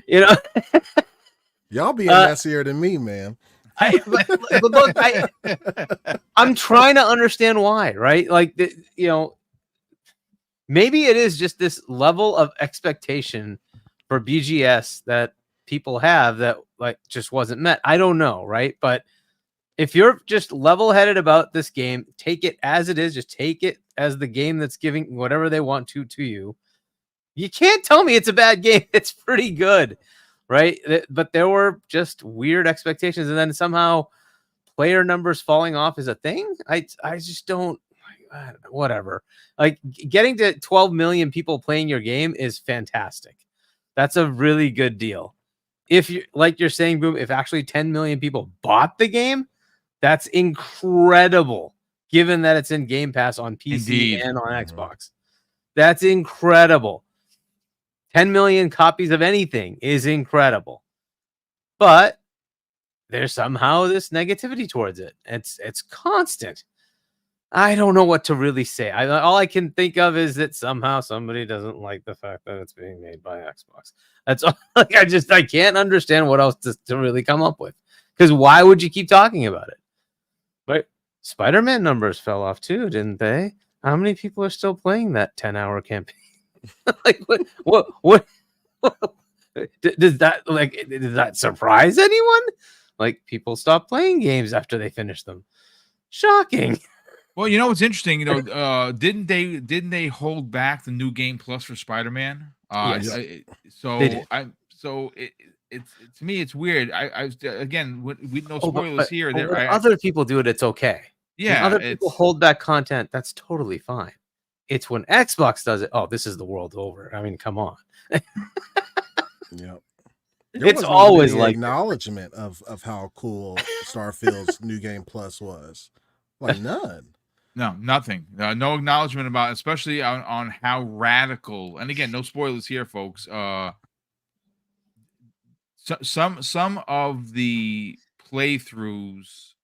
y'all being messier than me, man. But look, I'm trying to understand why, right? Like, maybe it is just this level of expectation for BGS that people have that like just wasn't met. I don't know, right? But if you're just level-headed about this game, take it as it is. Just take it as the game that's giving whatever they want to you. You can't tell me it's a bad game. It's pretty good, right? But there were just weird expectations, and then somehow player numbers falling off is a thing. I just don't. Whatever. Like getting to 12 million people playing your game is fantastic. That's a really good deal. If you like you're saying, Boom, if actually 10 million people bought the game, that's incredible, given that it's in Game Pass on PC Indeed. and on Xbox. That's incredible. 10 million copies of anything is incredible. But there's somehow this negativity towards it. It's constant. I don't know what to really say. All I can think of is that somehow somebody doesn't like the fact that it's being made by Xbox. That's all. Like I can't understand what else to really come up with. Because why would you keep talking about it? Right? Spider-Man numbers fell off too, didn't they? How many people are still playing that 10-hour campaign? Like what does that surprise anyone? Like people stop playing games after they finish them. Shocking. Well, what's interesting, didn't they hold back the new game plus for Spider-Man? Yes. It's to me it's weird. I again, we no spoilers here. When other people do it, it's okay. Yeah, when other people hold back content, that's totally fine. It's when Xbox does it. Oh, this is the world over. I mean, come on. Yep. It's always like acknowledgement of how cool Starfield's new game plus was. Like none. No, nothing. No acknowledgement about, especially on how radical. And again, no spoilers here, folks. Some of the playthroughs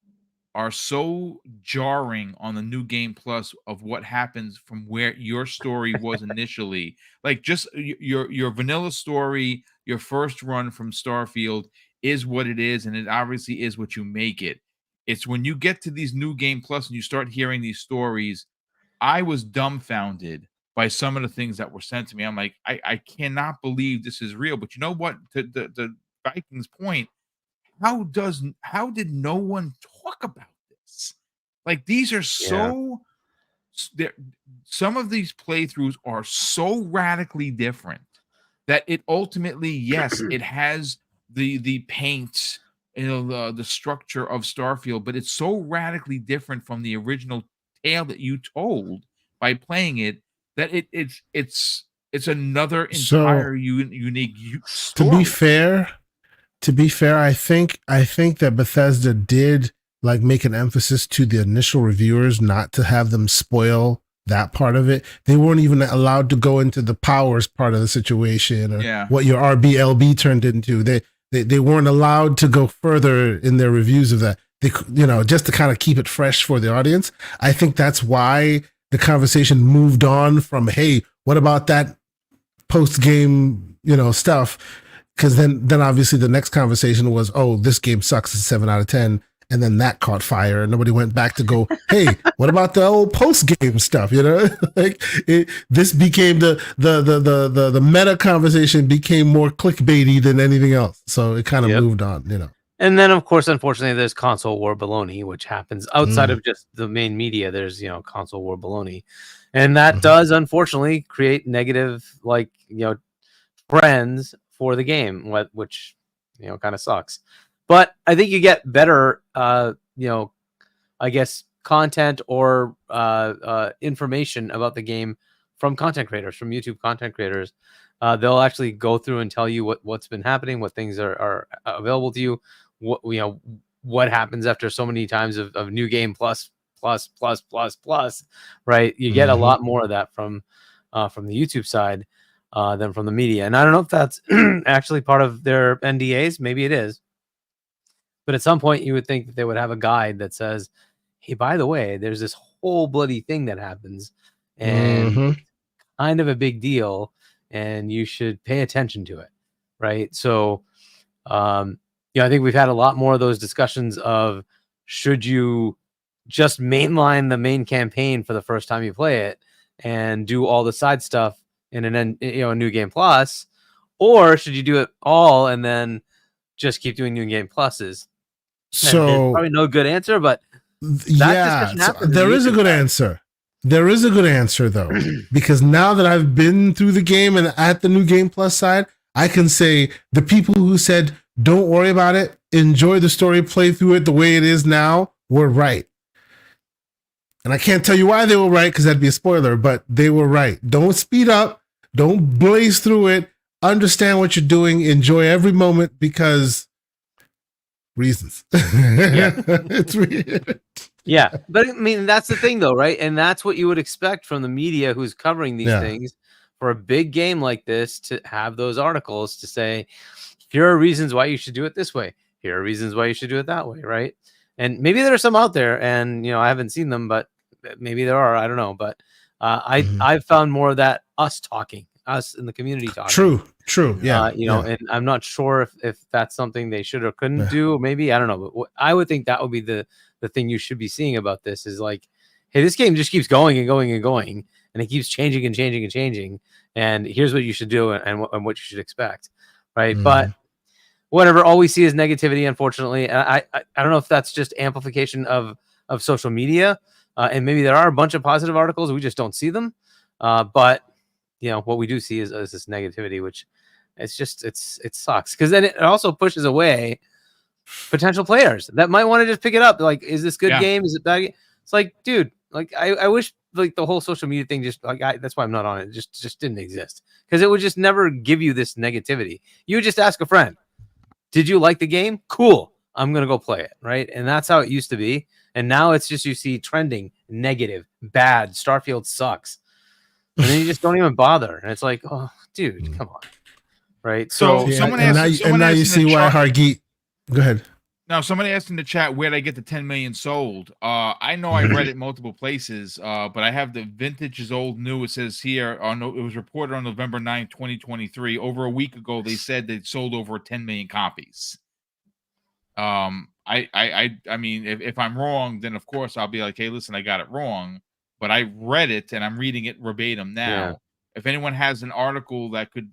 are so jarring on the new game plus of what happens from where your story was initially. Like just your vanilla story, your first run from Starfield is what it is, and it obviously is what you make it. It's when you get to these new game plus and you start hearing these stories. I was dumbfounded by some of the things that were sent to me. I'm like, I cannot believe this is real. But you know what? To the Vikings' point, how did no one talk about this? Like these are some of these playthroughs are so radically different that it ultimately, yes, it has the paint, the structure of Starfield, but it's so radically different from the original tale that you told by playing it that it's another entire unique story. To be fair, I think that Bethesda did like make an emphasis to the initial reviewers not to have them spoil that part of it. They weren't even allowed to go into the powers part of the situation or what your RBLB turned into. They weren't allowed to go further in their reviews of that. They, just to kind of keep it fresh for the audience. I think that's why the conversation moved on from, hey, what about that post game, stuff? Because then obviously the next conversation was, oh, this game sucks. It's 7 out of 10. and then that caught fire, and nobody went back to go, hey, what about the old post game stuff? You know, like this became the meta conversation became more clickbaity than anything else. So it kind of moved on, you know. And then, of course, unfortunately, there's console war baloney, which happens outside of just the main media. There's, you know, console war baloney, and that does unfortunately create negative, like, you know, trends for the game, which, you know, kind of sucks. But I think you get better, you know, I guess content or information about the game from content creators, from YouTube content creators. They'll actually go through and tell you what's been happening, what things are available to you, what, you know, what happens after so many times of new game plus, right? You get a lot more of that from the YouTube side than from the media. And I don't know if that's actually part of their NDAs. Maybe it is. But at some point, you would think that they would have a guide that says, hey, by the way, there's this whole bloody thing that happens, and it's kind of a big deal, and you should pay attention to it, right? So, I think we've had a lot more of those discussions of, should you just mainline the main campaign for the first time you play it and do all the side stuff in a new game plus, or should you do it all and then just keep doing new game pluses? So there's probably no good answer, but there is a good answer. There is a good answer though, because now that I've been through the game and at the new game plus side, I can say the people who said, don't worry about it, enjoy the story, play through it the way it is now, were right. And I can't tell you why they were right, because that'd be a spoiler, but they were right. Don't speed up. Don't blaze through it. Understand what you're doing. Enjoy every moment, because reasons. It's weird. Yeah, but I mean, that's the thing though, right? And that's what you would expect from the media who's covering these things for a big game like this, to have those articles to say, here are reasons why you should do it this way. Here are reasons why you should do it that way, right? And maybe there are some out there, and I haven't seen them, but maybe there are. I don't know, but I've found more of that us in the community talking. True. Yeah. And I'm not sure if that's something they should or couldn't do. Maybe, I don't know, but I would think that would be the thing you should be seeing about this, is like, hey, this game just keeps going and going and going, and it keeps changing and changing and changing, and here's what you should do and what you should expect, right? But whatever, all we see is negativity, unfortunately. And I don't know if that's just amplification of social media, and maybe there are a bunch of positive articles, we just don't see them, but what we do see is this negativity, which it sucks, because then it also pushes away potential players that might want to just pick it up. Like, is this good game? Is it bad? It's like, dude, like I wish like the whole social media thing just like that's why I'm not on it. Just didn't exist, because it would just never give you this negativity. You would just ask a friend, did you like the game? Cool, I'm gonna go play it, right? And that's how it used to be. And now it's just, you see trending, negative, bad, Starfield sucks, and then you just don't even bother. And it's like, oh, dude, come on, right? So someone asked, and now you see why Hargeet. Go ahead. Now, somebody asked in the chat, where'd I get the 10 million sold? I know I read it multiple places, but I have the vintage is old new. It says here, it was reported on November 9, 2023. Over a week ago, they said they'd sold over 10 million copies. I mean, if I'm wrong, then of course I'll be like, hey, listen, I got it wrong. But I read it and I'm reading it verbatim now. Yeah. If anyone has an article that can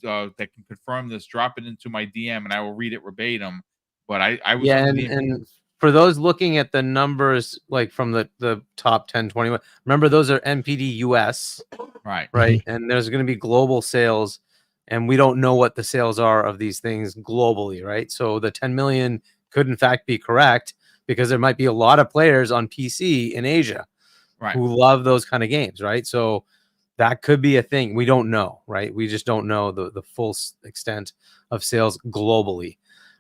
confirm this, drop it into my DM and I will read it verbatim. But I was and for those looking at the numbers, like from the top 10, 21, remember those are NPD US, right? And there's going to be global sales, and we don't know what the sales are of these things globally, right? So the 10 million could in fact be correct, because there might be a lot of players on PC in Asia, who love those kind of games, right? So that could be a thing. We don't know, right? We just don't know the full extent of sales globally.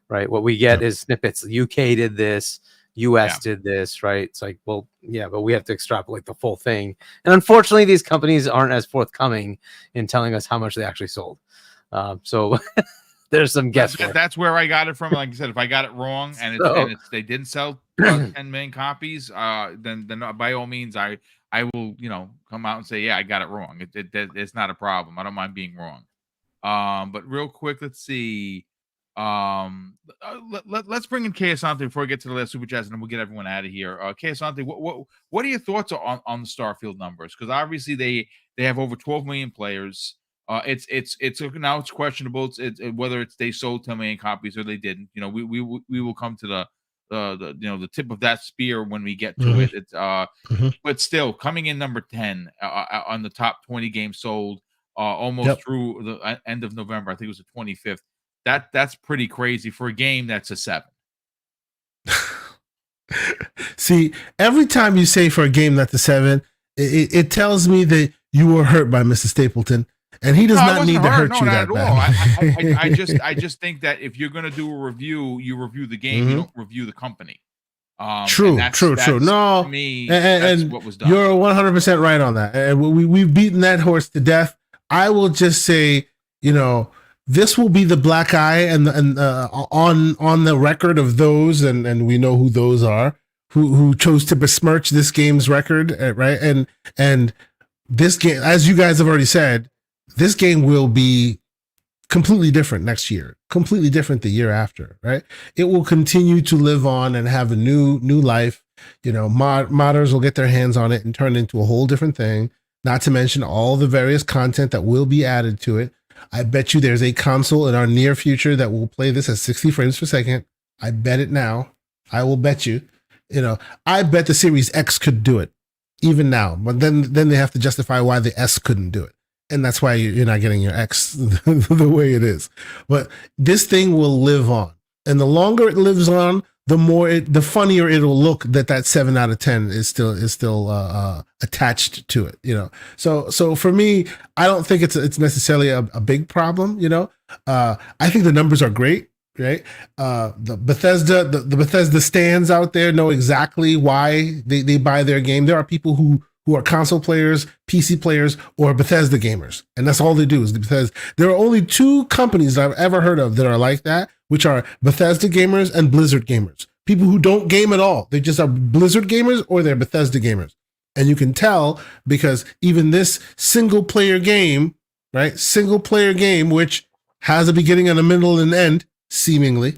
Right. What we get is snippets. UK did this, US did this, right? It's like, well, yeah, but we have to extrapolate the full thing. And unfortunately, these companies aren't as forthcoming in telling us how much they actually sold. So there's some guesswork. That's where I got it from. Like I said, if I got it wrong and they didn't sell 10 million copies, then by all means, I will, come out and say, yeah, I got it wrong. It's not a problem. I don't mind being wrong. But real quick, let's see. Let's bring in Asante before we get to the last super chats, and then we'll get everyone out of here. Asante, what are your thoughts on the Starfield numbers? Because obviously they have over 12 million players. It's now it's questionable. It's whether they sold 10 million copies or they didn't. You know, we will come to the the tip of that spear when we get to it. It's but still coming in number 10 on the top 20 games sold almost through the end of November. I think it was the 25th. That's pretty crazy for a game that's a 7. See, every time you say for a game that's a 7, it tells me that you were hurt by Mr. Stapleton. And he does not need to hurt you that bad. I just think that if you're going to do a review, you review the game, you don't review the company. True. No, to me, and that's what was done. You're 100% right on that. And we've beaten that horse to death. I will just say, this will be the black eye and on the record of those, and we know who those are, who chose to besmirch this game's record, right? And this game, as you guys have already said, this game will be completely different next year, completely different the year after, right? It will continue to live on and have a new life. Modders will get their hands on it and turn it into a whole different thing, not to mention all the various content that will be added to it. I bet you there's a console in our near future that will play this at 60 frames per second. I bet it now. I will bet you. I bet the Series X could do it even now, but then they have to justify why the S couldn't do it. And that's why you're not getting your X the way it is. But this thing will live on. And the longer it lives on, the funnier it'll look that 7 out of 10 is still attached to it, So for me, I don't think it's necessarily a big problem, I think the numbers are great, right? The Bethesda stands out there know exactly why they buy their game. There are people who are console players, PC players, or Bethesda gamers. And that's all they do is Bethesda. There are only 2 companies that I've ever heard of that are like that, which are Bethesda gamers and Blizzard gamers. People who don't game at all. They just are Blizzard gamers or they're Bethesda gamers. And you can tell because even this single player game, right? Single player game, which has a beginning and a middle and an end, seemingly,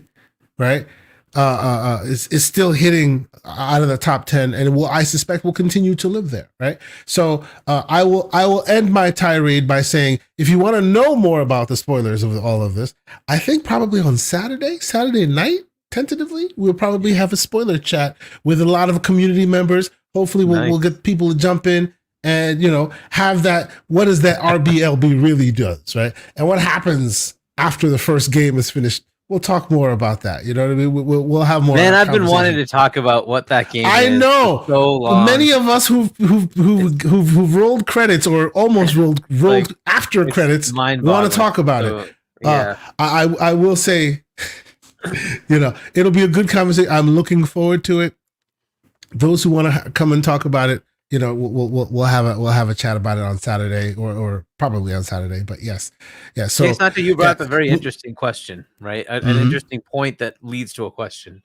right? Is still hitting out of the top 10 and I suspect will continue to live there, right? So I will end my tirade by saying, if you want to know more about the spoilers of all of this, I think probably on Saturday night, tentatively, we'll probably have a spoiler chat with a lot of community members. Hopefully we'll get people to jump in and, have that, what is that RBLB really does, right? And what happens after the first game is finished. We'll talk more about that. You know what I mean? We'll have more. Man, I've been wanting to talk about what that game is. I know. For so long. Many of us who've rolled credits or almost rolled after credits want to talk about it. Yeah. I will say, it'll be a good conversation. I'm looking forward to it. Those who want to come and talk about it, we'll have a chat about it on Saturday or probably on Saturday. But yes. So it's not that you brought up a very interesting question, right? An interesting point that leads to a question.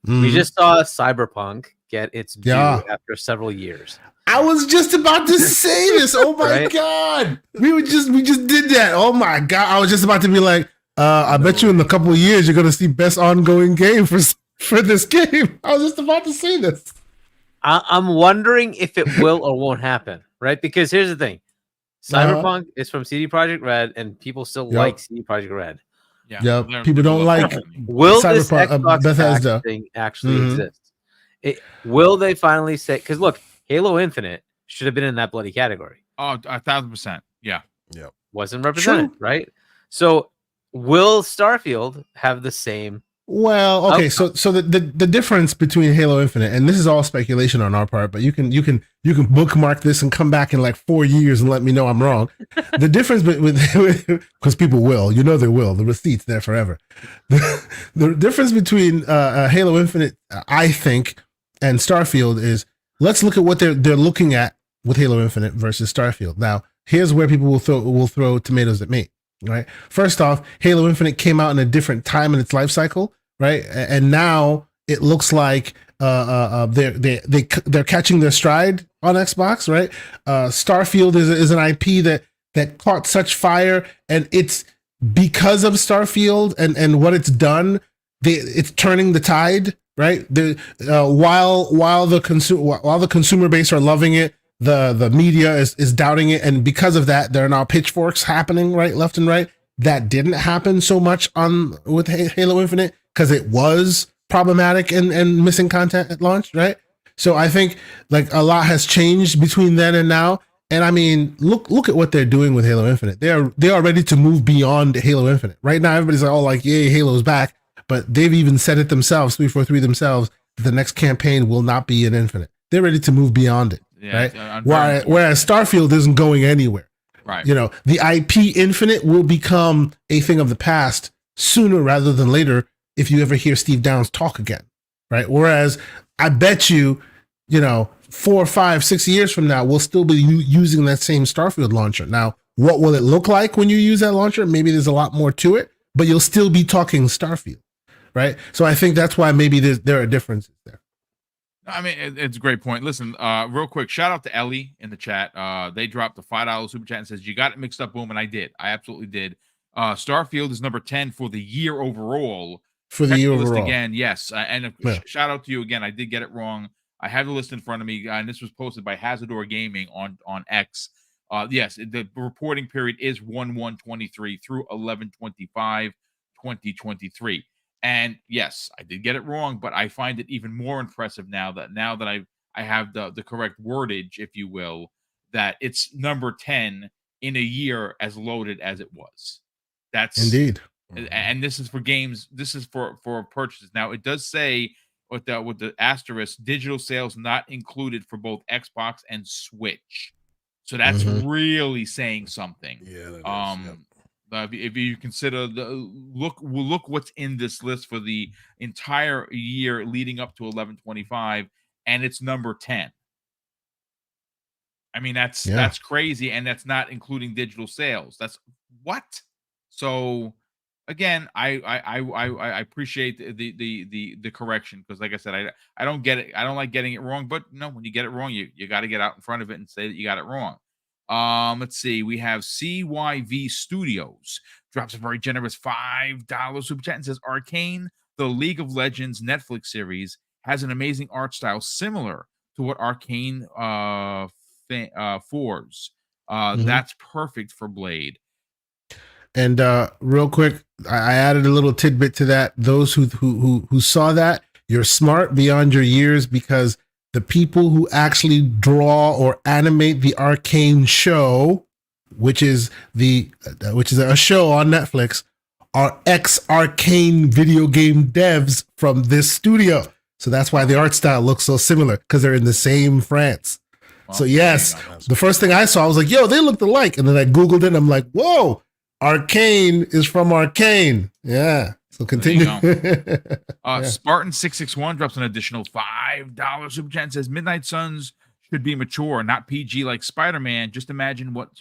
We just saw Cyberpunk get its due after several years. I was just about to say this. Oh my God. We just did that. Oh my God. I was just about to be like, I bet you in a couple of years you're gonna see best ongoing game for this game. I was just about to say this. I'm wondering if it will or won't happen, right? Because here's the thing. Cyberpunk is from CD Projekt Red, and people still like CD Projekt Red. Yeah, people don't like will this Cyberpunk, Xbox Bethesda thing actually exist? Will they finally say, because look, Halo Infinite should have been in that bloody category. Oh, 1,000%. Yeah. Wasn't represented, right? So will Starfield have the same? Well, okay, so the difference between Halo Infinite, and this is all speculation on our part, but you can bookmark this and come back in like 4 years and let me know I'm wrong. The difference with because people will, they will. The receipt's there forever. The difference between Halo Infinite, I think, and Starfield is, let's look at what they're looking at with Halo Infinite versus Starfield. Now, here's where people will throw tomatoes at me. Right. First off, Halo Infinite came out in a different time in its life cycle, right? And now it looks like they're catching their stride on Xbox, right? Starfield is an IP that caught such fire, and it's because of Starfield and what it's done, it's turning the tide, right? While the consumer base are loving it, the media is doubting it, and because of that, there are now pitchforks happening right, left and right. That didn't happen so much with Halo Infinite because it was problematic and missing content at launch, right? So I think like a lot has changed between then and now. And I mean, look at what they're doing with Halo Infinite. They are ready to move beyond Halo Infinite. Right now, everybody's like, oh, like, yay, Halo's back. But they've even said it themselves, 343 themselves, the next campaign will not be an Infinite. They're ready to move beyond it, right? Whereas Starfield isn't going anywhere. Right. You know, the IP Infinite will become a thing of the past sooner rather than later if you ever hear Steve Downs talk again, right? Whereas I bet you, 4, 5, 6 years from now, we'll still be using that same Starfield launcher. Now, what will it look like when you use that launcher? Maybe there's a lot more to it, but you'll still be talking Starfield, right? So I think that's why maybe there are differences there. I mean, it's a great point. Listen, real quick, shout out to Ellie in the chat. They dropped a $5 super chat and says, you got it mixed up, Boom, and I did. I absolutely did. Starfield is number 10 for the year overall. For the year overall. Again, yes. And shout out to you again. I did get it wrong. I have the list in front of me, and this was posted by Hazardor Gaming on X. Yes, the reporting period is 1/1/23 through 11/25/2023. And yes, I did get it wrong, but I find it even more impressive now that I have the correct wordage, if you will, that it's number 10 in a year as loaded as it was. That's indeed. And this is for games. This is for purchases. Now it does say with the asterisk, digital sales not included for both Xbox and Switch. So that's really saying something. Yeah. If you consider look what's in this list for the entire year leading up to 11/25, and it's number 10. I mean, that's crazy, and that's not including digital sales. That's what. So again, I appreciate the correction, because like I said, I don't get it. I don't like getting it wrong, but no, when you get it wrong, you got to get out in front of it and say that you got it wrong. Let's see. We have CYV Studios drops a very generous $5 super chat and says, Arkane, the League of Legends Netflix series, has an amazing art style similar to what Arkane Fours. That's perfect for Blade. And real quick, I added a little tidbit to that. Those who saw that, you're smart beyond your years, because the people who actually draw or animate the Arkane show, which is a show on Netflix, are ex-Arkane video game devs from this studio. So that's why the art style looks so similar, because they're in the same France. Well, so yes, the first thing I saw, I was like, yo, they looked alike. And then I Googled it and I'm like, whoa, Arkane is from Arkane. Yeah. So continue. Spartan 661 drops an additional $5 super chat and says, Midnight Suns should be mature, not PG like Spider-Man. Just imagine what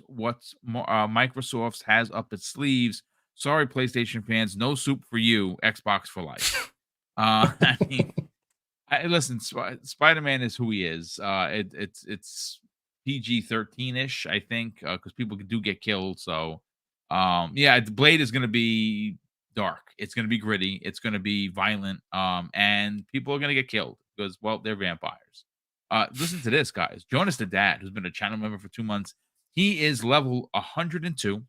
Microsoft has up its sleeves. Sorry, PlayStation fans, no soup for you. Xbox for life. I mean, listen, Spider-Man is who he is. It's PG-13-ish, I think, because people do get killed. So, the Blade is going to be dark. It's going to be gritty. It's going to be violent. And people are going to get killed because, well, they're vampires. Listen to this, guys. Jonas the Dad, who's been a channel member for 2 months, he is level 102.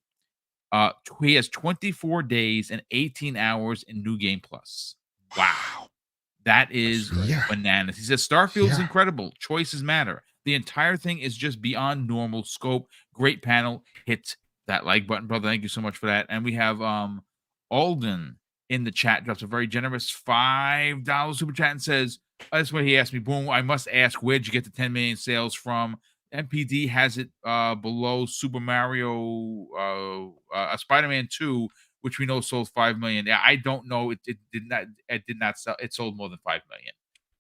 He has 24 days and 18 hours in New Game Plus. Wow. That is bananas. He says, Starfield is incredible. Choices matter. The entire thing is just beyond normal scope. Great panel. Hit that like button, brother. Thank you so much for that. And we have Alden in the chat, drops a very generous $5 super chat and says, that's what he asked me. Boom, I must ask, where'd you get the 10 million sales from? MPD has it below Super Mario, Spider-Man 2, which we know sold 5 million. Yeah, I don't know. It did not sell. It sold more than 5 million.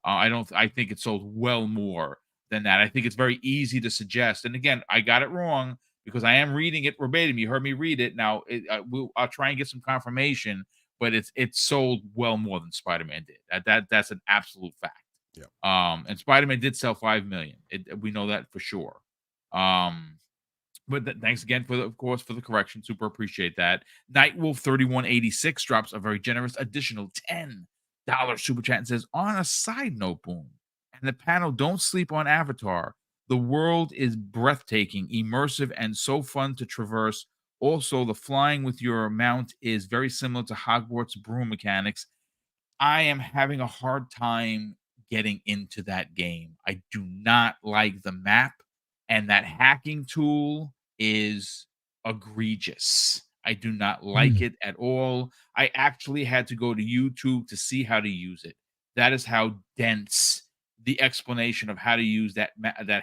I think it sold well more than that. I think it's very easy to suggest. And again, I got it wrong because I am reading it verbatim. You heard me read it. Now I'll try and get some confirmation, but it sold well more than Spider-Man did. That's an absolute fact. Yeah. And Spider-Man did sell 5 million. We know that for sure. But thanks again for of course, for the correction. Super appreciate that. Nightwolf 3186 drops a very generous additional $10 super chat and says, on a side note, Boom, and the panel don't sleep on Avatar. The world is breathtaking, immersive, and so fun to traverse. Also, the flying with your mount is very similar to Hogwarts broom mechanics. I am having a hard time getting into that game. I do not like the map, and that hacking tool is egregious. I do not like it at all. I actually had to go to YouTube to see how to use it. That is how dense the explanation of how to use that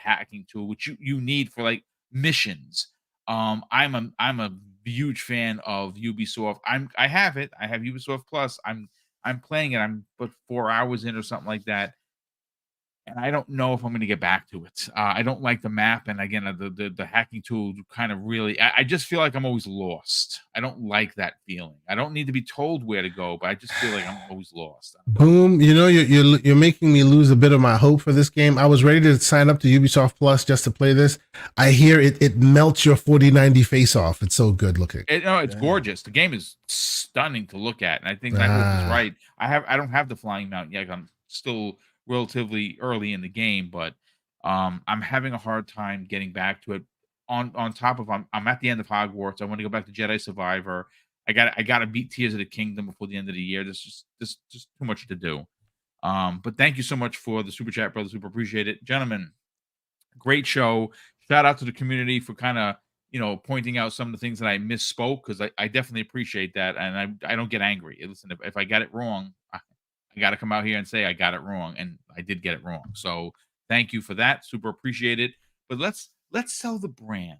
hacking tool, which you need for like missions. I'm a huge fan of Ubisoft. I have it. I have Ubisoft Plus. I'm playing it. I'm but 4 hours in or something like that, and I don't know if I'm going to get back to it. I don't like the map, and again, the hacking tool kind of really. I just feel like I'm always lost. I don't like that feeling. I don't need to be told where to go, but I just feel like I'm always lost. Boom! You know, you're making me lose a bit of my hope for this game. I was ready to sign up to Ubisoft Plus just to play this. I hear it melts your 4090 face off. It's so good looking. It's gorgeous. The game is stunning to look at, and I think Nightwolf is right. I don't have the flying mount yet. I'm still relatively early in the game, but I'm having a hard time getting back to it. On top of I'm at the end of Hogwarts. I want to go back to Jedi Survivor. I got to beat Tears of the Kingdom before the end of the year. There's just too much to do. But thank you so much for the super chat, brother. Super appreciate it, gentlemen. Great show. Shout out to the community for kind of pointing out some of the things that I misspoke, because I definitely appreciate that, and I don't get angry. Listen, if I got it wrong, I got to come out here and say I got it wrong, and I did get it wrong. So thank you for that. Super appreciate it. But let's sell the brand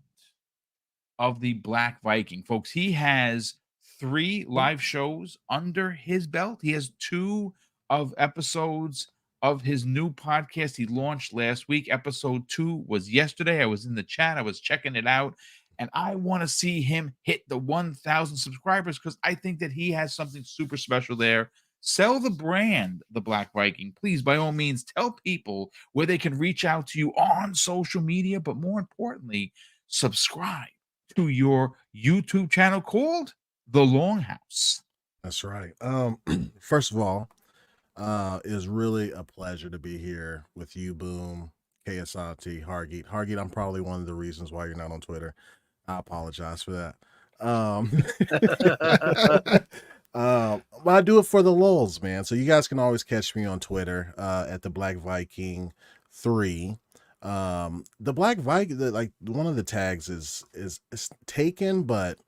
of the Black Viking, folks. He has 3 live shows under his belt. He has 2 of episodes of his new podcast he launched last week. Episode 2 was yesterday. I was in the chat. I was checking it out, and I want to see him hit the 1,000 subscribers, because I think that he has something super special there. Sell the brand, the Black Viking. Please, by all means, tell people where they can reach out to you on social media, but more importantly, subscribe to your YouTube channel called The Longhouse. That's right. First of all, it is really a pleasure to be here with you, Boom, KSIT, Hargeet. Hargeet, I'm probably one of the reasons why you're not on Twitter. I apologize for that. But I do it for the lulz, man. So you guys can always catch me on Twitter at the Black Viking 3. The Black Viking, like one of the tags is taken, but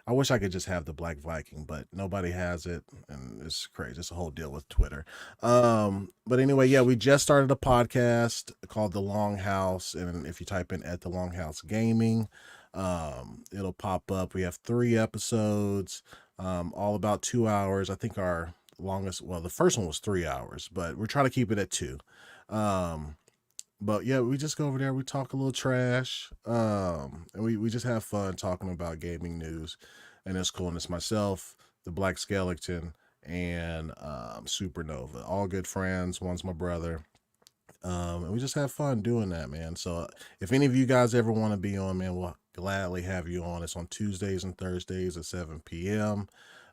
I wish I could just have the Black Viking, but nobody has it, and it's crazy. It's a whole deal with Twitter. But anyway, yeah, we just started a podcast called The Longhouse, and if you type in at The Longhouse Gaming, it'll pop up. We have 3 episodes, all about 2 hours. I think our longest, well, the first one was 3 hours, but we're trying to keep it at 2. But yeah, we just go over there, we talk a little trash, and we just have fun talking about gaming news, and it's cool. And it's myself, the Black Skeleton, and Supernova, all good friends. One's my brother. And we just have fun doing that, man. So if any of you guys ever want to be on, man, we'll gladly have you on. It's on Tuesdays and Thursdays at 7 p.m.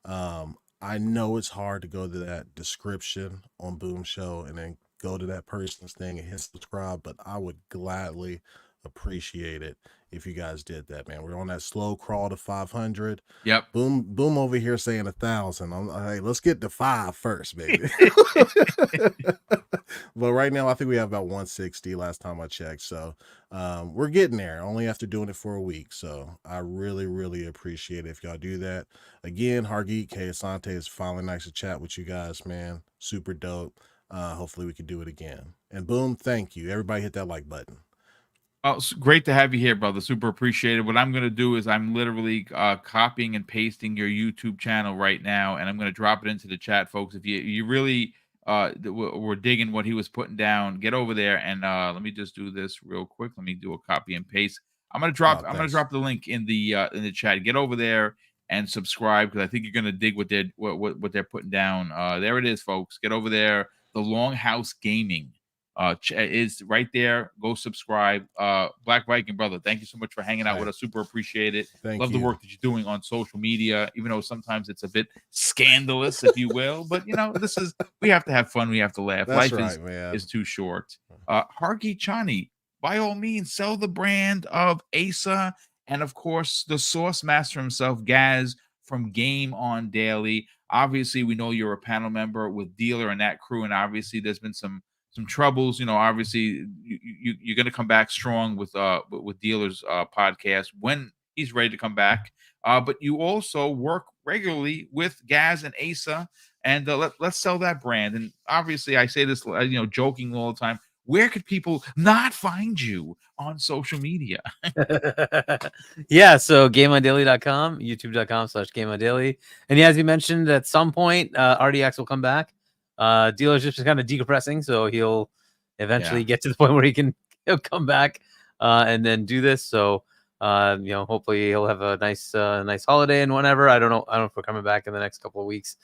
I know it's hard to go to that description on Boom Show and then go to that person's thing and hit subscribe, but I would gladly appreciate it if you guys did that, man. We're on that slow crawl to 500. Yep. Boom over here saying 1,000. Hey, let's get to 5 first, baby. But right now I think we have about 160 last time I checked. So we're getting there only after doing it for a week. So I really appreciate it if y'all do that. Again, Hargeet, K Asante, is finally nice to chat with you guys, man. Super dope. Hopefully we can do it again. And Boom, thank you. Everybody hit that like button. Oh, it's great to have you here, brother. Super appreciated. What I'm going to do is I'm literally copying and pasting your YouTube channel right now, and I'm going to drop it into the chat, folks. If you really were digging what he was putting down, get over there and let me just do this real quick. Let me do a copy and paste. I'm going to drop the link in the chat. Get over there and subscribe, because I think you're going to dig what they're putting down. There it is, folks. Get over there. The Longhouse Gaming. is right there. Go subscribe. Black Viking brother, thank you so much for hanging out with us. Super appreciate it. Love the work that you're doing on social media, even though sometimes it's a bit scandalous, if you will. But we have to have fun. We have to laugh. That's Life is too short. Harki Chani, by all means, sell the brand of Asa, and of course the source master himself, Gaz from Game On Daily. Obviously, we know you're a panel member with Dealer and that crew, and obviously there's been some troubles. Obviously you're going to come back strong with Dealer's podcast when he's ready to come back. But you also work regularly with Gaz and Asa, and let's sell that brand. And obviously, I say this, joking all the time. Where could people not find you on social media? Yeah, so GameOnDaily.com, YouTube.com/GameOnDaily. And yeah, as you mentioned, at some point, RDX will come back. Dealership is kind of decompressing, so he'll eventually get to the point where he'll come back and then do this. So hopefully he'll have a nice holiday and whatever. I don't know if we're coming back in the next couple of weeks.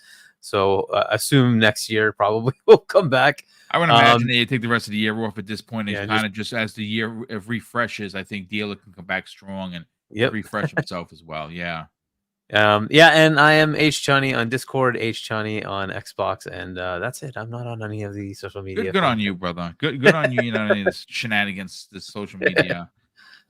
So assume next year probably we'll come back. I would imagine they take the rest of the year off at this point, and kind of just as the year refreshes, I think Dealer can come back strong and refresh himself as well. Yeah. And I am H Chani on Discord, H Chani on Xbox, and that's it. I'm not on any of the social media. Good on you, brother. Good on you. You know, any of this shenanigans, this social media.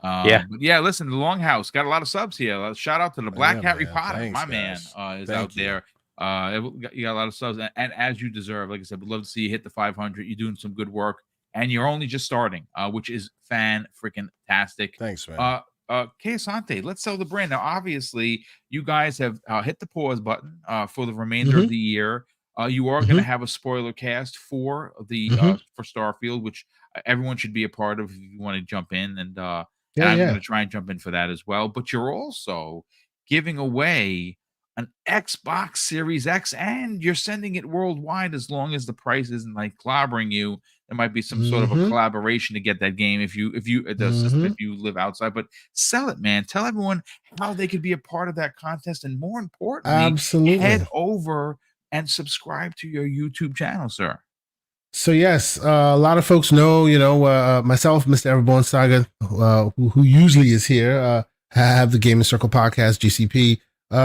But yeah, listen, the Longhouse got a lot of subs here. Shout out to the Black Harry Potter, thanks, man, is out there. You got a lot of subs, and as you deserve. Like I said, we'd love to see you hit the 500. You're doing some good work, and you're only just starting, which is fan-freaking-tastic. Thanks, man. Asante, let's sell the brand. Now, obviously, you guys have hit the pause button for the remainder of the year. You are going to have a spoiler cast for the for Starfield, which everyone should be a part of if you want to jump in. And I'm going to try and jump in for that as well. But you're also giving away an Xbox Series X, and you're sending it worldwide as long as the price isn't like clobbering you. There might be some sort of a collaboration to get that game if you live outside. But sell it, man. Tell everyone how they could be a part of that contest, and more importantly, head over and subscribe to your YouTube channel, sir. So yes, a lot of folks know, myself, Mr. Everborn Saga, who usually is here, have the Gaming Circle podcast, GCP.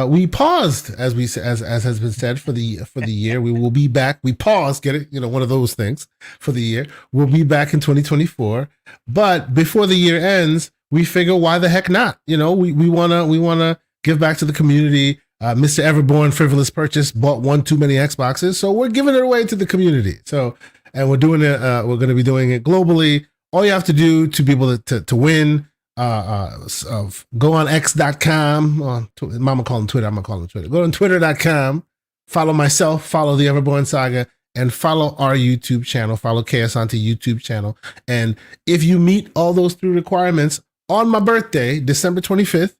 We paused, as has been said, for the year. We will be back. We paused, get it? One of those things for the year. We'll be back in 2024. But before the year ends, we figure why the heck not? We wanna give back to the community. Mr. Everborn Frivolous Purchase bought one too many Xboxes, so we're giving it away to the community. So, and we're doing it. We're going to be doing it globally. All you have to do to be able to win. Go on x.com. Mama call him Twitter. I'm gonna call him Twitter. Go on twitter.com. Follow myself. Follow the Everborn Saga, and follow our YouTube channel. Follow Asante YouTube channel. And if you meet all those three requirements on my birthday, December 25th,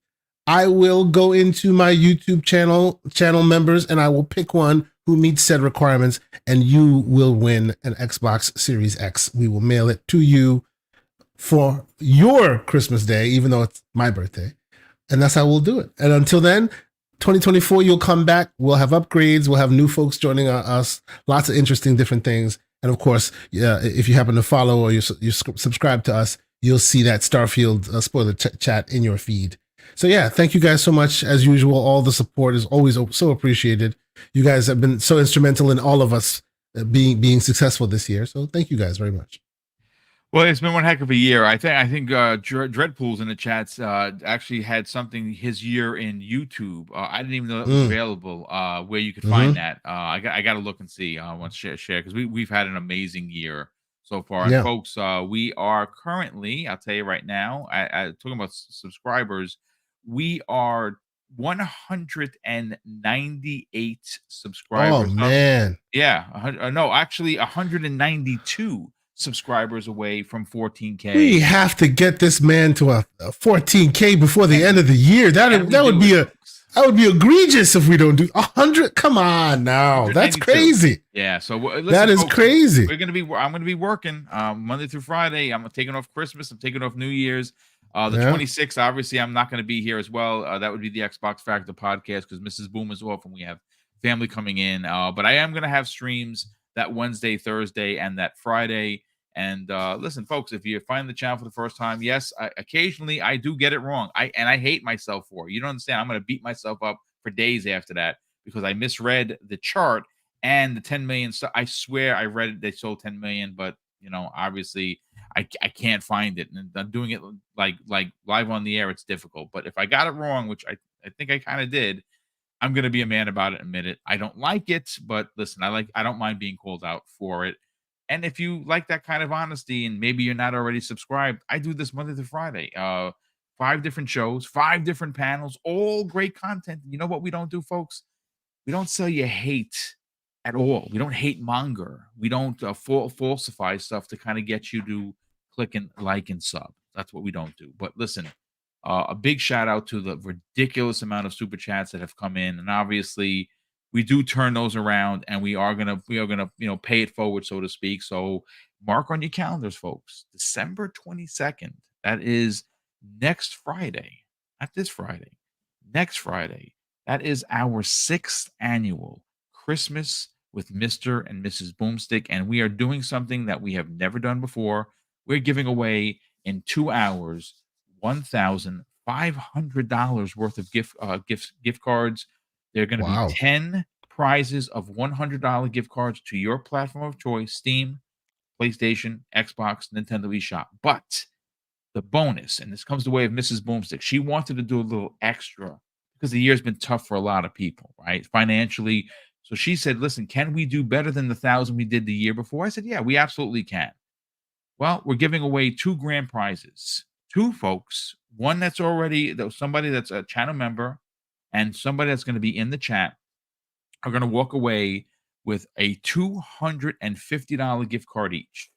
I will go into my YouTube channel members, and I will pick one who meets said requirements, and you will win an Xbox Series X. We will mail it to you for your Christmas day, even though it's my birthday. And that's how we'll do it. And until then, 2024, you'll come back. We'll have upgrades. We'll have new folks joining us. Lots of interesting different things. And of course, if you happen to follow or you subscribe to us, you'll see that Starfield spoiler chat in your feed. So yeah, thank you guys so much. As usual, all the support is always so appreciated. You guys have been so instrumental in all of us being successful this year. So thank you guys very much. Well, it's been one heck of a year. I think Dreadpool's in the chats actually had something his year in YouTube. I didn't even know that was available. Where you could find that. I got to look and see. Once share because we've had an amazing year so far. And folks, we are currently, I'll tell you right now, talking about subscribers, we are 198 subscribers. Oh man, no, actually 192 subscribers away from 14K. We have to get this man to a 14K before the end of the year. That would be egregious if we don't do 100. Come on now, that's crazy. Yeah, so listen, that is crazy. I'm gonna be working Monday through Friday. I'm taking off Christmas. I'm taking off New Year's. The 26th, obviously, I'm not going to be here as well. That would be the Xbox Factor podcast because Mrs. Boom is off and we have family coming in. But I am going to have streams that Wednesday, Thursday, and that Friday. And listen, folks, if you find the channel for the first time, yes, occasionally I do get it wrong. I hate myself for it. You don't understand. I'm going to beat myself up for days after that because I misread the chart and the 10 million. I swear I read it. They sold 10 million, but obviously I can't find it. And I'm doing it like live on the air. It's difficult. But if I got it wrong, which I think I kind of did, I'm going to be a man about it, admit it. I don't like it, but listen, I don't mind being called out for it. And if you like that kind of honesty and maybe you're not already subscribed, I do this Monday to Friday. 5 different shows, 5 different panels, all great content. You know what we don't do, folks? We don't sell you hate at all. We don't hate monger. We don't falsify stuff to kind of get you to click and like and sub. That's what we don't do. But listen, a big shout out to the ridiculous amount of super chats that have come in, and obviously we do turn those around, and we are gonna pay it forward, so to speak. So mark on your calendars, folks. December 22nd. That is next Friday, not this Friday. Next Friday. That is our 6th annual Christmas with Mr. and Mrs. Boomstick, and we are doing something that we have never done before. We're giving away in 2 hours $1,500 worth of gift cards. They're going to be 10 prizes of $100 gift cards to your platform of choice: Steam, PlayStation, Xbox, Nintendo eShop. But the bonus, and this comes the way of Mrs. Boomstick, she wanted to do a little extra because the year's been tough for a lot of people, right? Financially. So she said, listen, can we do better than the 1,000 we did the year before? I said, yeah, we absolutely can. Well, we're giving away 2 grand prizes. 2 folks, one that's somebody that's a channel member and somebody that's going to be in the chat are going to walk away with a $250 gift card each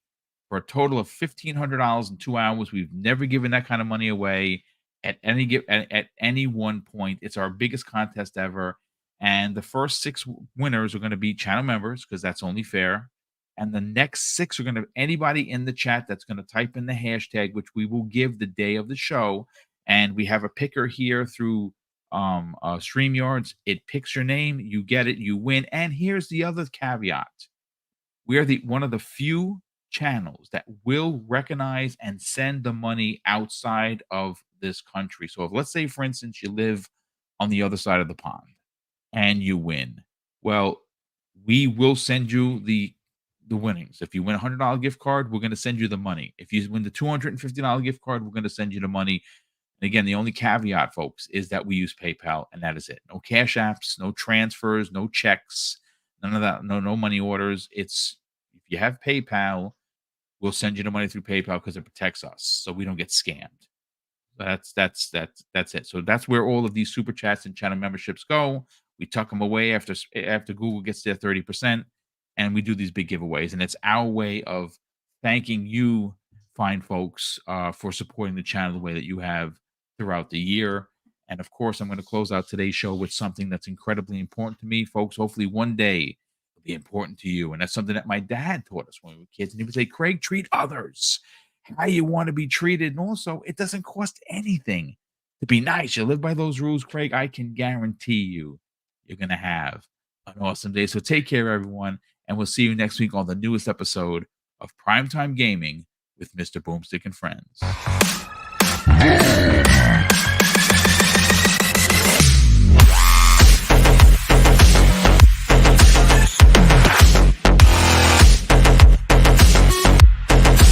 for a total of $1,500 in 2 hours. We've never given that kind of money away at any one point. It's our biggest contest ever. And the first 6 winners are going to be channel members because that's only fair. And the next 6 are going to be anybody in the chat that's going to type in the hashtag, which we will give the day of the show. And we have a picker here through StreamYards. It picks your name, you get it, you win. And here's the other caveat: we are one of the few channels that will recognize and send the money outside of this country. So if, let's say, for instance, you live on the other side of the pond and you win, well, we will send you the winnings. If you win a $100 gift card, we're going to send you the money. If you win the $250 gift card, we're going to send you the money. And again, the only caveat, folks, is that we use PayPal, and that is it. No cash apps, no transfers, no checks, none of that. No money orders. It's, if you have PayPal, we'll send you the money through PayPal because it protects us so we don't get scammed. That's it. So that's where all of these super chats and channel memberships go. We tuck them away after Google gets their 30%, and we do these big giveaways. And it's our way of thanking you, fine folks, for supporting the channel the way that you have throughout the year. And of course, I'm going to close out today's show with something that's incredibly important to me, folks. Hopefully one day it'll be important to you. And that's something that my dad taught us when we were kids. And he would say, Craig, treat others how you want to be treated. And also, it doesn't cost anything to be nice. You live by those rules, Craig. I can guarantee you're going to have an awesome day. So take care, everyone. And we'll see you next week on the newest episode of Primetime Gaming with Mr. Boomstick and Friends.